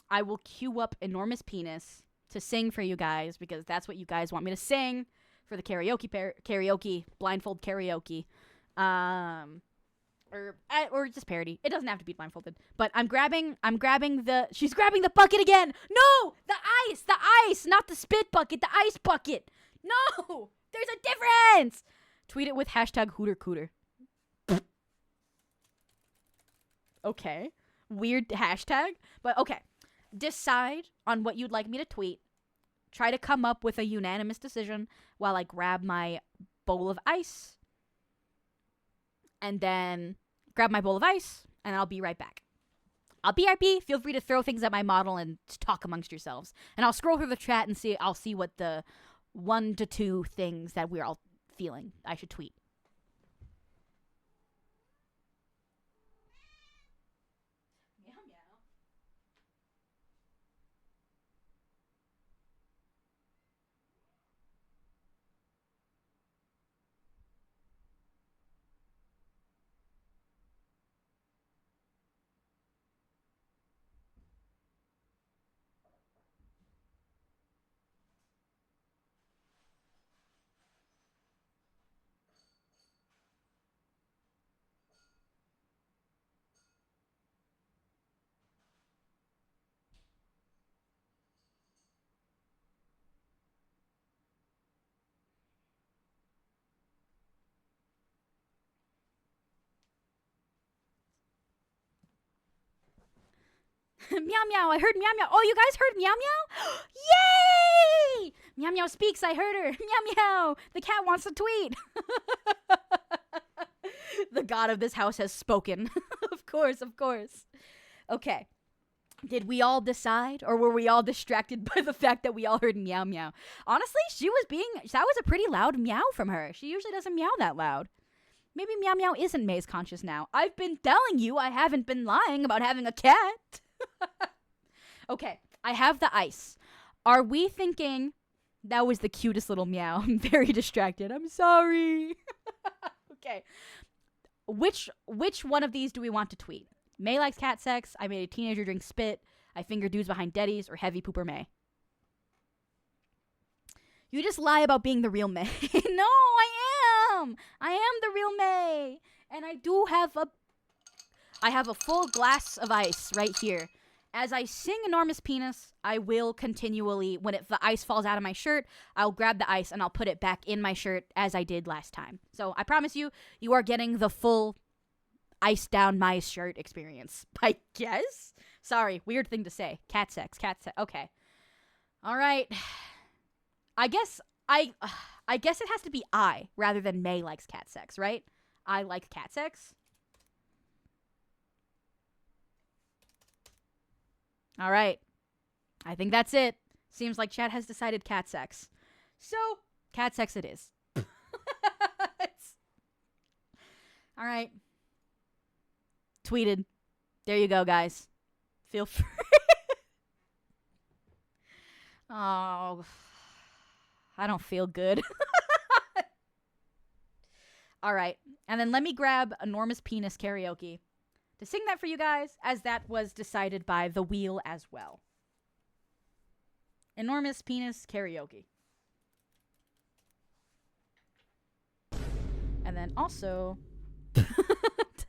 I will cue up Enormous Penis to sing for you guys, because that's what you guys want me to sing for the karaoke, blindfold karaoke. Or just parody. It doesn't have to be blindfolded. But she's grabbing the bucket again. No! The ice, not the spit bucket, the ice bucket. No! There's a difference! Tweet it with hashtag HooterCooter. Okay. Weird hashtag. But okay. Decide on what you'd like me to tweet. Try to come up with a unanimous decision while I grab my bowl of ice. And then grab my bowl of ice, and I'll be right back. I'll be RP. Feel free to throw things at my model and talk amongst yourselves. And I'll scroll through the chat and I'll see what the 1 to 2 things that we're all feeling I should tweet. Meow meow. Meow meow, I heard meow meow. Oh, you guys heard meow meow? Yay! Meow meow speaks, I heard her. Meow meow, the cat wants to tweet. The god of this house has spoken. Of course, of course. Okay. Did we all decide, or were we all distracted by the fact that we all heard meow meow? Honestly, that was a pretty loud meow from her. She usually doesn't meow that loud. Maybe meow meow isn't maze conscious now. I've been telling you I haven't been lying about having a cat. Okay, I have the ice. Are we thinking that was the cutest little meow? I'm very distracted. I'm sorry. Okay. Which one of these do we want to tweet? May likes cat sex, I made a teenager drink spit, I finger dudes behind Deddies, or heavy pooper May? You just lie about being the real May. No, I am the real May. And I have a full glass of ice right here. As I sing Enormous Penis, I will continually, when the ice falls out of my shirt, I'll grab the ice and I'll put it back in my shirt as I did last time. So I promise you, you are getting the full ice down my shirt experience, I guess. Sorry, weird thing to say. Cat sex. Okay. All right. I guess it has to be I rather than May likes cat sex, right? I like cat sex. All right. I think that's it. Seems like chat has decided cat sex. So, cat sex it is. All right. Tweeted. There you go, guys. Feel free. Oh, I don't feel good. All right. And then let me grab Enormous Penis Karaoke to sing that for you guys, as that was decided by the wheel as well. Enormous Penis Karaoke. And then also...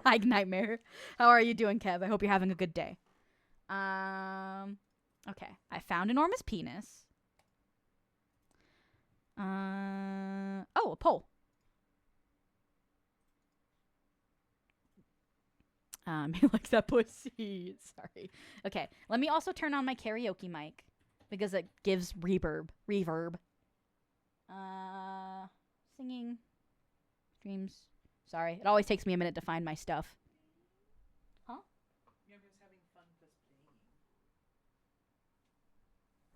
Hi, Nightmare. How are you doing, Kev? I hope you're having a good day. Okay. I found Enormous Penis. Oh, a poll. He likes that pussy. Sorry. Okay. Let me also turn on my karaoke mic because it gives reverb. Singing. Streams. Sorry. It always takes me a minute to find my stuff. Huh? Meow Meow's having fun just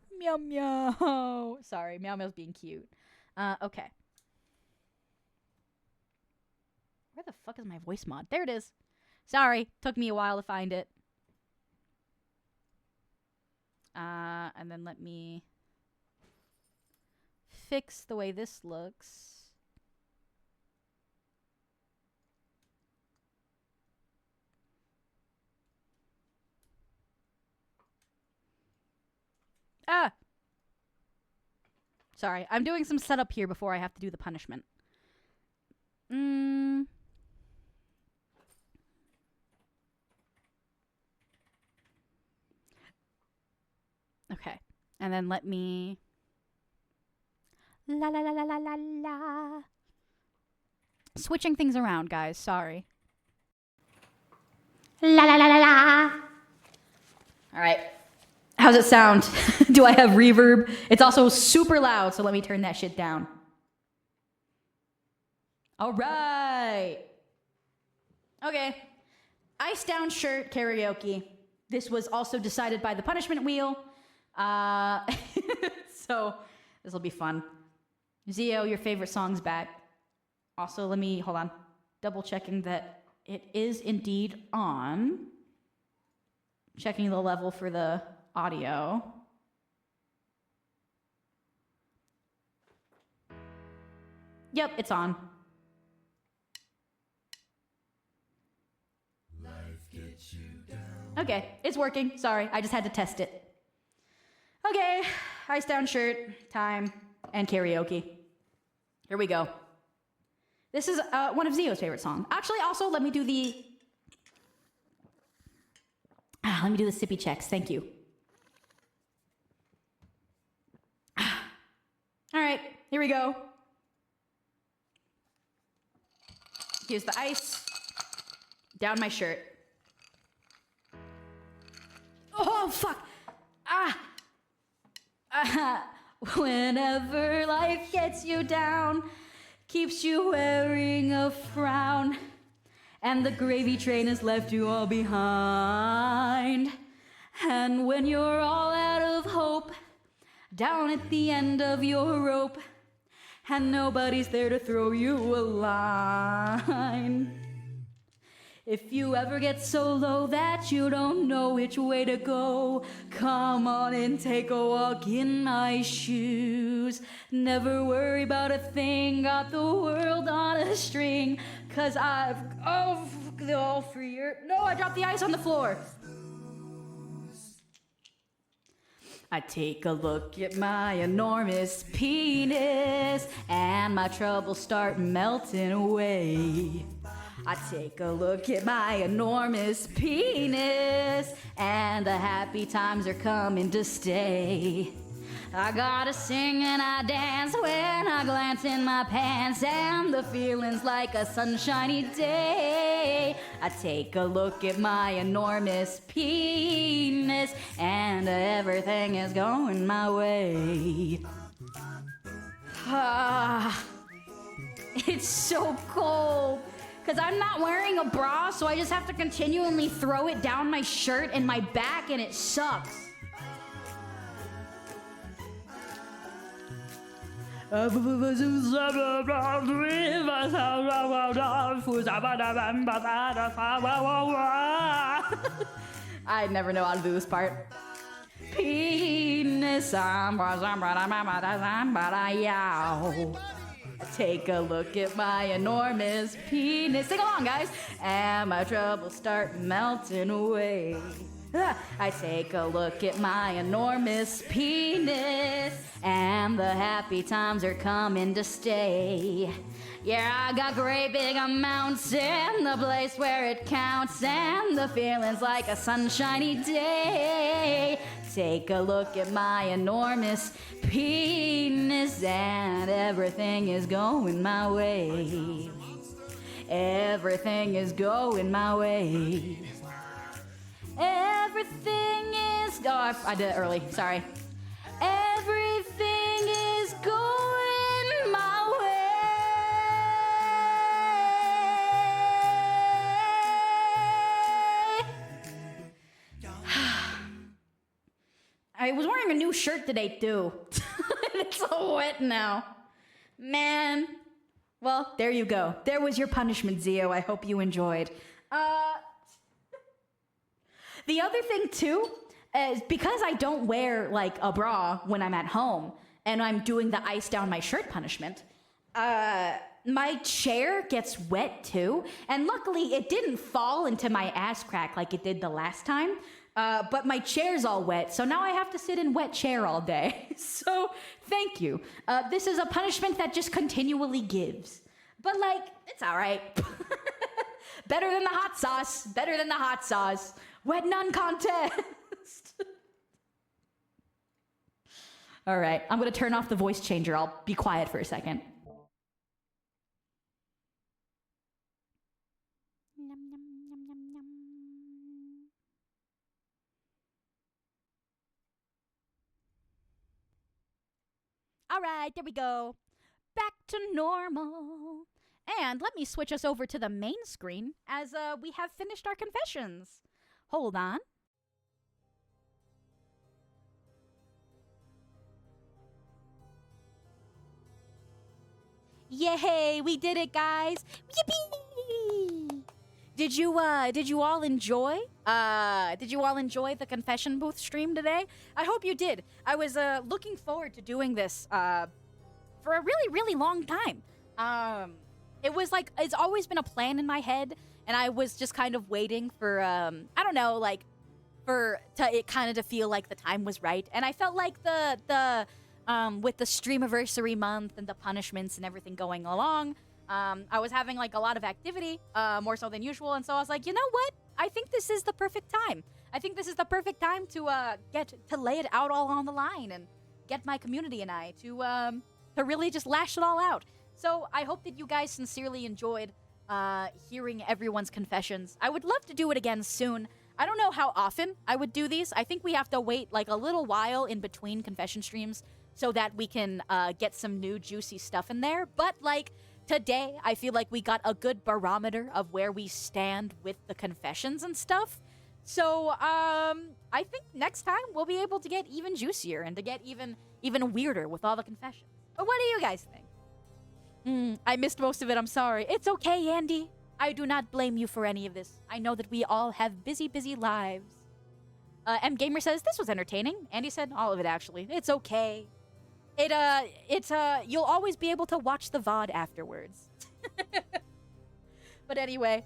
playing. Meow meow. Sorry. Meow meow's being cute. Okay. Where the fuck is my voice mod? There it is. Sorry. Took me a while to find it. And then let me fix the way this looks. Ah! Sorry, I'm doing some setup here before I have to do the punishment. Okay. And then let me... La la la la la la la. Switching things around, guys. Sorry. La la la la la. All right. How's it sound? Do I have reverb? It's also super loud, so let me turn that shit down. All right. Okay. Ice down shirt karaoke. This was also decided by the punishment wheel. So this will be fun. Zio, your favorite song's back. Also, let me, hold on. Double checking that it is indeed on. Checking the level for the audio. Yep, it's on. Okay, it's working. Sorry, I just had to test it. Okay, ice down shirt, time, and karaoke. Here we go. This is one of Zio's favorite songs. Actually, also, let me do the sippy checks. Thank you. All right, here we go. Here's the ice. Down my shirt. Oh, fuck. Whenever life gets you down, keeps you wearing a frown, and the gravy train has left you all behind. And when you're all out of hope, down at the end of your rope, and nobody's there to throw you a line. If you ever get so low that you don't know which way to go, come on and take a walk in my shoes. Never worry about a thing, got the world on a string, 'cause I've all for your... No, I dropped the ice on the floor. I take a look at my enormous penis, and my troubles start melting away. I take a look at my enormous penis, and the happy times are coming to stay. I gotta sing and I dance when I glance in my pants, and the feeling's like a sunshiny day. I take a look at my enormous penis, and everything is going my way. It's so cold. Because I'm not wearing a bra, so I just have to continually throw it down my shirt and my back, and it sucks. I never know how to do this part. Penis, take a look at my enormous penis. Sing along, guys. And my troubles start melting away. I take a look at my enormous penis, and the happy times are coming to stay. Yeah, I got great big amounts in the place where it counts, and the feeling's like a sunshiny day. Take a look at my enormous penis, and everything is going my way. Everything is going my way. Everything is... Oh, I did it early. Sorry. Everything is going my way. I was wearing a new shirt today, too. It's so wet now. Man. Well, there you go. There was your punishment, Zio. I hope you enjoyed. The other thing, too, is because I don't wear, like, a bra when I'm at home and I'm doing the ice down my shirt punishment, my chair gets wet, too. And luckily, it didn't fall into my ass crack like it did the last time. But my chair's all wet, so now I have to sit in wet chair all day. So, thank you. This is a punishment that just continually gives. But, like, it's all right. Better than the hot sauce. Better than the hot sauce. Wet nun contest. All right, I'm going to turn off the voice changer. I'll be quiet for a second. All right, there we go. Back to normal. And let me switch us over to the main screen as we have finished our confessions. Hold on. Yay, we did it, guys. Yippee! Did you all enjoy? Did you all enjoy the confession booth stream today? I hope you did. I was looking forward to doing this for a really, really long time. It was like, it's always been a plan in my head, and I was just kind of waiting for, I don't know, like, for it kind of to feel like the time was right. And I felt like the with the Streamiversary month and the punishments and everything going along, I was having like a lot of activity, more so than usual. And so I was like, you know what? I think this is the perfect time. I think this is the perfect time to get to lay it out all on the line and get my community and I to really just lash it all out. So I hope that you guys sincerely enjoyed hearing everyone's confessions. I would love to do it again soon. I don't know how often I would do these. I think we have to wait like a little while in between confession streams so that we can get some new juicy stuff in there. But like today, I feel like we got a good barometer of where we stand with the confessions and stuff. So I think next time we'll be able to get even juicier and to get even weirder with all the confessions. But what do you guys think? I missed most of it. I'm sorry. It's okay, Andy. I do not blame you for any of this. I know that we all have busy, busy lives. M Gamer says this was entertaining. Andy said all of it actually. It's okay. You'll always be able to watch the VOD afterwards. But anyway,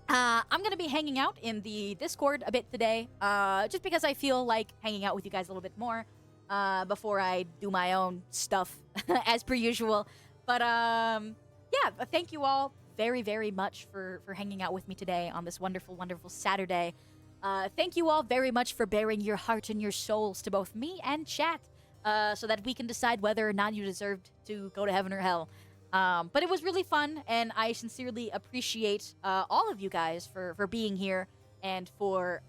I'm gonna be hanging out in the Discord a bit today, just because I feel like hanging out with you guys a little bit more before I do my own stuff as per usual. But yeah, thank you all very, very much for hanging out with me today on this wonderful, wonderful Saturday. Thank you all very much for bearing your heart and your souls to both me and chat, so that we can decide whether or not you deserved to go to heaven or hell. But it was really fun, and I sincerely appreciate all of you guys for being here and for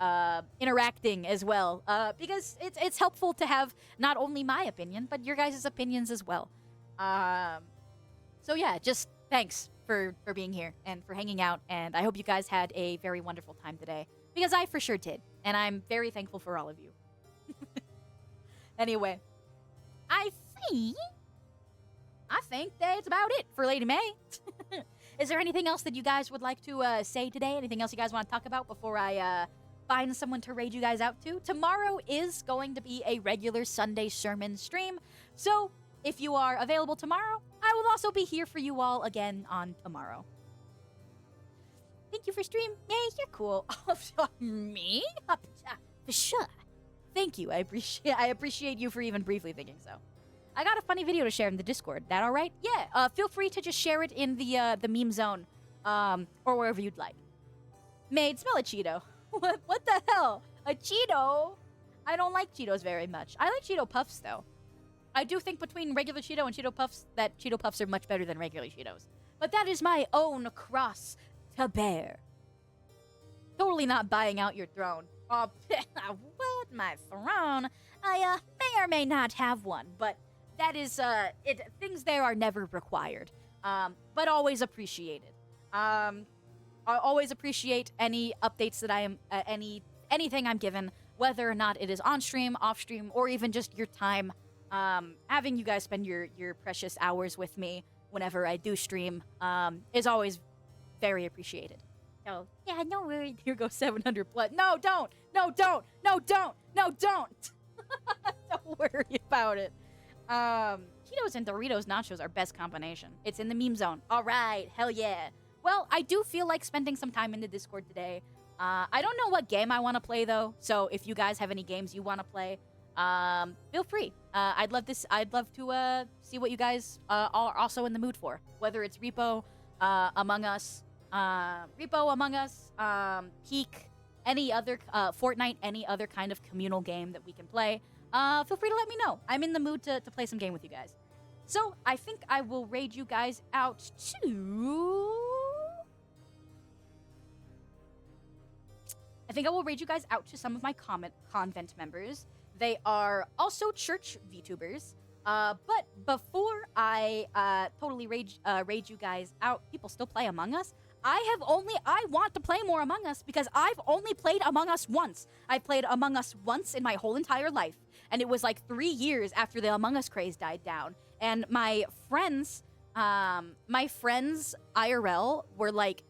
interacting as well, because it's helpful to have not only my opinion, but your guys' opinions as well. So yeah, just thanks for being here and for hanging out, and I hope you guys had a very wonderful time today, because I for sure did, and I'm very thankful for all of you. Anyway, I think that's about it for Lady May. Is there anything else that you guys would like to say today? Anything else you guys want to talk about before I find someone to raid you guys out to? Tomorrow is going to be a regular Sunday sermon stream, so if you are available tomorrow, I will also be here for you all again on tomorrow. Thank you for stream. Yay, you're cool. Me? For sure. Thank you. I appreciate you for even briefly thinking so. I got a funny video to share in the Discord. That all right? Yeah. Feel free to just share it in the meme zone, or wherever you'd like. Maid, smell a Cheeto. What the hell? A Cheeto? I don't like Cheetos very much. I like Cheeto Puffs though. I do think between regular Cheeto and Cheeto Puffs that Cheeto Puffs are much better than regular Cheetos. But that is my own cross to bear. Totally not buying out your throne. Oh, what? My throne? I may or may not have one, but that is things there are never required. But always appreciated. I always appreciate any updates that I am anything I'm given, whether or not it is on stream, off stream, or even just your time. Having you guys spend your precious hours with me whenever I do stream is always very appreciated. So, yeah, no worry. Here goes 700 blood. No, don't! No, don't! No, don't! No, don't! Don't worry about it. Cheetos and Doritos nachos are best combination. It's in the meme zone. All right, hell yeah. Well, I do feel like spending some time in the Discord today. I don't know what game I want to play, though. So if you guys have any games you want to play, feel free. I'd love to see what you guys are also in the mood for. Whether it's Repo, Among Us, Peak, any other Fortnite, any other kind of communal game that we can play. Feel free to let me know. I'm in the mood to play some game with you guys. So I think I will raid you guys out to. I think I will raid you guys out to some of my convent members. They are also church VTubers. But before I totally raid you guys out, people still play Among Us. I want to play more Among Us because I've only played Among Us once. I played Among Us once in my whole entire life. And it was like 3 years after the Among Us craze died down. And my friends IRL were like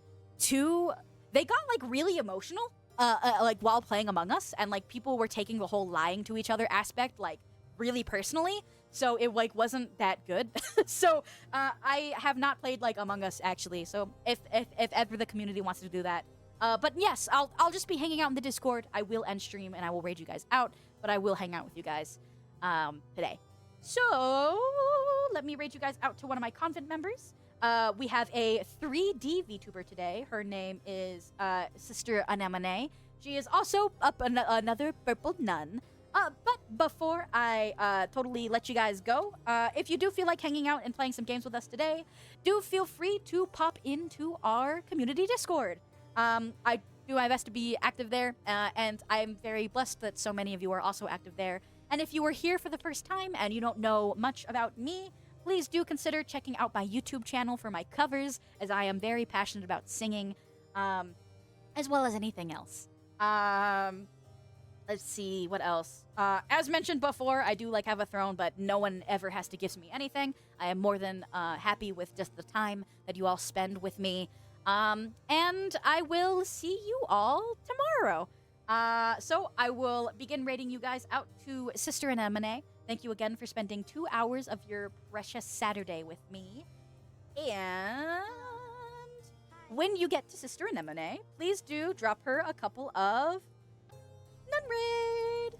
they got like really emotional, like while playing Among Us. And like people were taking the whole lying to each other aspect like really personally. So it like wasn't that good. So I have not played like Among Us actually. So if ever the community wants to do that, but yes, I'll just be hanging out in the Discord. I will end stream and I will raid you guys out, but I will hang out with you guys today. So let me raid you guys out to one of my convent members. We have a 3D VTuber today. Her name is Sister Anemone. She is also another purple nun. But before I totally let you guys go, if you do feel like hanging out and playing some games with us today, do feel free to pop into our community Discord. I do my best to be active there, and I'm very blessed that so many of you are also active there. And if you are here for the first time and you don't know much about me, please do consider checking out my YouTube channel for my covers, as I am very passionate about singing, as well as anything else. Let's see, what else? As mentioned before, I do have a throne, but no one ever has to gift me anything. I am more than happy with just the time that you all spend with me. And I will see you all tomorrow. So I will begin rating you guys out to Sister Anemone. Thank you again for spending 2 hours of your precious Saturday with me. And when you get to Sister Anemone, please do drop her a couple of Nun Raid.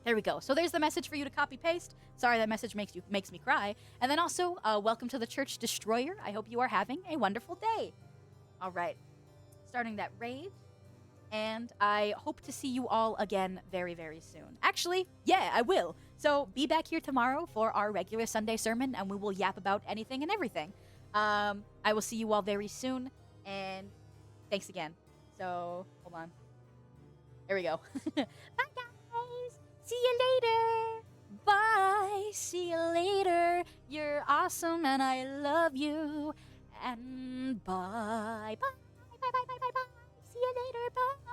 There we go. So there's the message for you to copy paste. Sorry, that message makes me cry. And then also, welcome to the Church Destroyer. I hope you are having a wonderful day. All right, starting that raid, and I hope to see you all again very, very soon. Actually, yeah, I will. So be back here tomorrow for our regular Sunday sermon, and we will yap about anything and everything. I will see you all very soon, and thanks again. So hold on. There we go. Bye, guys. See you later. Bye. See you later. You're awesome, and I love you. And bye. Bye. Bye. Bye. Bye. Bye. Bye. See you later. Bye.